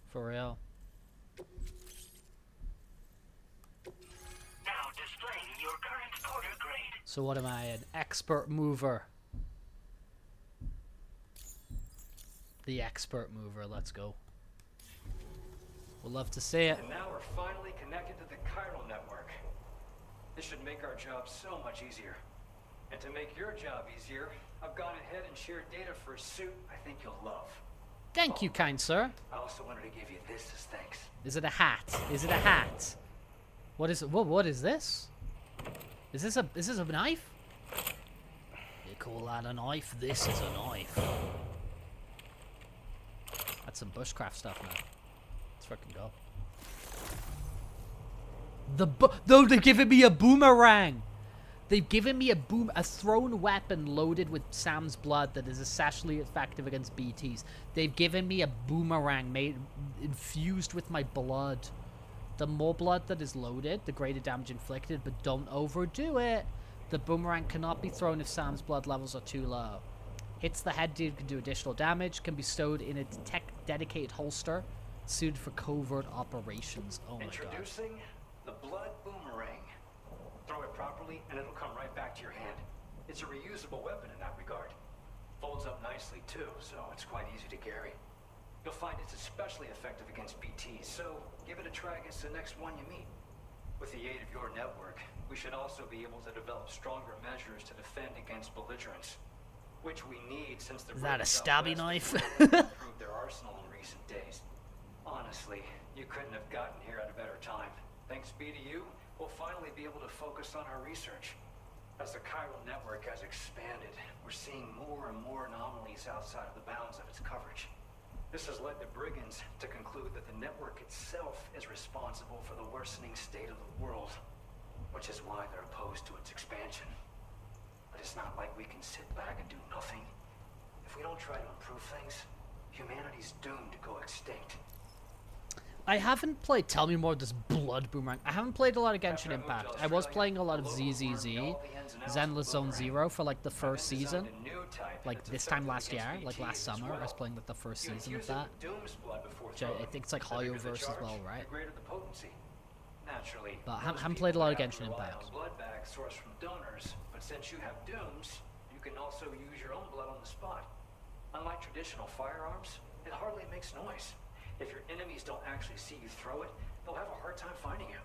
For real. Now displaying your current porter grade. So what am I, an expert mover? The expert mover, let's go. We'll love to see it. And now we're finally connected to the chiral network. This should make our job so much easier. And to make your job easier, I've gone ahead and shared data for a suit I think you'll love. Thank you, kind sir. I also wanted to give you this as thanks. Is it a hat? Is it a hat? What is it? What is this? Is this a knife? You call that a knife? This is a knife. That's some bushcraft stuff now. Let's fucking go. Though they've given me a boomerang. They've given me a thrown weapon loaded with Sam's blood that is especially effective against BTs. They've given me a boomerang infused with my blood. The more blood that is loaded, the greater damage inflicted, but don't overdo it. The boomerang cannot be thrown if Sam's blood levels are too low. Hits the head dude can do additional damage, can be stowed in a dedicated holster, suited for covert operations. Oh my god. Introducing the blood boomerang. Throw it properly and it'll come right back to your hand. It's a reusable weapon in that regard. Folds up nicely too, so it's quite easy to carry. You'll find it's especially effective against BTs, so give it a try against the next one you meet. With the aid of your network, we should also be able to develop stronger measures to defend against belligerents. Which we need since the... Is that a stabby knife? improved their arsenal in recent days. Honestly, you couldn't have gotten here at a better time. Thanks be to you, we'll finally be able to focus on our research. As the chiral network has expanded, we're seeing more and more anomalies outside of the bounds of its coverage. This has led the brigands to conclude that the network itself is responsible for the worsening state of the world, which is why they're opposed to its expansion. But it's not like we can sit back and do nothing. If we don't try to improve things, humanity's doomed to go extinct. I haven't played. Tell me more of this Blood Boomerang. I haven't played a lot of Genshin Impact. I was playing a lot of ZZZ, Zenless Zone Zero for like the first season. Like this time last year, like last summer, I was playing like the first season of that. Which I think it's like Hoyoverse as well, right? Naturally, But I haven't played a lot of Genshin Impact. Blood bag sourced from donors, but since you have dooms, you can also use your own blood on the spot. Unlike traditional firearms, it hardly makes noise. If your enemies don't actually see you throw it, they'll have a hard time finding you.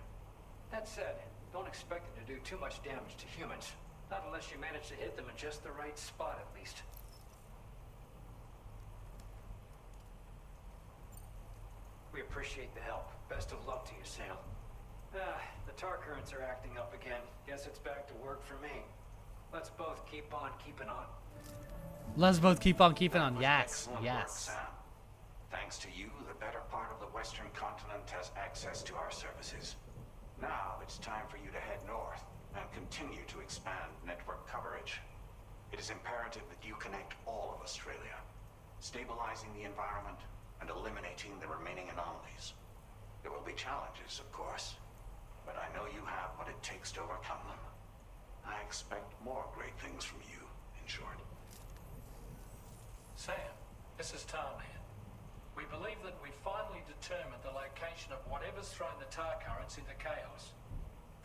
That said, don't expect it to do too much damage to humans. Not unless you manage to hit them in just the right spot, at least. We appreciate the help. Best of luck to you, Sam. The tar currents are acting up again. Guess it's back to work for me. Let's both keep on keeping on. Let's both keep on keeping on. Yes, Excellent yes. work, Sam. Thanks to you, the better part of the Western continent has access to our services. Now it's time for you to head north and continue to expand network coverage. It is imperative that you connect all of Australia, stabilizing the environment and eliminating the remaining anomalies. There will be challenges, of course, but I know you have what it takes to overcome them. I expect more great things from you, in short. Sam, this is Tom here. We believe that we finally determined the location of whatever's thrown the tar currents into chaos.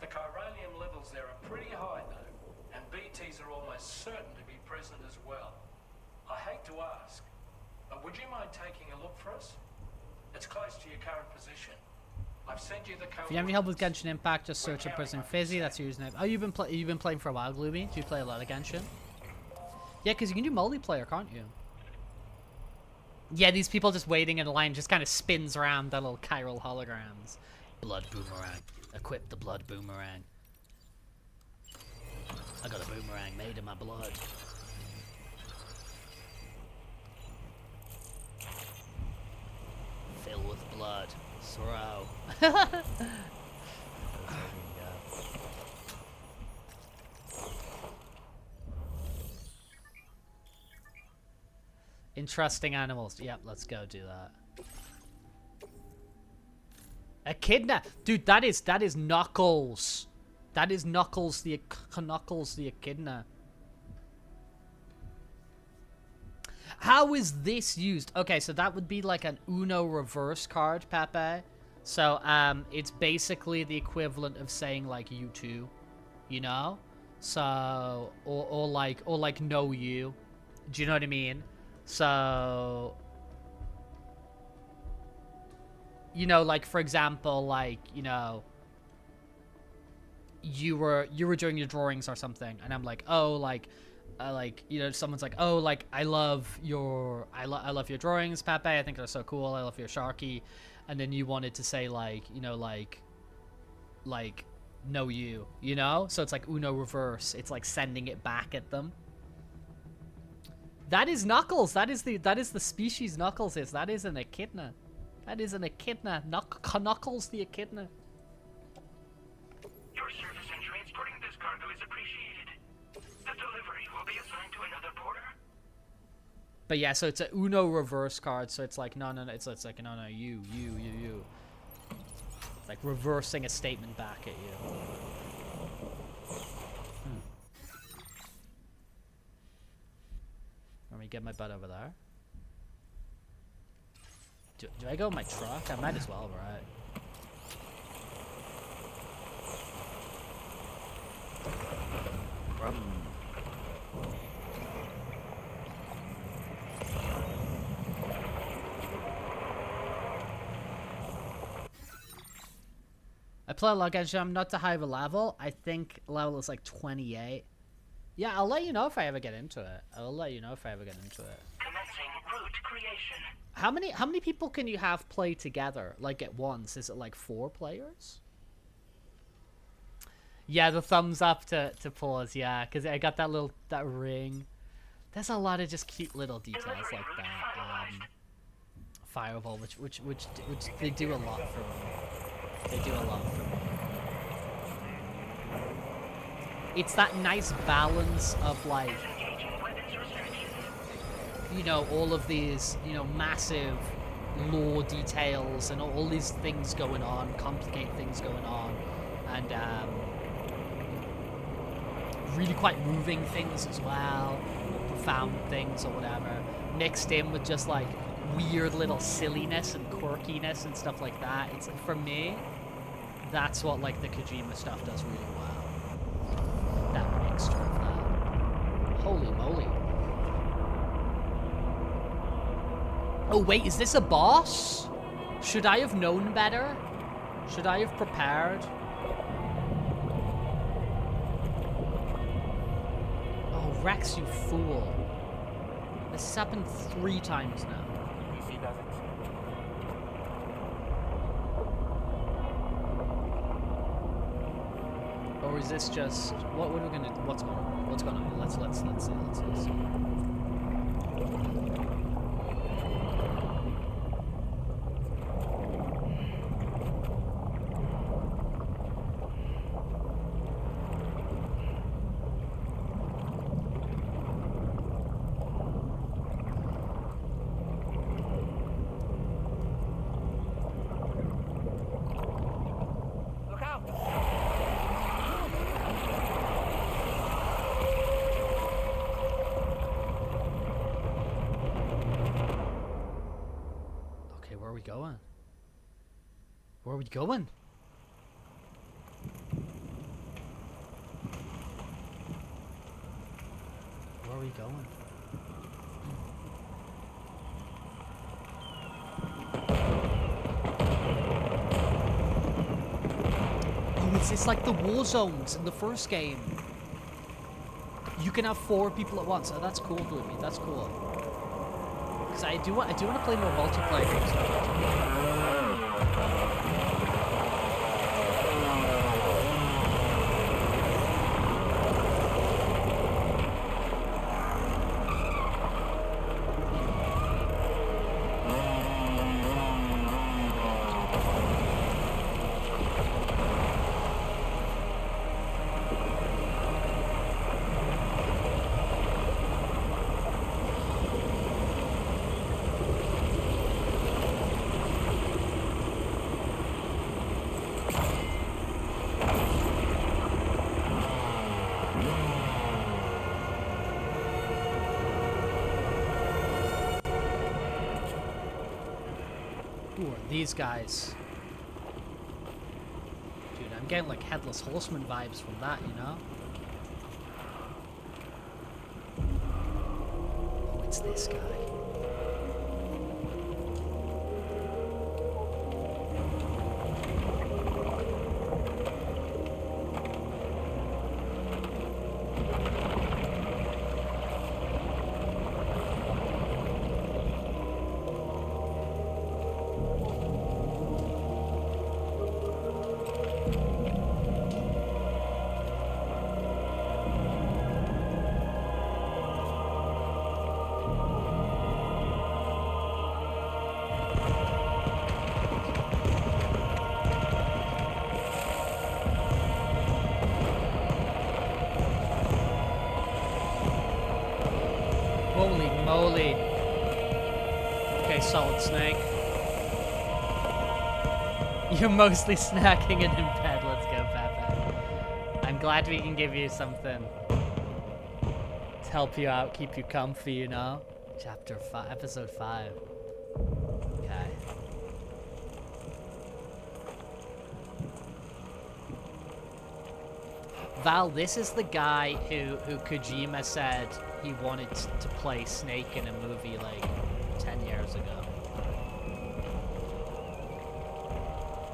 The chironium levels there are pretty high though, and BTs are almost certain to be present as well. I hate to ask, but would you mind taking a look for us? It's close to your current position. I've sent you the code. If you have any help with Genshin Impact, just search up Prison Fizzy. That's your username. Oh, you've been playing for a while, Gloomy. Do you play a lot of Genshin? Yeah, because you can do multiplayer, can't you? Yeah, these people just waiting in a line just kind of spins around their little chiral holograms. Blood Boomerang. Equip the Blood Boomerang. I got a boomerang made in my blood. Fill with blood. Throw. Interesting animals. Yep, let's go do that. Echidna, dude, that is Knuckles. That is Knuckles the Echidna. How is this used? Okay, so that would be like an Uno reverse card, Pepe. So it's basically the equivalent of saying like you two, you know? So or like no you. Do you know what I mean? So, you know, like for example, like, you know, you were doing your drawings or something, and I'm like, oh, like you know, someone's like, oh, like I love your drawings, Pepe. I think they're so cool. I love your Sharky, and then you wanted to say like, you know, like no you know. So it's like Uno reverse. It's like sending it back at them. That is Knuckles. That is the species Knuckles is. That is an Echidna. That is an Echidna. Knuckles the Echidna. Your service in transporting this cargo is appreciated. The delivery will be assigned to another porter. But yeah, so it's a Uno reverse card. So it's like no. It's like no. You. It's like reversing a statement back at you. Let me get my butt over there. Do I go in my truck? I might as well, right? I play a lot of Genshin. I'm not to high of a level. I think level is like 28. Yeah, I'll let you know if I ever get into it. Commencing route creation. How many people can you have play together, like at once? Is it like 4 players? Yeah, the thumbs up to pause, yeah, because I got that ring. There's a lot of just cute little details like that. Fireball, which they do a lot for me. They do a lot for me. It's that nice balance of like, you know, all of these, you know, massive lore details and all these things going on, complicated things going on, and really quite moving things as well, or profound things or whatever, mixed in with just like weird little silliness and quirkiness and stuff like that. It's for me, that's what like the Kojima stuff does really well. That mixture of that. Holy moly. Oh wait, is this a boss? Should I have known better? Should I have prepared? Oh, Rex, you fool. This has happened 3 times now. Easy does it. Or is this just what are we gonna what's going on? What's going on? Let's see. Look out! Okay, where are we going? Where are we going? Where are we going? Oh, is this like the war zones in the first game? You can have 4 people at once. Oh, that's cool, Bloomy. That's cool. Because I do want to play more multiplayer games. Who are these guys? Dude, I'm getting like Headless Horseman vibes from that, you know? Oh, it's this guy. Holy moly. Okay, Solid Snake. You're mostly snacking and in bed. Let's go, Pepe. I'm glad we can give you something to help you out, keep you comfy, you know? Chapter 5, episode 5. Okay. Val, this is the guy who Kojima said he wanted to play Snake in a movie like 10 years ago.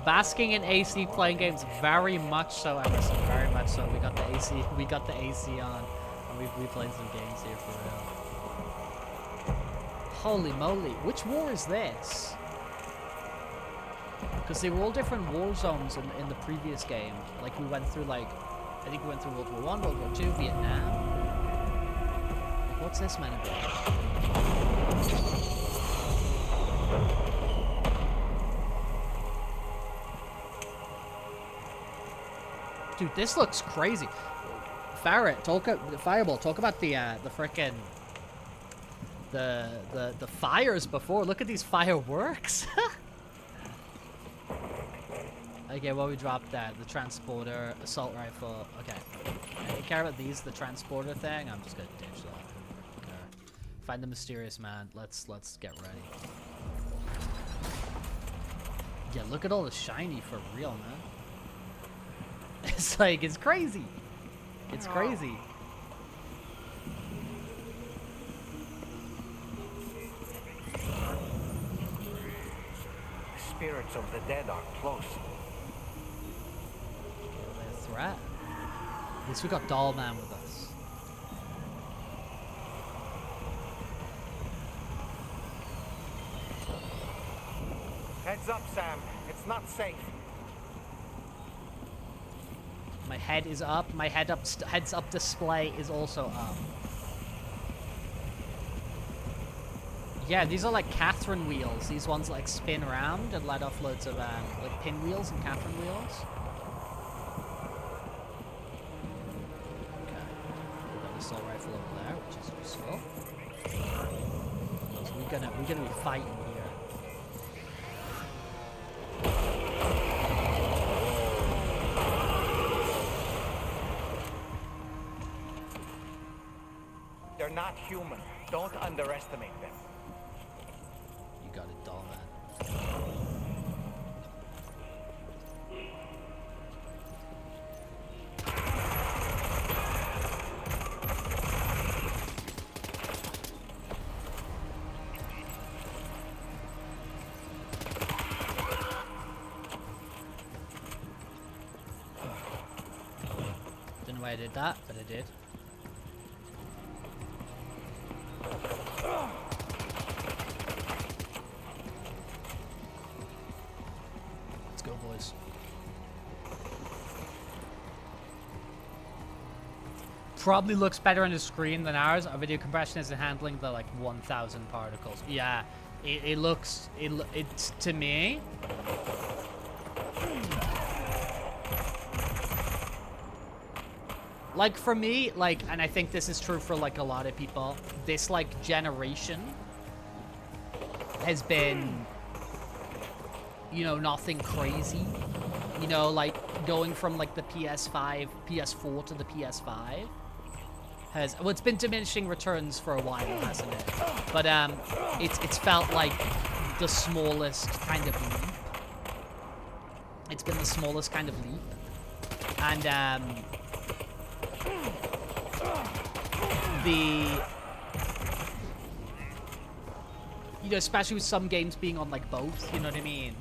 Basking in AC playing games, very much so, Emerson, very much so. We got the AC on, and we played some games here for real. Holy moly, which war is this? Because they were all different war zones in the previous game. Like we went through like, I think we went through World War I, World War II, Vietnam. Like, what's this meant to be? Dude, this looks crazy. Fireball, talk about the frickin' the fires before. Look at these fireworks. Okay, what we dropped there? The transporter, assault rifle. Okay. I don't care about these. The transporter thing. I'm just gonna ditch that. I don't care. Find the mysterious man. Let's get ready. Yeah, look at all the shiny for real, man. It's like, it's crazy. It's crazy. The spirits of the dead are close. They're a threat. At least we got Doll Man with us. Heads up, Sam. It's not safe. My head is up. My heads up display is also up. Yeah, these are like Catherine wheels. These ones like spin around and let off loads of like pinwheels and Catherine wheels. Okay, we've got the assault rifle over there, which is useful. So we're gonna be fighting here. They're not human. Don't underestimate them. You got it, Doll Man. Don't know why I did that, but I did. Let's go, boys. Probably looks better on the screen than ours. Our video compression isn't handling the like 1,000 particles. Yeah, it's to me. Like for me, like, and I think this is true for like a lot of people, this like generation has been, you know, nothing crazy. You know, like going from like the PS5, PS4 to the PS5 has, well, it's been diminishing returns for a while, hasn't it? But it's felt like the smallest kind of leap. It's been the smallest kind of leap, and you know, especially with some games being on like both, you know what I mean?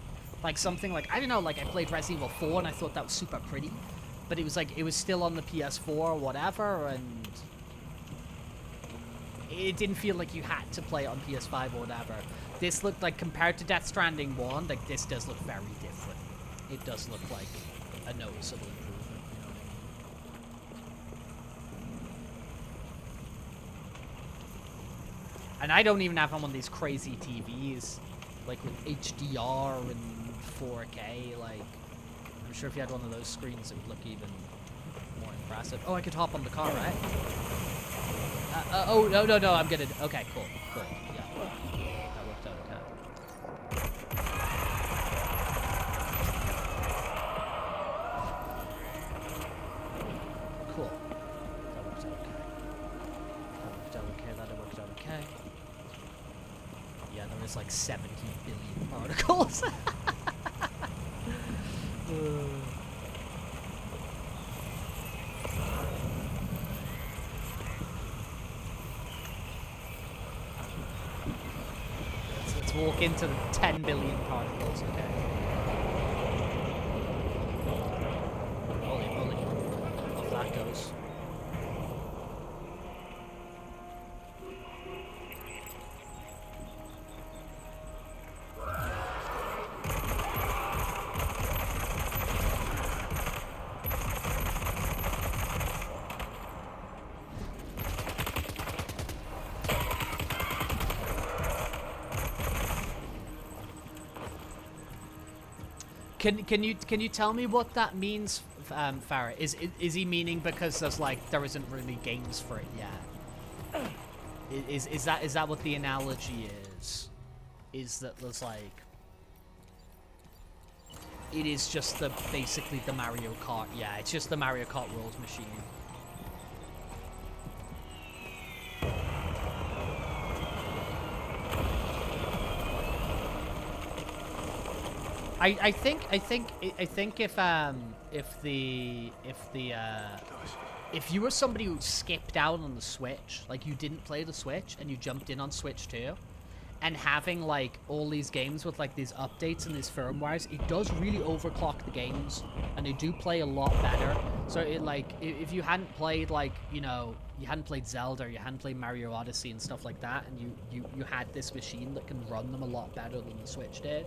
Like something like, I don't know, like I played Resident Evil 4 and I thought that was super pretty, but it was like, it was still on the PS4 or whatever, and it didn't feel like you had to play it on PS5 or whatever. This looked like, compared to Death Stranding 1, like this does look very different. It does look like a noticeable improvement, you know what I mean? And I don't even have one of these crazy TVs, like with HDR and 4K. Like, I'm sure if you had one of those screens, it would look even more impressive. Oh, I could hop on the car, right? Oh, no, I'm gonna, okay, cool, yeah. That worked out okay. Cool. That worked out okay. Yeah, there was like 17 billion particles. Let's walk into the 10 billion particles, okay. Holy moly. Off that goes. Can you tell me what that means, Farah? Is he meaning because there isn't really games for it yet? Is that what the analogy is? Is that there's like, it is just basically the Mario Kart. Yeah, it's just the Mario Kart rules machine. I think if you were somebody who skipped out on the Switch, like you didn't play the Switch and you jumped in on Switch 2, and having like all these games with like these updates and these firmwares, it does really overclock the games, and they do play a lot better. So it like, if you hadn't played like, you know, you hadn't played Zelda, or you hadn't played Mario Odyssey and stuff like that, and you had this machine that can run them a lot better than the Switch did,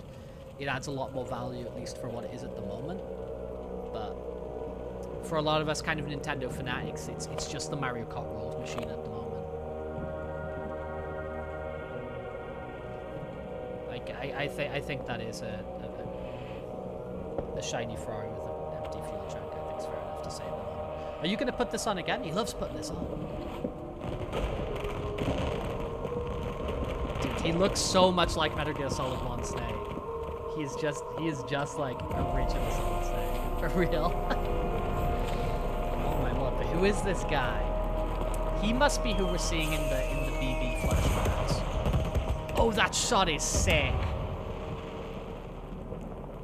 it adds a lot more value, at least for what it is at the moment. But for a lot of us kind of Nintendo fanatics, it's just the Mario Kart rules machine at the moment. Like I think that is a shiny Ferrari with an empty fuel tank. I think it's fair enough to say that. Are you gonna put this on again? He loves putting this on. Dude, he looks so much like Metal Gear Solid 1 Snake. He is just like original Solid Snake. For real. Oh my lord, but who is this guy? He must be who we're seeing in the BB flashbacks. Oh, that shot is sick.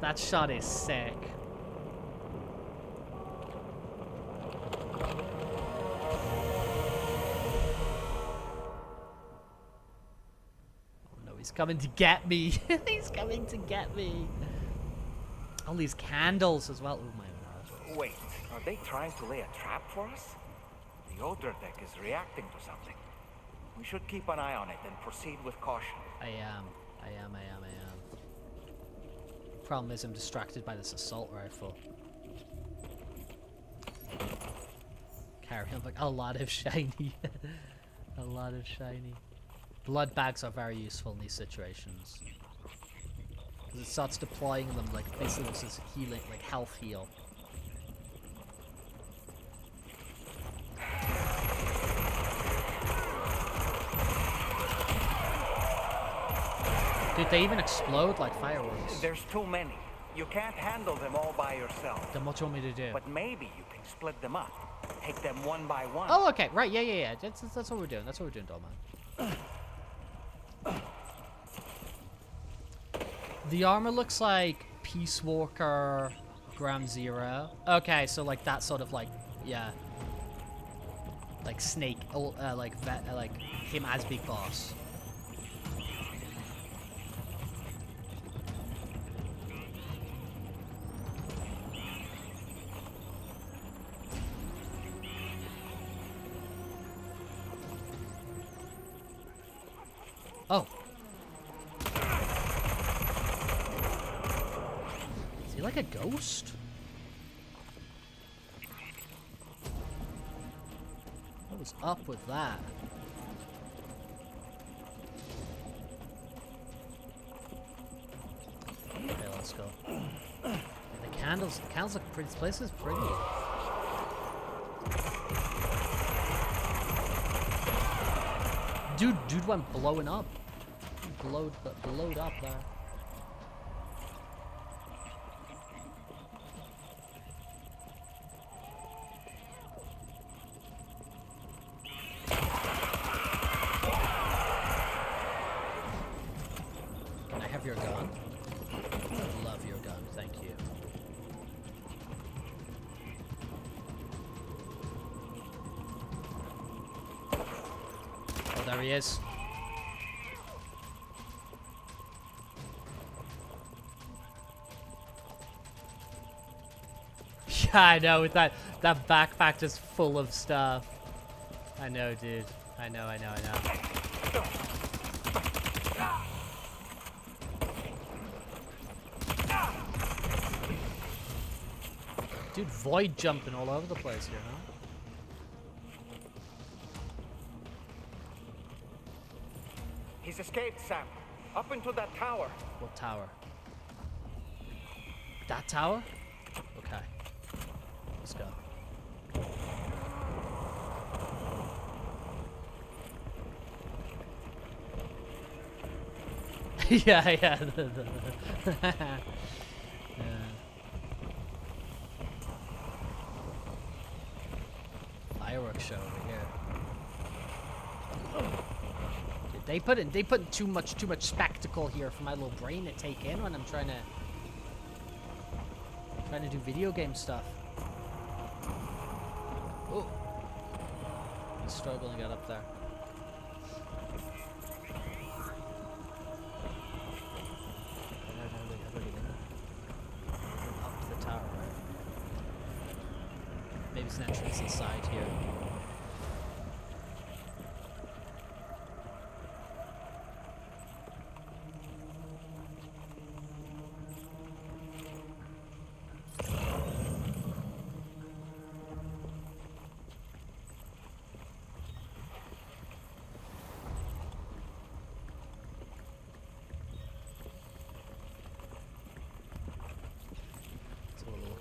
That shot is sick. Oh no, he's coming to get me. He's coming to get me. All these candles as well. Oh my god. Wait, are they trying to lay a trap for us? The Odor deck is reacting to something. We should keep an eye on it and proceed with caution. I am. Problem is I'm distracted by this assault rifle. Carry on, like a lot of shiny. A lot of shiny. Blood bags are very useful in these situations. Because it starts deploying them like basically this is healing, like health heal. Dude, they even explode like fireworks. There's too many. You can't handle them all by yourself. Then what do you want me to do? But maybe you can split them up. Take them one by one. Oh, okay. Right. Yeah. That's what we're doing. That's what we're doing, Dollman. The armor looks like Peace Walker, Ground Zero. Okay, so like that sort of like, yeah. Like Snake, like him as Big Boss. Oh. Is he like a ghost? What was up with that? Okay, let's go. Yeah, the candles look pretty. This place is pretty. Dude went blowing up. Blowed up there. Can I have your gun? I love your gun, thank you. Oh, there he is. Yeah, I know, with that backpack just full of stuff. I know, dude. I know. Dude, void jumping all over the place here, huh? He's escaped, Sam. Up into that tower. What tower? That tower? Okay. Let's go. Yeah, yeah. Fireworks show over here. Dude, they put too much spectacle here for my little brain to take in when I'm trying to do video game stuff. Oh, he's struggling to get up there. Up to the tower, right? Maybe it's an entrance inside here.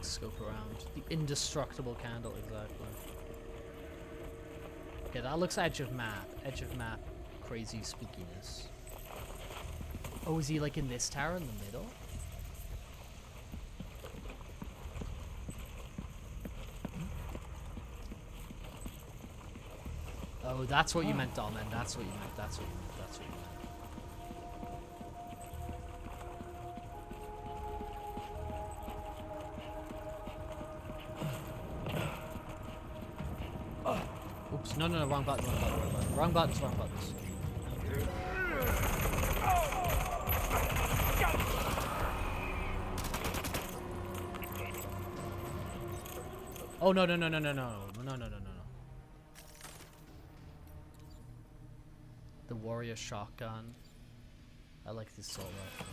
Scope around. The indestructible candle, exactly. Okay, that looks edge of map. Edge of map. Crazy spookiness. Oh, is he like in this tower in the middle? Oh, that's what you meant, Dolmen. That's what you meant. That's what you meant. That's what you meant. Oops, no, wrong button, wrong buttons. Oh, no. The warrior shotgun. I like this assault rifle.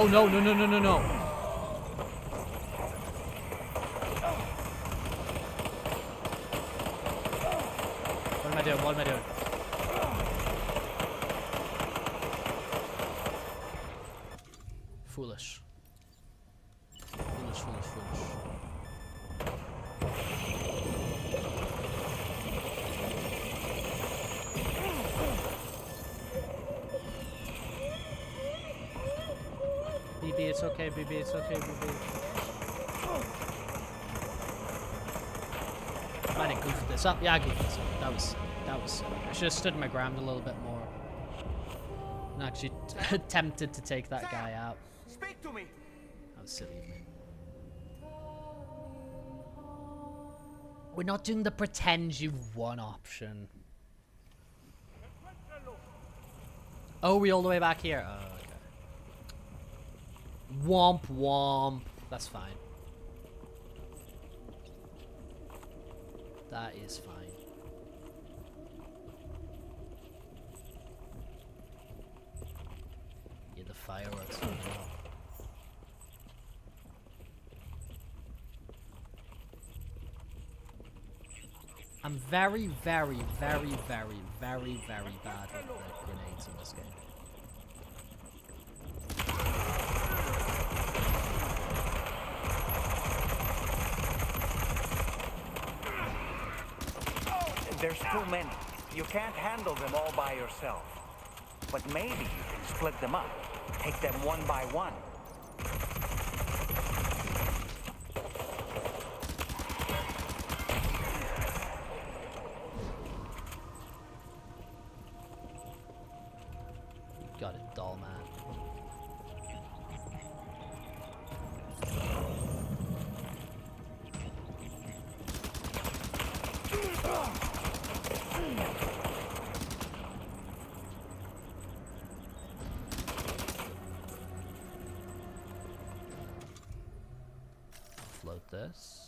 Oh no. What am I doing? Foolish. BB, it's okay, BB. Might have goofed this up. Yeah, I goofed this up. That was silly. I should have stood my ground a little bit more. And actually attempted to take that guy out. Speak to me. That was silly of me. We're not doing the pretend you've won option. Oh, we all the way back here? Oh, okay. Womp. That's fine. That is fine. Yeah, the fireworks are off. I'm very, very, very, very, very, very bad with the grenades in this game. There's too many. You can't handle them all by yourself. But maybe you can split them up. Take them one by one. Got it, doll man. Float this.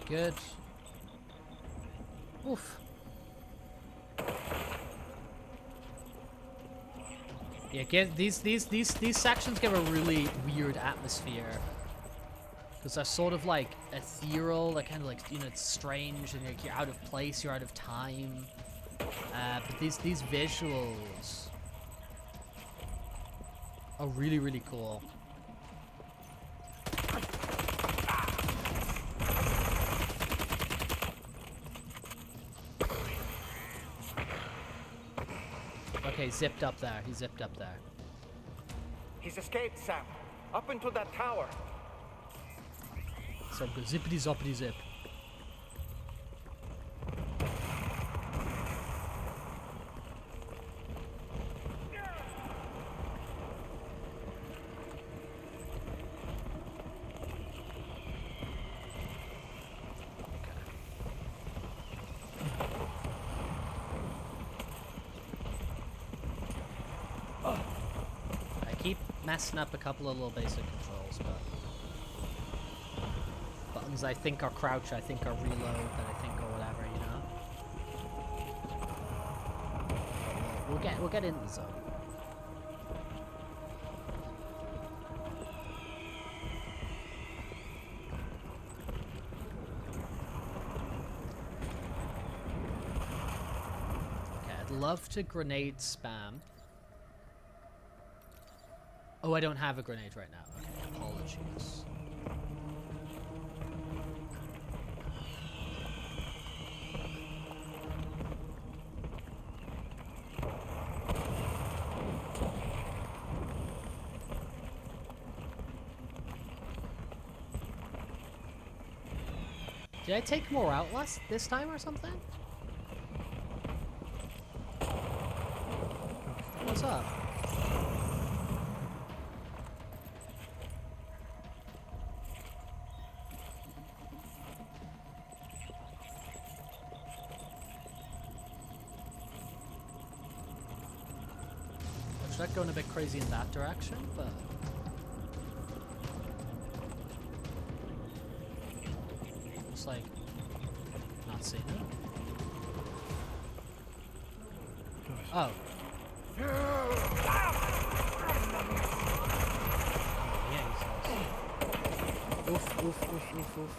Good. Oof. Yeah, these sections give a really weird atmosphere. because they're sort of like ethereal. They're kind of like, you know, it's strange and like you're out of place, you're out of time. But these visuals are really, really cool. Okay, zipped up there. He zipped up there. He's escaped, Sam. Up into that tower. So good. Zippity zoppity zip. Messing up a couple of little basic controls, but buttons I think are crouch, I think are reload, that I think are whatever, you know. We'll get into the zone. Okay, I'd love to grenade spam. Oh, I don't have a grenade right now. Okay, apologies. Did I take more out this time or something? What's up? Not going a bit crazy in that direction, but just like not seeing it. Oh. Oof, oof, oof, oof, oof.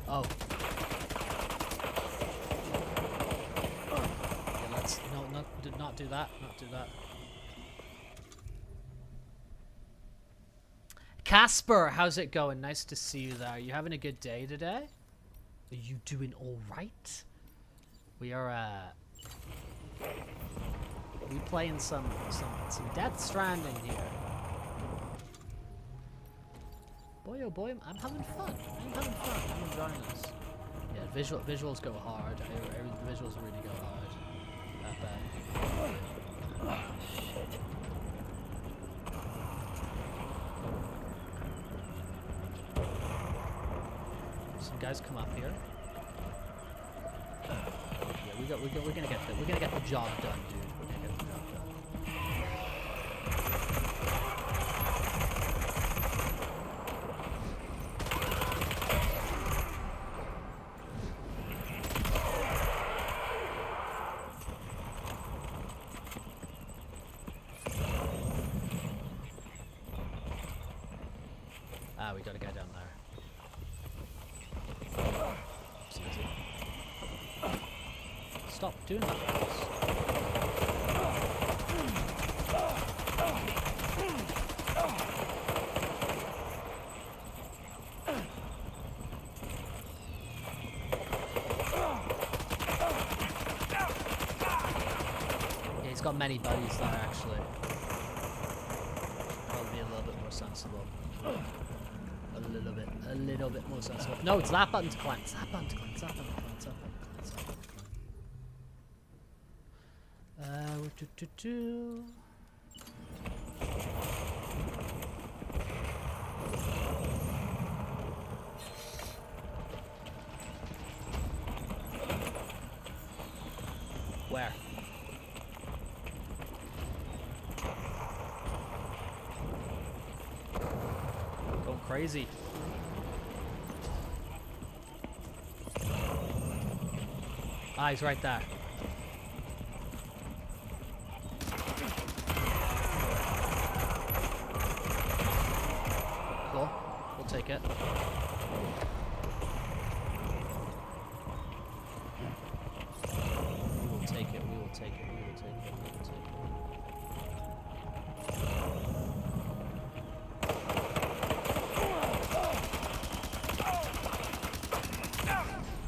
Oh. Not do that. Not do that. Casper, how's it going? Nice to see you there. Are you having a good day today? Are you doing all right? We are we playing some Death Stranding here. Boy, oh boy, I'm having fun. I'm having fun. I'm enjoying this. Yeah, visuals go hard. The visuals really go hard. That bad. Oh, shit. Some guys come up here. Yeah, we're gonna get the job done, dude. We're gonna get the job done. Ah, we got a guy down there. Stop doing that, guys. Yeah, he's got many buddies there, actually. Probably a little bit more sensible. A little bit more sensible. No, it's that button to climb. It's that button to climb. It's that button to climb. It's that button to climb. It's that button to climb. Where? Going crazy. Ah, he's right there. take it, we will take it, we will take it.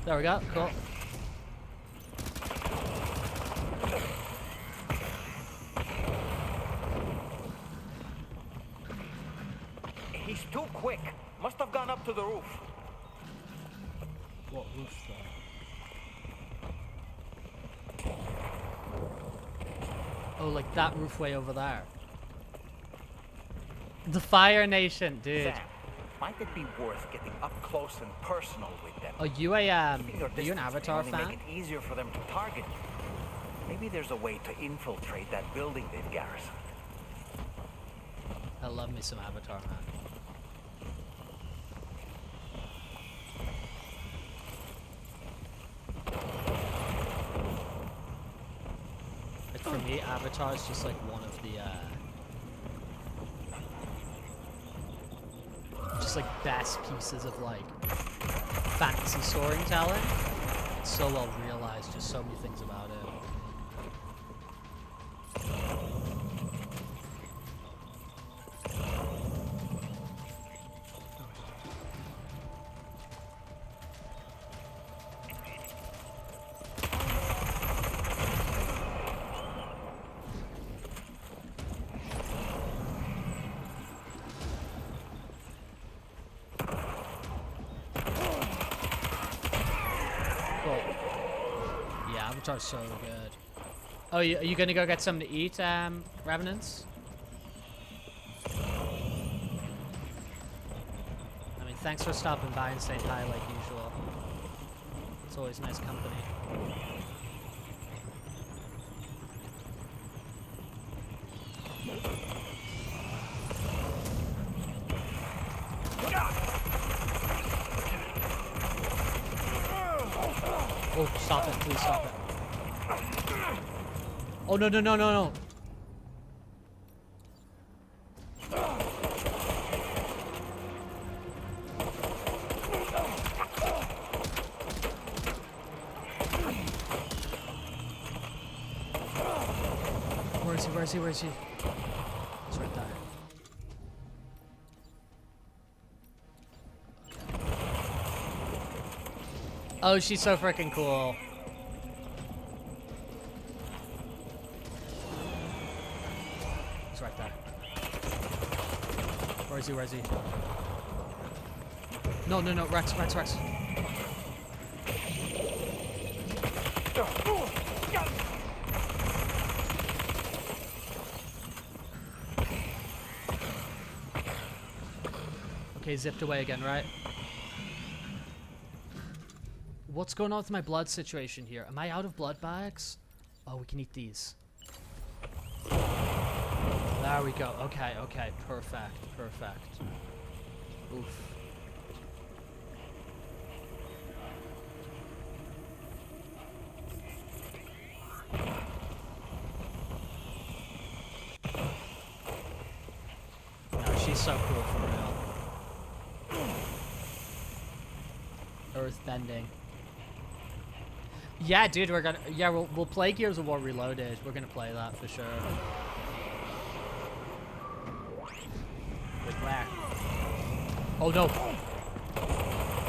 There we go, cool. He's too quick. Must have gone up to the roof. What roof though? Oh, like that roof way over there. The Fire Nation, dude. Sam, might it be worth getting up close and personal with them? Are you a are you an Avatar may fan? Make it easier for them to target you. Maybe there's a way to infiltrate that building they've garrisoned. I love me some Avatar, man. Like for me, Avatar is just like one of the just like best pieces of like fantasy storytelling. It's so well realized, just so many things about it. Avatar's so good. Oh, are you gonna go get something to eat, Revenants? I mean, thanks for stopping by and saying hi like usual. It's always nice company. Oh, stop it, please stop it. Oh, no, no, no, no, no. Where is he, where is he, where is he? He's right there. Oh, she's so freaking cool. He's right there. Where is he? Where is he? No, no, no, Rex, Rex, Rex. Okay, zipped away again, right? What's going on with my blood situation here? Am I out of blood bags? Oh, we can eat these. There we go. Okay, okay. Perfect, perfect. Oof. No, she's so cool for real. Earth bending. Yeah, dude, we're gonna. Yeah, we'll play Gears of War Reloaded. We're gonna play that for sure. Wait, where? Oh no!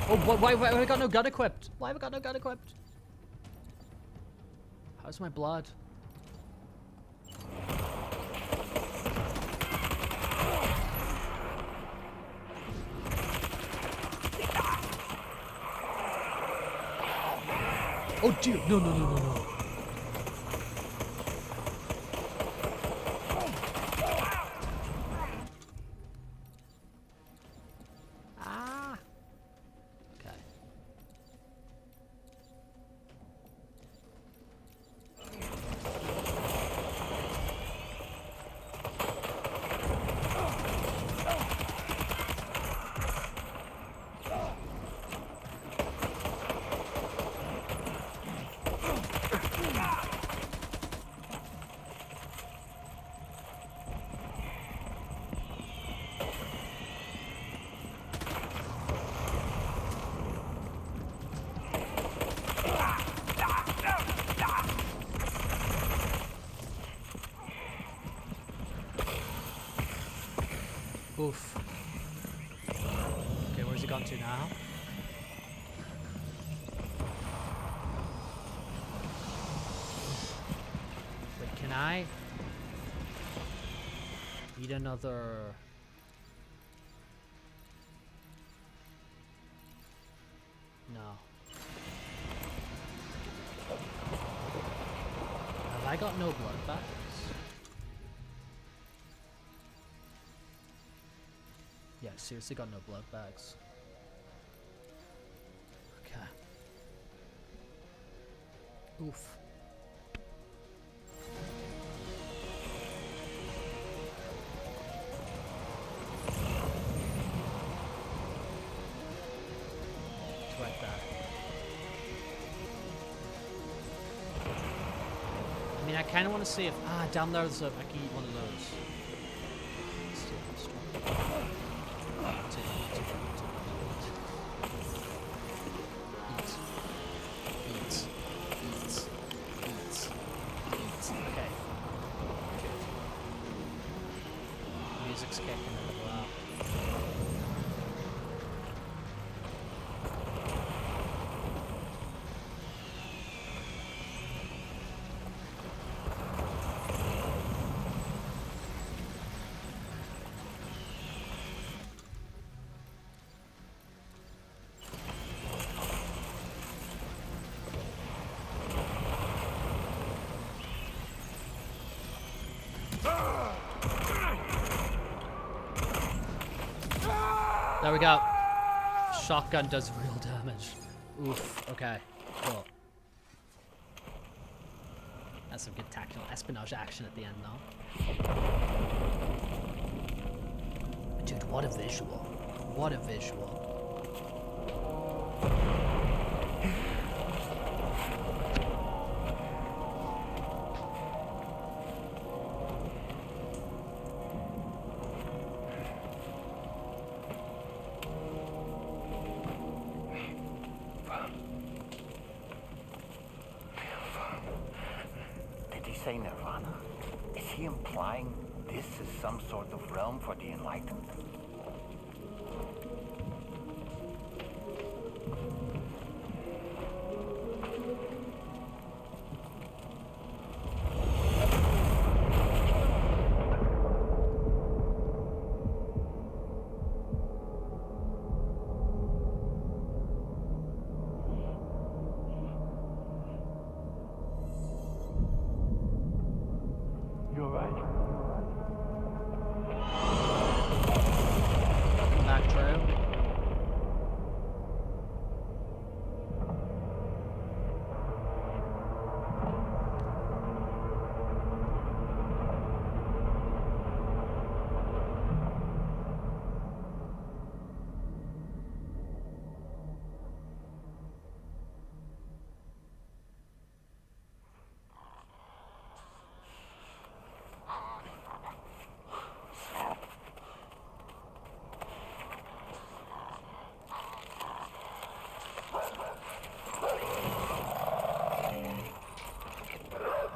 Oh, why have I got no gun equipped? Why have I got no gun equipped? How's my blood? Oh dear, no, no, no, no, no. Ah. Okay. Oof. Okay, where's he gone to now? Wait, can I eat another? No. Have I got no blood bags? Yeah, seriously got no blood bags. Okay. Oof. It's right there. I mean, I kind of want to see if... Ah, down there's a... I can eat one of those. Okay. Music's kicking in as well. There we go. Shotgun does real damage. Oof. Okay. Cool. That's some good tactical espionage action at the end, though. Dude, what a visual. What a visual. Say Nirvana? Is he implying this is some sort of realm for the enlightened?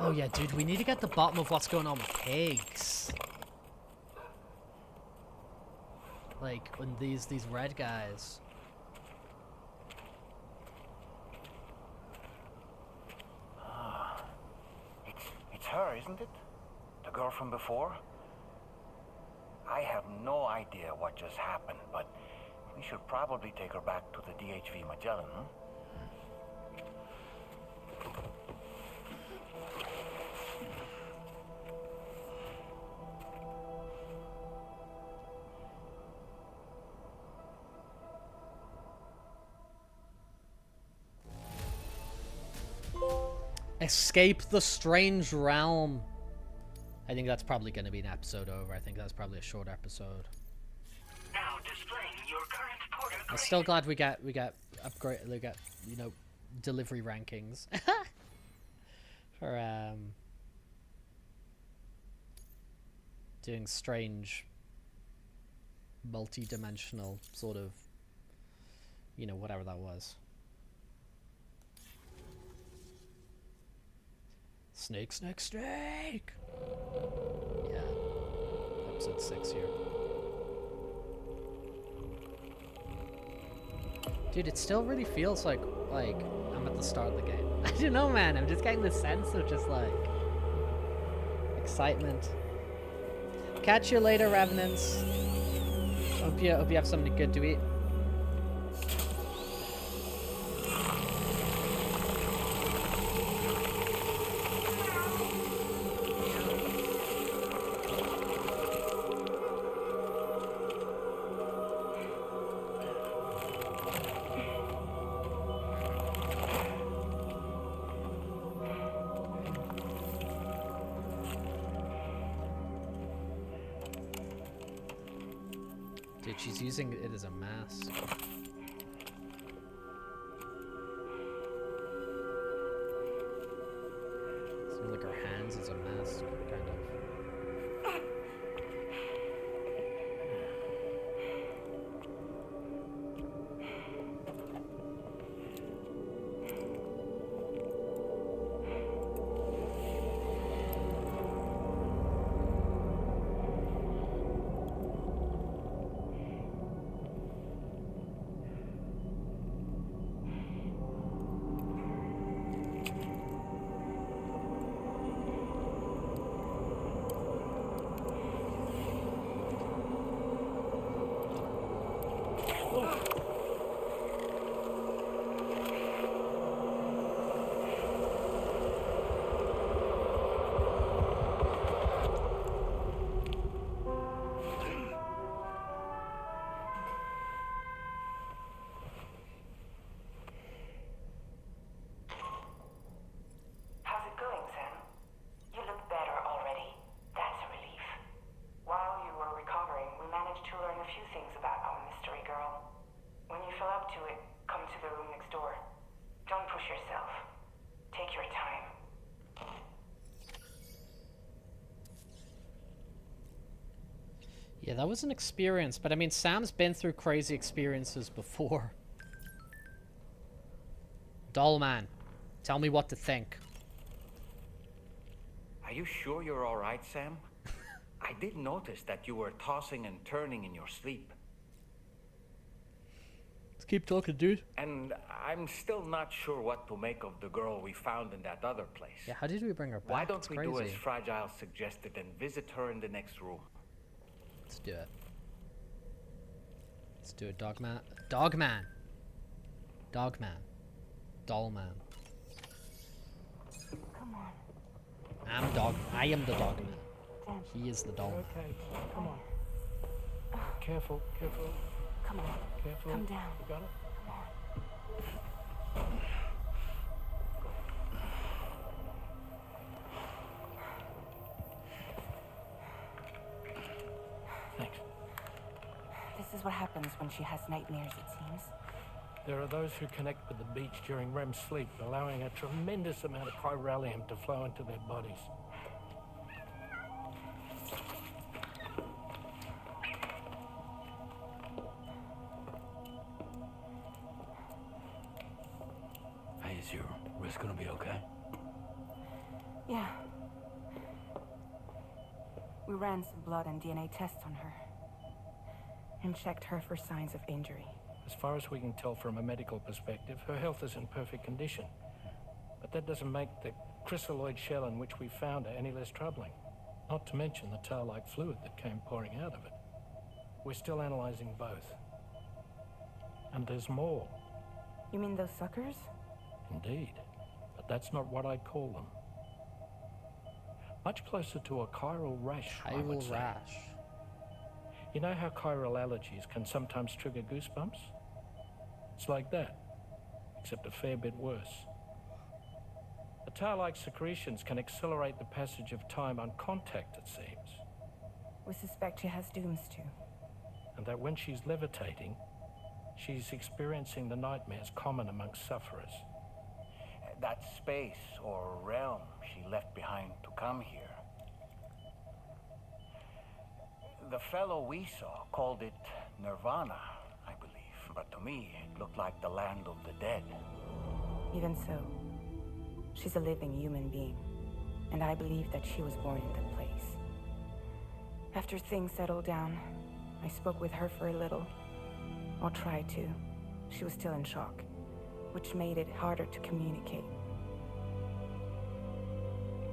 Oh yeah, dude, we need to get to the bottom of what's going on with pigs. Like, when these red guys. It's her, isn't it? The girl from before? I have no idea what just happened, but we should probably take her back to the DHV Magellan, huh? Escape the strange realm. I think that's probably going to be an episode over. I think that's probably a short episode. Now displaying your current port of I'm still glad we got upgrade. We got, you know, delivery rankings for doing strange, multi-dimensional sort of, you know, whatever that was. Snake, snake, snake! Yeah. Episode 6 here. Dude, it still really feels like I'm at the start of the game. I don't know, man. I'm just getting the sense of just like excitement. Catch you later, Revenants. Hope you have something good to eat. Dude, she's using it as a mask. It's like her hands as a mask, kind of. How's it going, Sam? You look better already. That's a relief. While you were recovering, we managed to learn a few things about our mystery girl. When you feel up to it, come to the room next door. Don't push yourself. Take your time. Yeah, that was an experience, but I mean, Sam's been through crazy experiences before. Dollman, tell me what to think. Are you sure you're all right, Sam? I did notice that you were tossing and turning in your sleep. Let's keep talking, dude. And I'm still not sure what to make of the girl we found in that other place. Yeah, how did we bring her back? Why don't It's we crazy. do as Fragile suggested and visit her in the next room? Let's do it. Let's do it, Dogman. Dogman! Dogman. Dollman. Come on. I am the Dogman. He is the Dollman. Okay, come on. Careful, careful. Come on. Careful. Come down. You got it? Come on. Thanks. This is what happens when she has nightmares, it seems. There are those who connect with the beach during REM sleep, allowing a tremendous amount of chiralium to flow into their bodies. Hey, is your wrist gonna be okay? Yeah. We ran some blood and DNA tests on her. And checked her for signs of injury. As far as we can tell from a medical perspective, her health is in perfect condition. But that doesn't make the crystalloid shell in which we found her any less troubling. Not to mention the tar-like fluid that came pouring out of it. We're still analyzing both. And there's more. You mean those suckers? Indeed. But that's not what I'd call them. Much closer to a chiral rash, I would say. rash. You know how chiral allergies can sometimes trigger goosebumps? It's like that, except a fair bit worse. The tar-like secretions can accelerate the passage of time on contact, it seems. We suspect she has dooms too. And that when she's levitating, she's experiencing the nightmares common amongst sufferers. That space or realm she left behind to come here. The fellow we saw called it Nirvana, I believe. But to me, it looked like the land of the dead. Even so, she's a living human being. And I believe that she was born in that place. After things settled down, I spoke with her for a little. I'll try to. she was still in shock, which made it harder to communicate.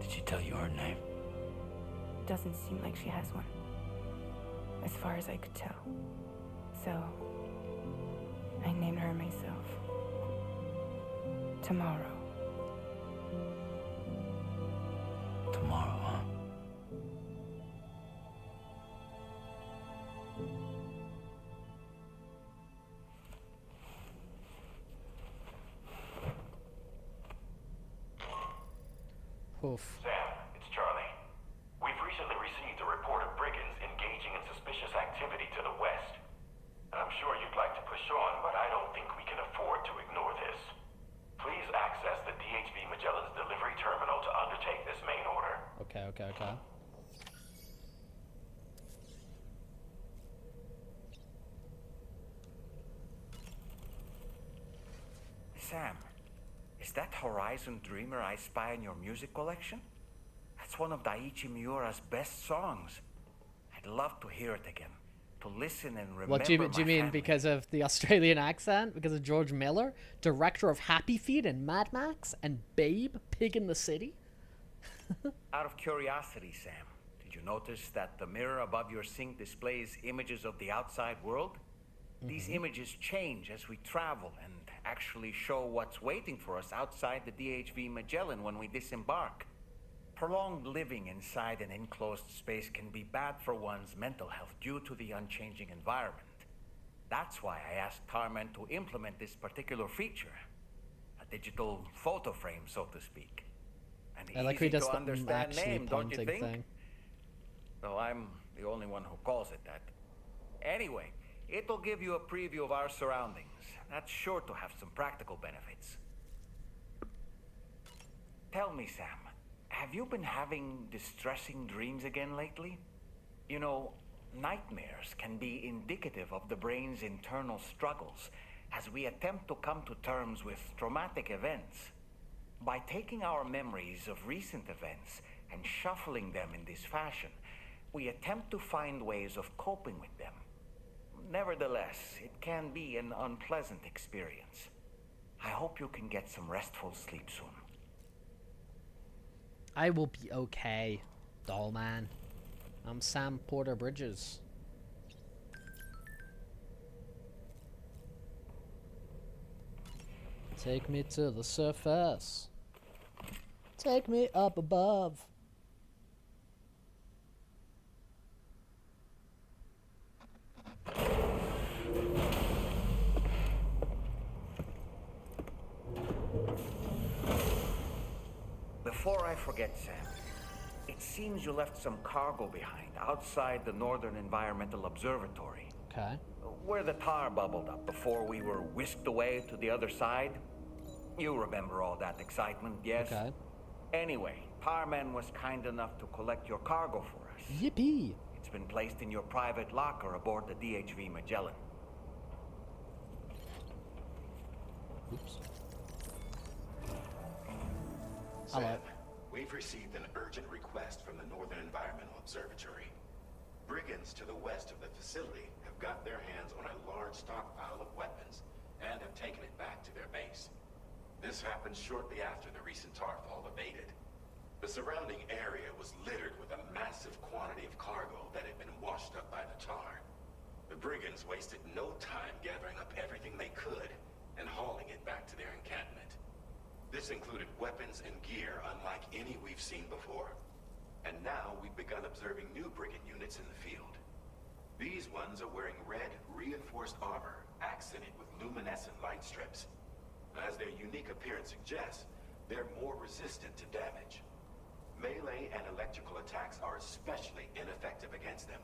Did she tell you her name? Doesn't seem like she has one, as far as I could tell. So, I named her myself. Tomorrow. Tomorrow, huh? Oof. Sam, it's Charlie. We've recently received a report of brigands engaging in suspicious activity to the west. I'm sure you'd like to push on, but I don't think we can afford to ignore this. Please access the DHV Magellan's delivery terminal to undertake this main order. Okay. Sam, is that Horizon Dreamer I spy in your music collection? That's one of Daiichi Miura's best songs. I'd love to hear it again, to listen and remember. What do you my mean? family. Because of the Australian accent? Because of George Miller, director of Happy Feet and Mad Max and Babe, Pig in the City? Out of curiosity, Sam, did you notice that the mirror above your sink displays images of the outside world? These images change as we travel and actually show what's waiting for us outside the DHV Magellan when we disembark. Prolonged living inside an enclosed space can be bad for one's mental health due to the unchanging environment. That's why I asked Tarman to implement this particular feature. A digital photo frame, so to speak. An I like how he easy does to the understand actually name, don't you pointing think? thing. Though I'm the only one who calls it that. Anyway, it'll give you a preview of our surroundings. That's sure to have some practical benefits. Tell me, Sam, have you been having distressing dreams again lately? You know, nightmares can be indicative of the brain's internal struggles as we attempt to come to terms with traumatic events. By taking our memories of recent events and shuffling them in this fashion, we attempt to find ways of coping with them. Nevertheless, it can be an unpleasant experience. I hope you can get some restful sleep soon. I will be okay, doll man. I'm Sam Porter Bridges. Take me to the surface. Take me up above. Before I forget, Sam, it seems you left some cargo behind outside the Northern Environmental Observatory. Okay. Where the tar bubbled up before we were whisked away to the other side. You remember all that excitement, yes? Okay. Anyway, Tarman was kind enough to collect your cargo for us. Yippee! It's been placed in your private locker aboard the DHV Magellan. Oops. Sam, we've received an urgent request from the Northern Environmental Observatory. Brigands to the west of the facility have got their hands on a large stockpile of weapons and have taken it back to their base. This happened shortly after the recent Tarfall abated. The surrounding area was littered with a massive quantity of cargo that had been washed up by the tar. The brigands wasted no time gathering up everything they could and hauling it back to their encampment. This included weapons and gear unlike any we've seen before. And now we've begun observing new brigand units in the field. These ones are wearing red, reinforced armor, accented with luminescent light strips. As their unique appearance suggests, they're more resistant to damage. Melee and electrical attacks are especially ineffective against them.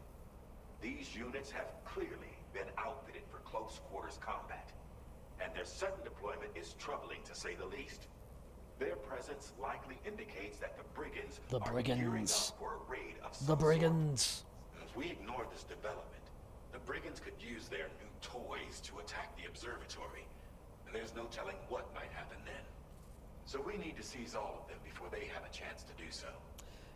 These units have clearly been outfitted for close quarters combat, and their sudden deployment is troubling to say the least. Their presence likely indicates that the brigands are gearing up for a raid of some sort. If we ignore this development, the brigands could use their new toys to attack the observatory, and there's no telling what might happen then. So we need to seize all of them before they have a chance to do so.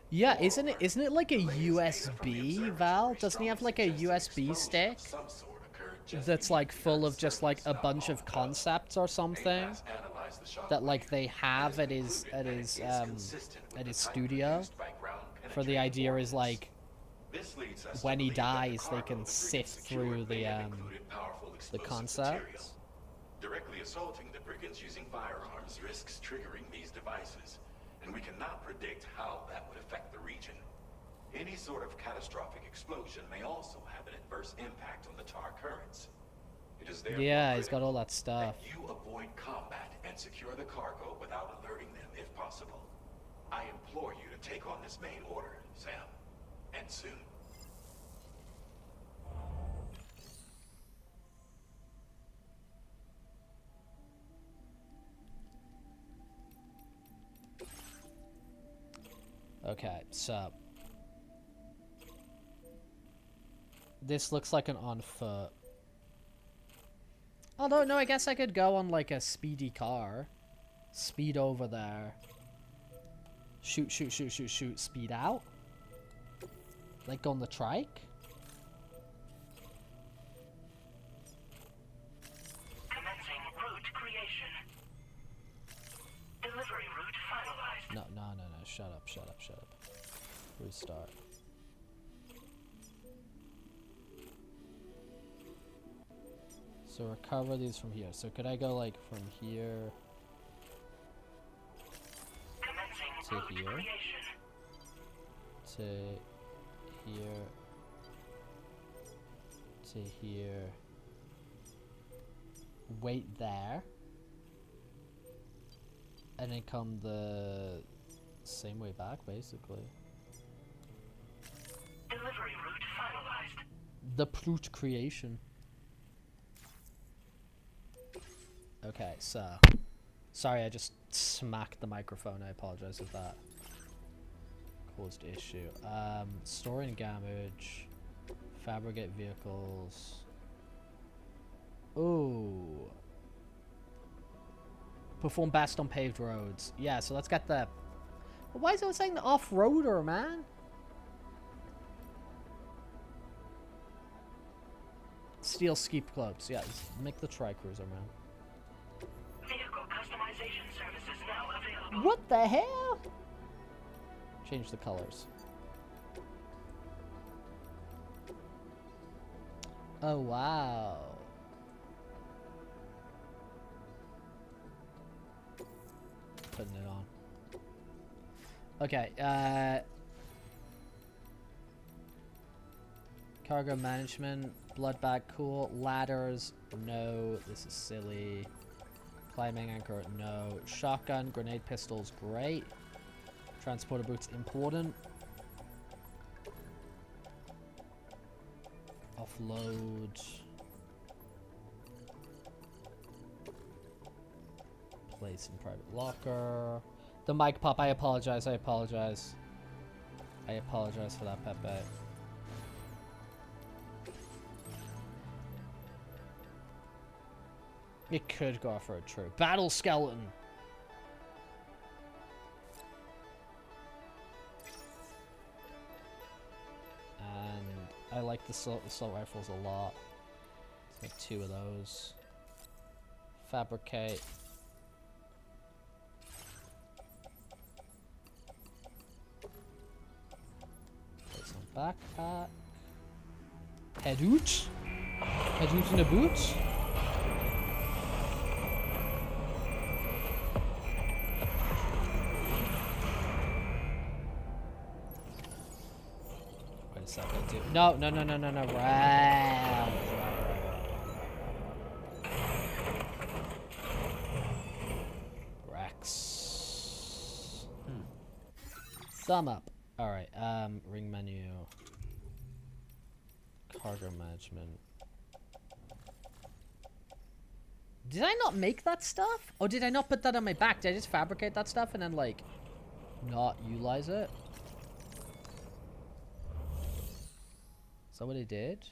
Yeah, isn't it like a USB, Val? Doesn't he have like a USB stick? Some sort occurred that's like full of just like a bunch of concepts or something that like they have at his studio. For the idea is like when he dies, they can sift through the concepts. Directly assaulting the brigands using firearms risks triggering these devices, and we cannot predict how that would affect the region. Any sort of catastrophic explosion may also have an adverse impact on the tar currents. It is therefore he's got all that stuff. that you avoid combat and secure the cargo without alerting them if possible. I implore you to take on this main order, Sam, and soon. Okay, so this looks like an on foot. Although, no, I guess I could go on like a speedy car. Speed over there. Shoot, shoot, shoot, shoot, shoot. Speed out. Like on the trike. Commencing route creation. Delivery route finalized. No. Shut up. Restart. So recover these from here. So could I go like from here to here? To here. To here. Wait there. And then come the same way back, basically. Delivery route finalized. The brute creation. Okay, so sorry, I just smacked the microphone. I apologize if that caused issue. Storing damage, fabricate vehicles. Ooh. Perform best on paved roads. Yeah, so let's get the... Why is it saying the off-roader, man? Steel ski clubs. Yeah, make the tri-cruiser, man. Vehicle customization services now available. What the hell? Change the colors. Oh, wow. Putting it on. Okay, cargo management, blood bag, cool. Ladders, no. This is silly. Climbing anchor, no. Shotgun, grenade pistols, great. Transporter boots, important. Offload. Place in private locker. The mic pop, I apologize, I apologize. I apologize for that, Pepe. It could go for a true. Battle skeleton! And I like the assault rifles a lot. Let's make 2 of those. Fabricate. Place on backpack. Head out. Head out in a boot. Wait a second, dude. No. Right. Rex. Thumb up. Alright, ring menu. Cargo management. Did I not make that stuff? Or did I not put that on my back? Did I just fabricate that stuff and then, like, not utilize it? Is that what I did?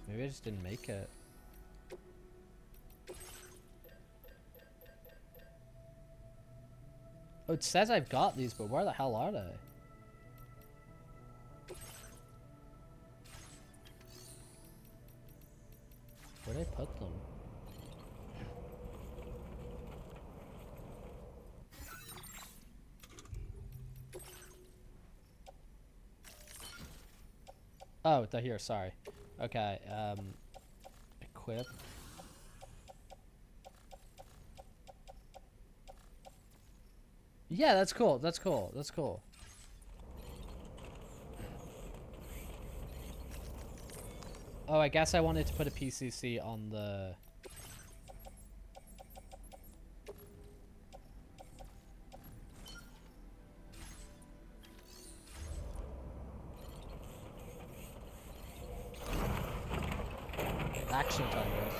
Maybe I just didn't make it. it says I've got these, but where the hell are they? Where'd I put them? Oh, they're here, sorry. Okay, equip. Yeah, that's cool, that's cool, that's cool. Oh, I guess I wanted to put a PCC on the... Action time, guys.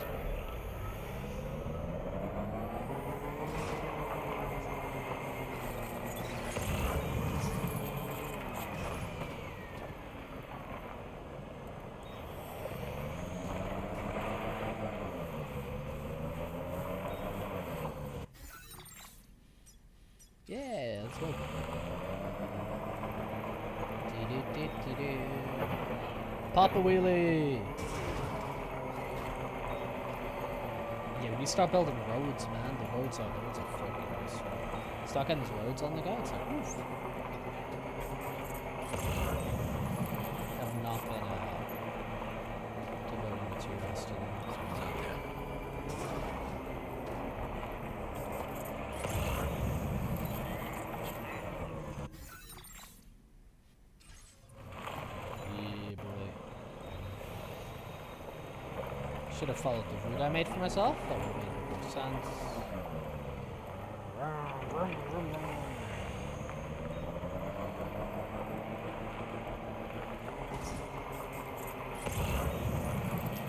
Yeah, let's go. Pop a wheelie! Yeah, we need to start building roads, man. The roads are fucking nice. Start getting these roads on the go, it's like, oof. I've not been devoting materials to them. Yeah, boy. Should have followed the route I made for myself. That would have made more sense.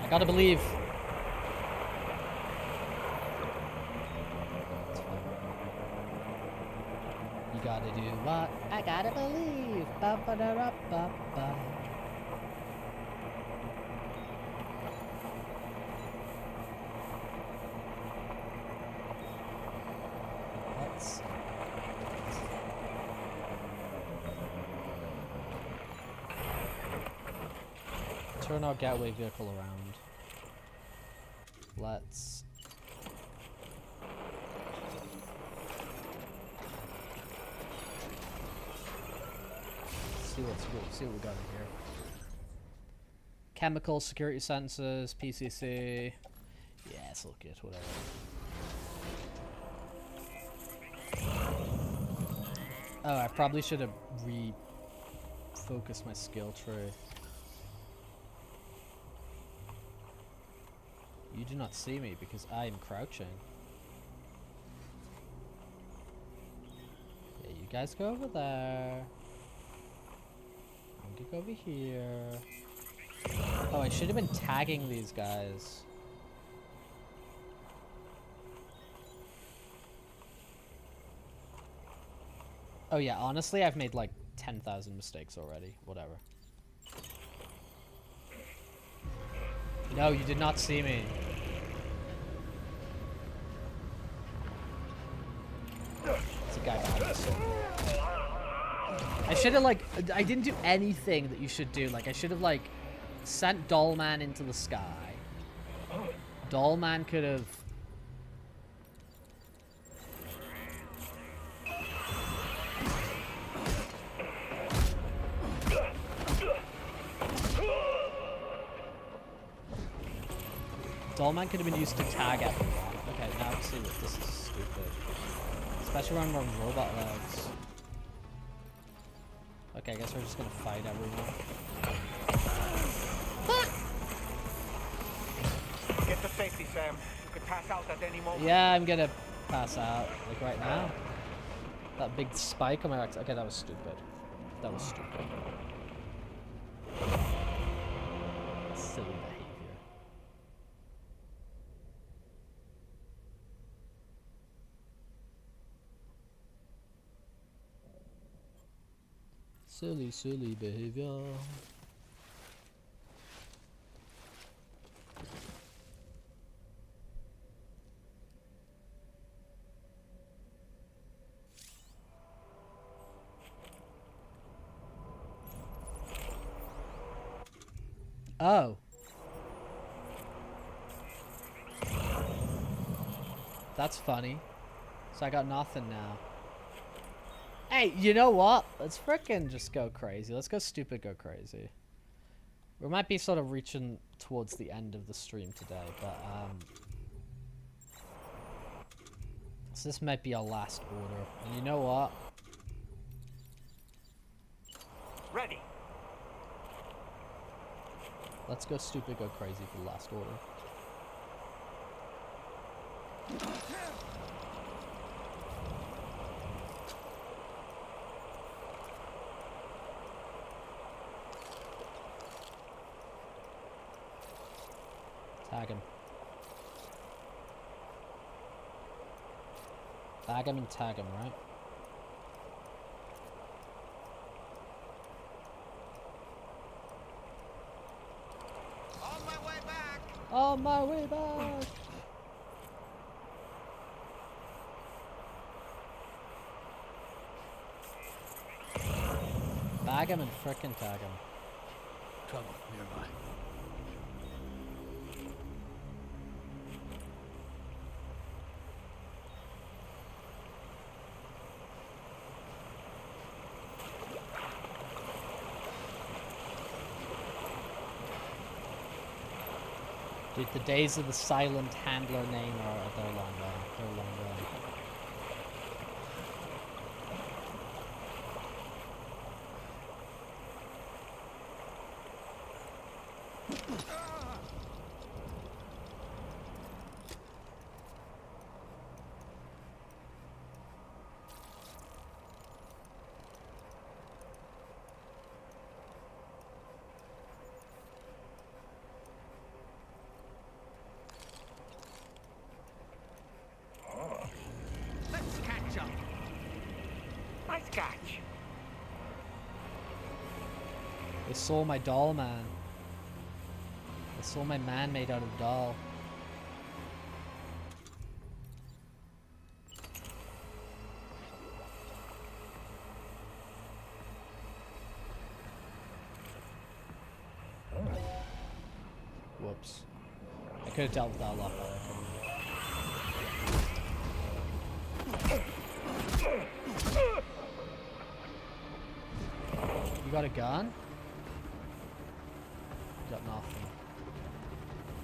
I gotta believe. You gotta do what? I gotta believe. Ba ba da ra ba ba. Let's. Turn our gateway vehicle around. Let's. See what we got in here. Chemical security sensors, PCC. Yeah, it's all good. Whatever. Oh, I probably should have refocused my skill tree. You do not see me because I am crouching. Yeah, you guys go over there. I'm gonna go over here. Oh, I should have been tagging these guys. Oh yeah, honestly, I've made like 10,000 mistakes already. Whatever. No, you did not see me. It's a guy behind us. I should have like, I didn't do anything that you should do. Like I should have like sent Dollman into the sky. Dollman could have. Dollman could have been used to tag everyone. Okay, now let's see what this is stupid. Especially when we're on robot legs. Okay, I guess we're just gonna fight everyone. Get to safety, Sam. You could pass out at any moment. Yeah, I'm gonna pass out, like right now. That big spike on my back. Okay, that was stupid. That was stupid. Silly behavior. Silly behavior. Oh. That's funny. So I got nothing now. Hey, you know what? Let's frickin' just go crazy. Let's go stupid, go crazy. We might be sort of reaching towards the end of the stream today, but so this might be our last order. And you know what? Ready. Let's go stupid, go crazy for the last order. Tag him. Tag him and tag him, right? On my way back. On my way back. Tag him and frickin' tag him. Trouble nearby. Dude, the days of the silent handler name they're long gone. They're long gone. Let's catch up. Nice catch. They stole my doll, man. They stole my man made out of doll. Whoops. I could have dealt with that a lot better. You got a gun? Got nothing.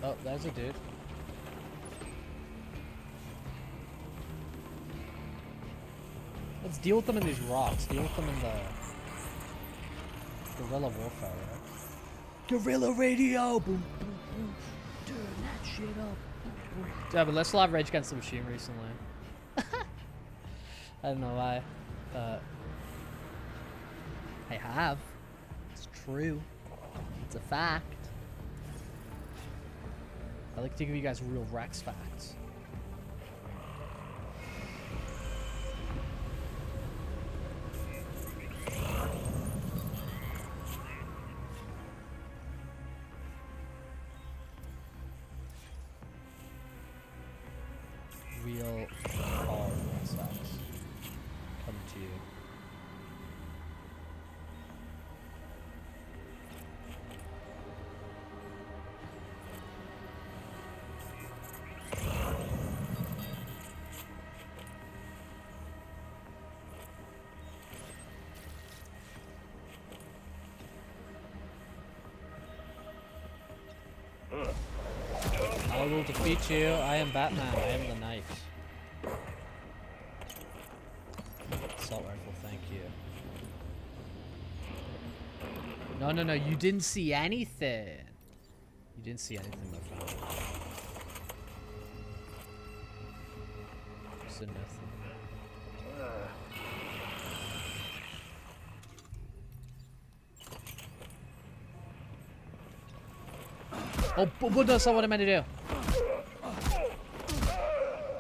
Oh, there's a dude. Let's deal with them in these rocks. Deal with them in the guerrilla warfare, right? Guerrilla radio! Boom, boom, boom. Turn that shit up. Yeah, but let's live Rage Against the Machine recently. I don't know why, but I have. It's true. It's a fact. I like to give you guys real Rex facts. Real hard Rex facts come to you. I will defeat you. I am Batman. I am the knight. Assault rifle, thank you. No, no, no. You didn't see anything. You didn't see anything, my friend. You said nothing. Oh, but that's not what I meant to do.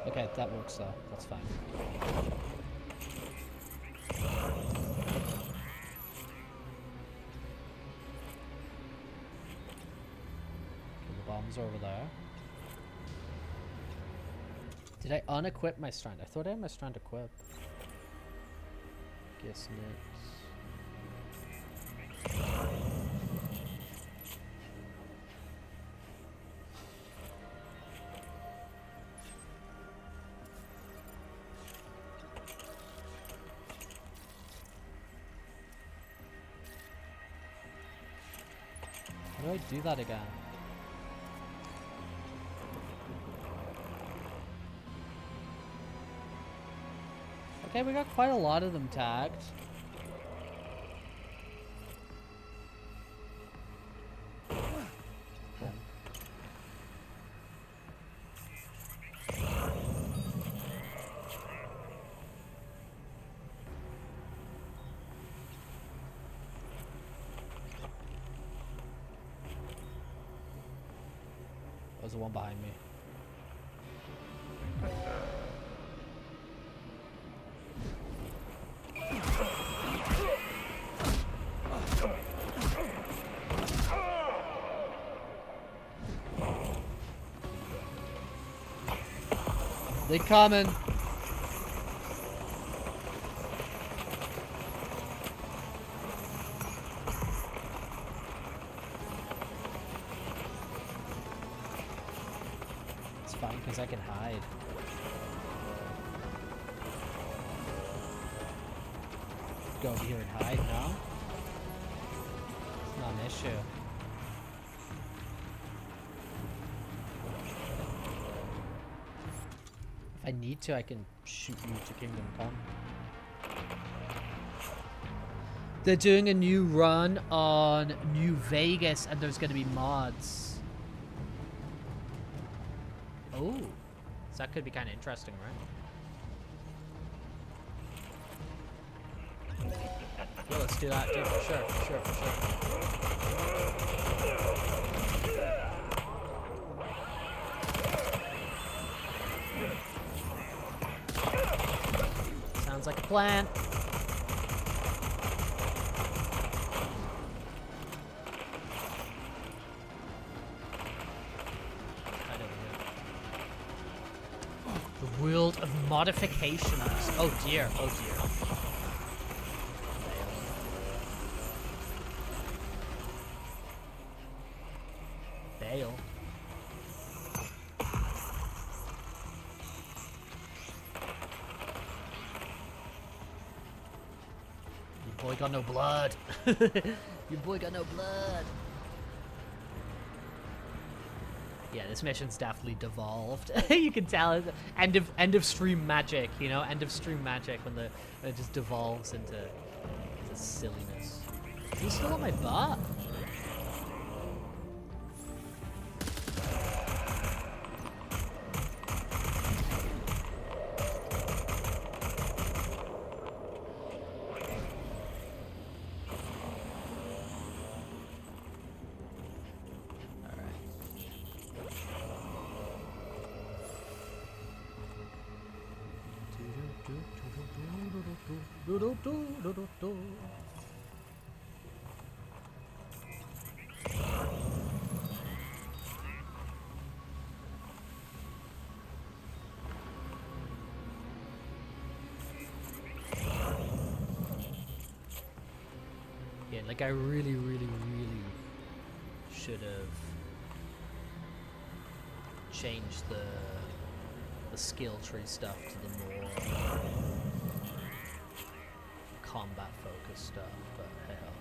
Okay, that works though. That's fine. Okay, the bomb's over there. Did I unequip my strand? I thought I had my strand equipped. Guess not. How do I do that again? Okay, we got quite a lot of them tagged. There's one behind me. They coming. It's fine because I can hide. Go over here and hide now. It's not an issue. If I need to, I can shoot you to Kingdom Come. They're doing a new run on New Vegas, and there's going to be mods. Oh, so that could be kind of interesting, right? Yeah, let's do that, dude, for sure, for sure, for sure. Sounds like a plan. The world of modifications. Oh dear, oh dear. Fail. Your boy got no blood. Your boy got no blood. Yeah, this mission's definitely devolved. You can tell it. End of stream magic, you know, end of stream magic when it just devolves into silliness. Is he still on my butt? Yeah, like I really should have changed the skill tree stuff to the more combat focused stuff, but hell.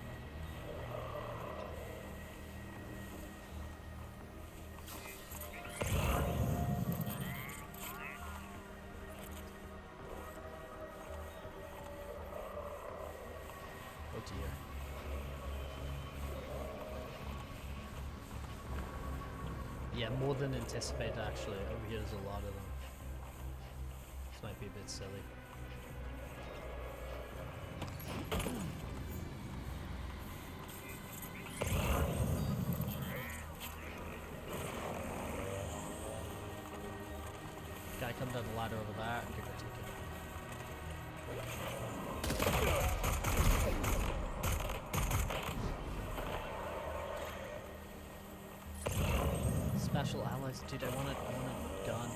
Oh dear. Yeah, more than anticipated actually. Over here there's a lot of them. This might be a bit silly. Guy come down the ladder over there. Give it a ticket. Special allies, dude. I want a gun.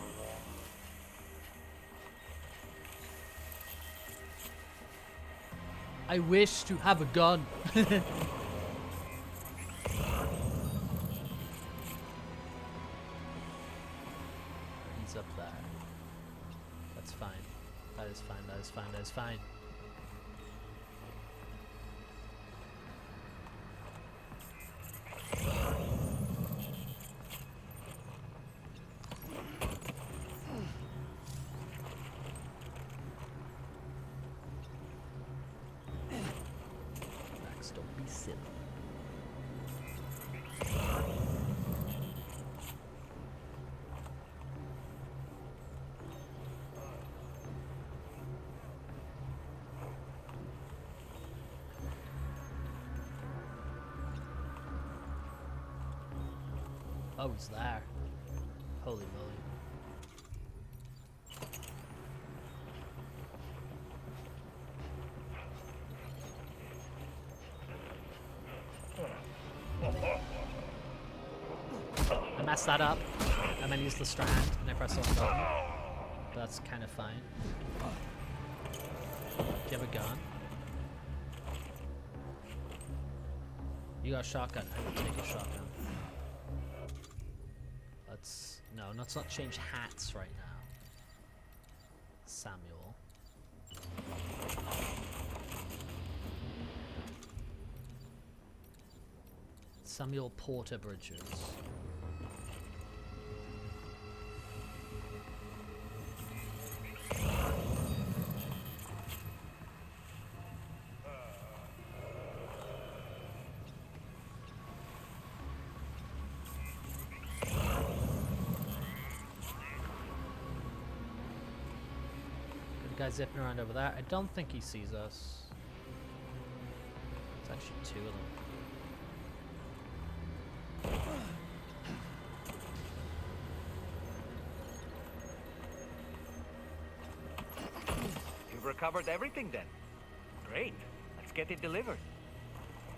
I wish to have a gun. He's up there. That's fine. That is fine. That is fine. That is fine. Relax, don't be silly. Oh, he's there. Holy moly. I messed that up, and then used the strand, and I pressed the wrong button. But that's kind of fine. Do you have a gun? You got a shotgun. I will take a shotgun. Let's... No, let's not change hats right now. Samuel. Samuel Porter Bridges. Guy zipping around over there. I don't think he sees us. It's actually two of them. You've recovered everything then. Great. Let's get it delivered.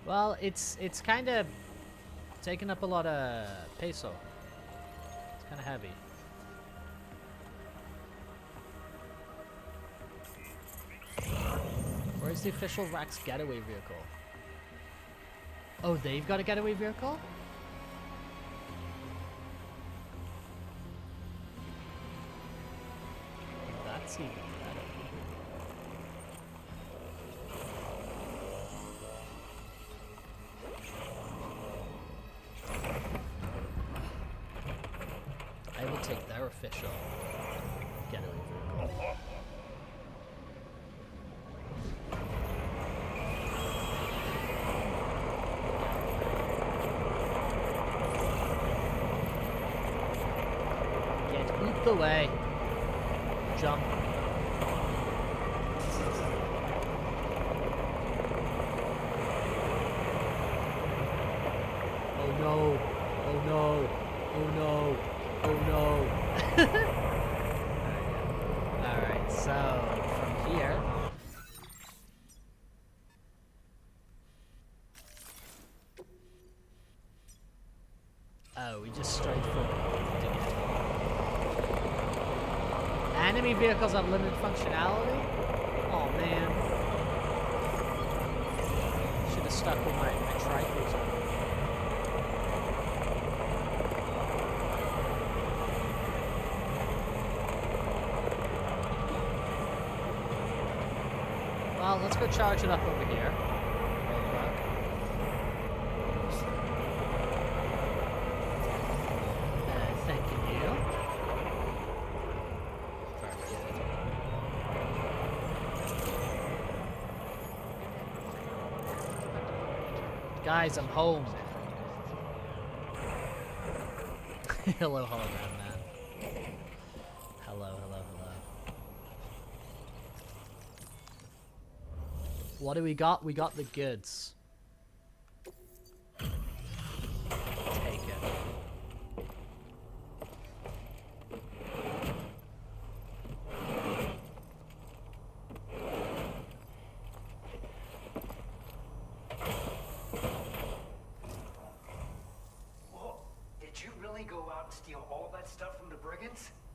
Well, it's kind of taking up a lot of peso. It's kind of heavy. Where's the official Rex getaway vehicle? Oh, they've got a getaway vehicle? That's even better. I will take their official getaway vehicle. The way. Jump. Oh no. Oh no. Oh no. Oh no. Alright, so from here. Oh, we just straight forward to get home. Enemy vehicles have limited functionality? Oh man. Should have stuck with my tri-cruiser. Well, let's go charge it up over here. Thanking you. Guys, I'm home. Hello, hologram man. Hello, hello, hello. What do we got? We got the goods. Take it.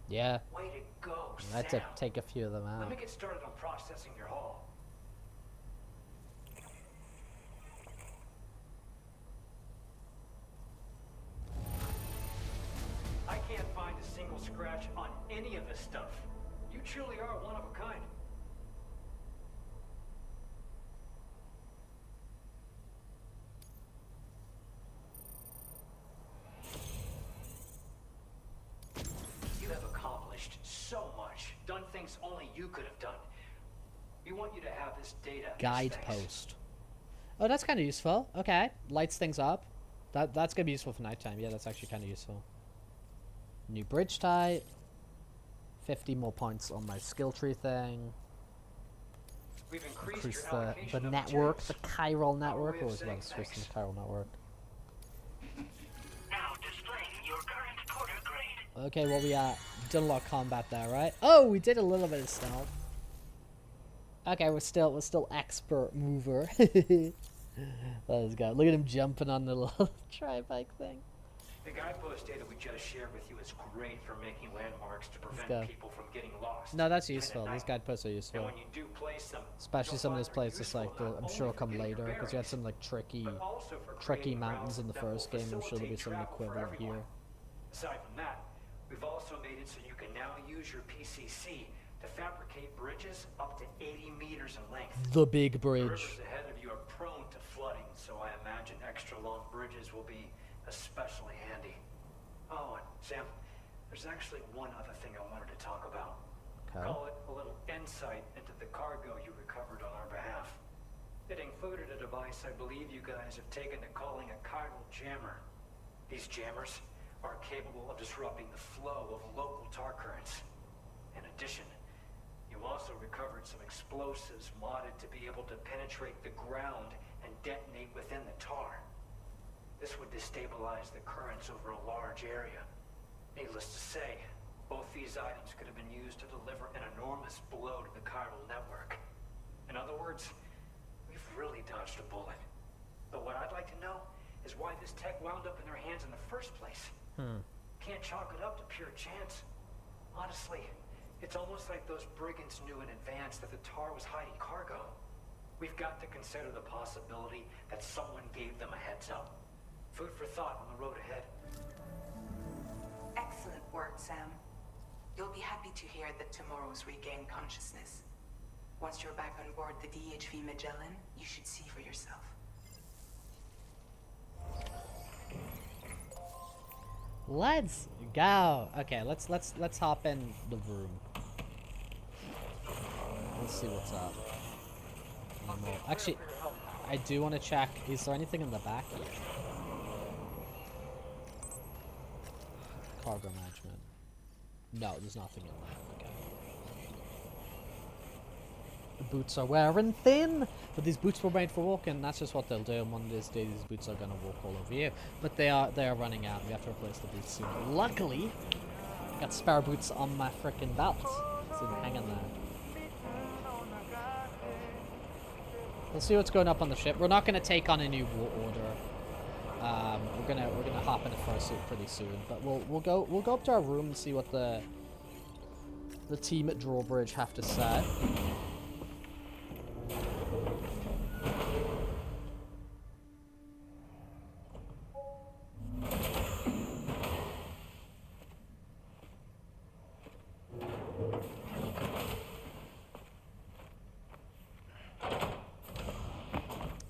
Yeah. Way to go, I had to Sam. take a few of them out. Let me get started on processing your haul. I can't find a single scratch on any of this stuff. You truly are one of a kind. So much. Done things only you could have done. We want you to have this data. Guidepost. Oh, that's kind of useful. Okay, lights things up. That's gonna be useful for nighttime. Yeah, that's actually kind of useful. New bridge type. 50 more points on my skill tree thing. We've Increase your the allocation of network, materials. the chiral network. way of What was saying about switching thanks. the chiral network? Now displaying your current porter grade. Okay, well we did a lot of combat there, right? Oh, we did a little bit of stealth. Okay, we're still expert mover. Let's go. Look at him jumping on the little tri-bike thing. The guidepost data we just shared with you is great for making landmarks to go. prevent people from getting lost. No, that's even at useful. These night. guideposts are And useful. when you do place them, Especially you'll some of find these they're places, useful like not I'm only sure will for come getting later, because you had bearings, some like tricky but also for tricky creating mountains in the routes that first will game. I'm sure there'll be some facilitate equivalent travel for here. everyone. Aside from that, we've also made it so you can now use your PCC to fabricate bridges up to 80 meters in length. The big The bridge. rivers ahead of you are prone to flooding, so I imagine extra long bridges will be especially handy. Oh, and Sam, there's actually one other thing I wanted to talk about. Okay. Call it a little insight into the cargo you recovered on our behalf. It included a device I believe you guys have taken to calling a chiral jammer. These jammers are capable of disrupting the flow of local tar currents. In addition, you also recovered some explosives modded to be able to penetrate the ground and detonate within the tar. This would destabilize the currents over a large area. Needless to say, both these items could have been used to deliver an enormous blow to the chiral network. In other words, we've really dodged a bullet. But what I'd like to know is why this tech wound up in their hands in the first place. Can't chalk it up to pure chance. Honestly, it's almost like those brigands knew in advance that the tar was hiding cargo. We've got to consider the possibility that someone gave them a heads up. Food for thought on the road ahead. Excellent work, Sam. You'll be happy to hear that tomorrow's regained consciousness. Once you're back on board the DHV Magellan, you should see for yourself. Let's go. Okay, let's hop in the room. Let's see what's up. Actually, I do want to check. Is there anything in the back here? Cargo management. No, there's nothing in there. Okay. The boots are wearing thin, but these boots were made for walking. That's just what they'll do. And one of these days, these boots are gonna walk all over you. But they are running out. We have to replace the boots soon. Luckily, I got spare boots on my freaking belt, so they're hanging there. We'll see what's going up on the ship. We're not gonna take on a new war order. We're gonna hop in a fursuit pretty soon. But we'll go up to our room and see what the team at Drawbridge have to say.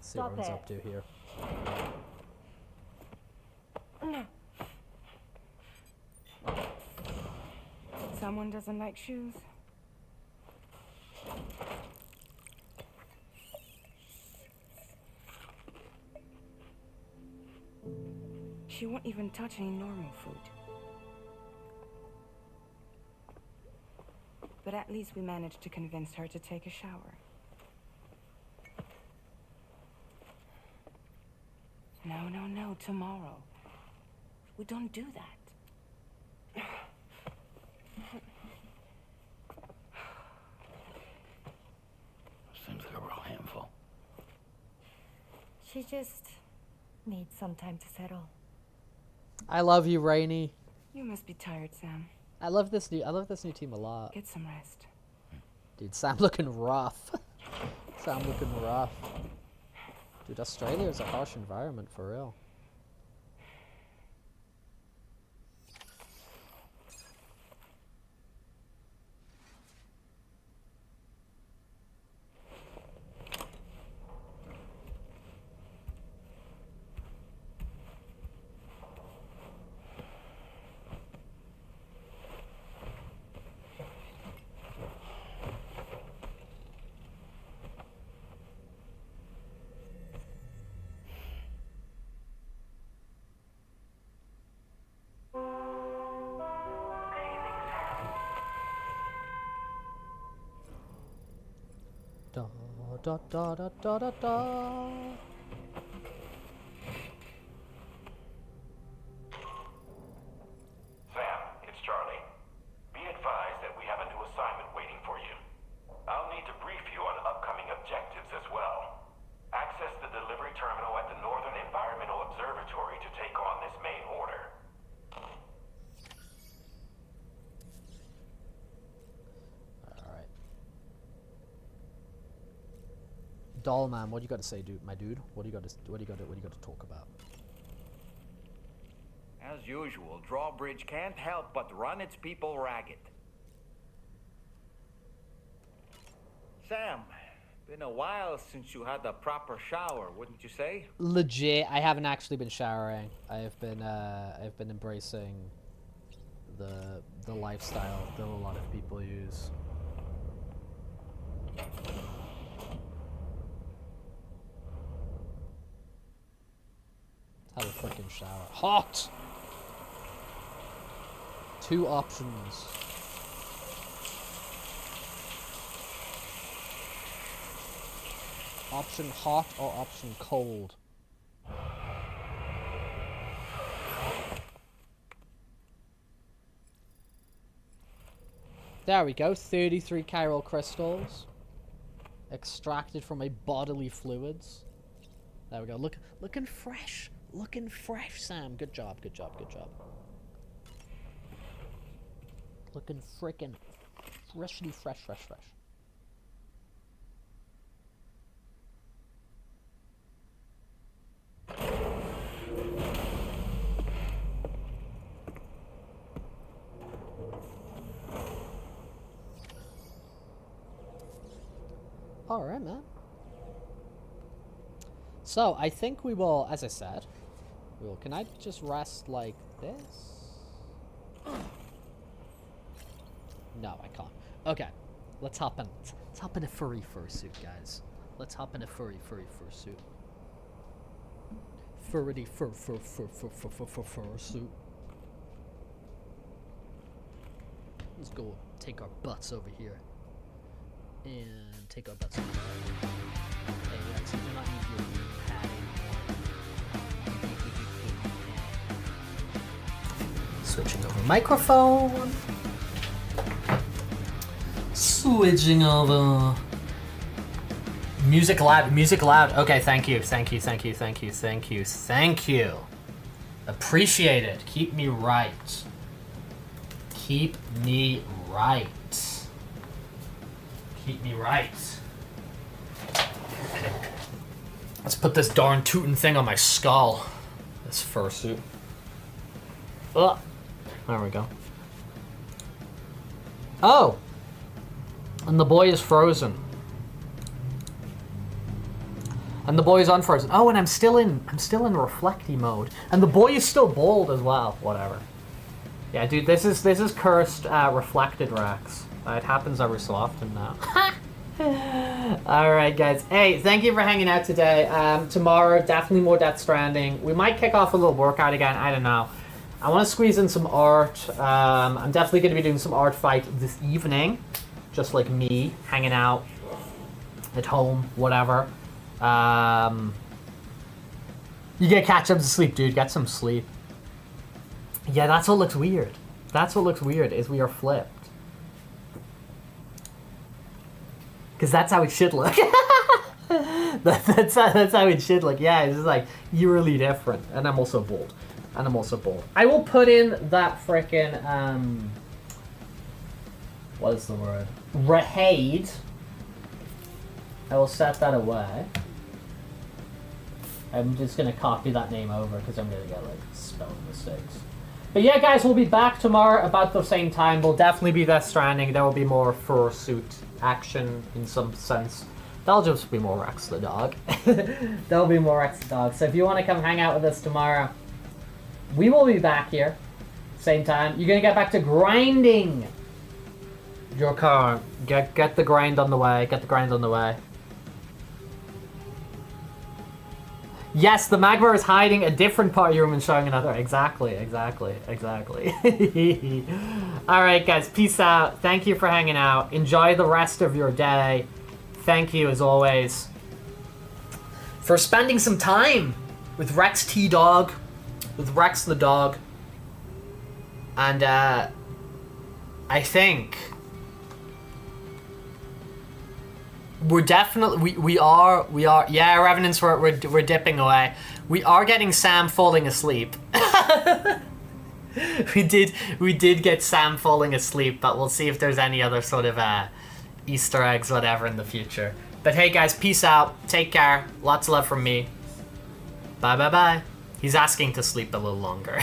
See what everyone's up to here. Someone doesn't like shoes. She won't even touch any normal food. But at least we managed to convince her to take a shower. No, tomorrow. We don't do that. Seems like a real handful. She just needs some time to settle. I love you, Rainy. You must be tired, Sam. I love this new team a lot. Get some rest. Dude, Sam looking rough. Sam looking rough. Dude, Australia is a harsh environment for real. da da da da da da. Sam, it's Charlie. Be advised that we have a new assignment waiting for you. I'll need to brief you on upcoming objectives as well. Access the delivery terminal at the Northern Environmental Observatory to take on this main order. Alright. Dollman, what do you got to say, dude? My dude, what do you got to talk about? As usual, Drawbridge can't help but run its people ragged. Sam, been a while since you had a proper shower, wouldn't you say? Legit, I haven't actually been showering. I've been embracing the lifestyle that a lot of people use. Have a freaking shower. Hot! 2 options. Option hot or option cold? There we go, 33 chiral crystals. Extracted from my bodily fluids. There we go, looking fresh. Looking fresh, Sam. Good job, good job, good job. Looking frickin' freshly fresh. Alright, man. So, I think we will, as I said, can I just rest like this? No, I can't. Okay, let's hop in. Let's hop in a furry fursuit, guys. Let's hop in a furry fursuit. Furry fursuit. Let's go take our butts over here. And take our butts over here. Hey, Rex, you do not need your padding. Switching over microphone. Switching over. Music loud. Okay, thank you. Appreciate it. Keep me right. Let's put this darn tootin' thing on my skull. This fursuit. Ugh. There we go. Oh! And the boy is frozen. And the boy is unfrozen. Oh, and I'm still in reflecty mode. And the boy is still bald as well. Whatever. Yeah, dude, this is cursed reflected Rex. It happens every so often now. Alright, guys. Hey, thank you for hanging out today. Tomorrow, definitely more Death Stranding. We might kick off a little workout again. I don't know. I want to squeeze in some art. I'm definitely going to be doing some art fight this evening. Just like me, hanging out at home, whatever. You gotta catch up to sleep, dude. Get some sleep. Yeah, that's what looks weird. That's what looks weird, is we are flipped. Because that's how it should look. that's how it should look. Yeah, it's just like eerily different. And I'm also bold. I will put in that frickin' what is the word? Rahade. I will set that away. I'm just gonna copy that name over because I'm gonna get like spelling mistakes. But yeah, guys, we'll be back tomorrow about the same time. We'll definitely be Death Stranding. There will be more fursuit action in some sense. That'll just be more Rex the dog. There'll be more Rex the dog. So if you want to come hang out with us tomorrow, we will be back here, same time. You're gonna get back to grinding your car. Get the grind on the way. Yes, the magma is hiding a different part of your room and showing another. Exactly. Alright, guys, peace out. Thank you for hanging out. Enjoy the rest of your day. thank you as always for spending some time with Rex T-Dog, with Rex the dog. And I think we're definitely we are yeah, Revenants, we're dipping away. We are getting Sam falling asleep. we did get Sam falling asleep, but we'll see if there's any other sort of Easter eggs, whatever, in the future. But hey guys, peace out, take care, lots of love from me. Bye bye bye. He's asking to sleep a little longer.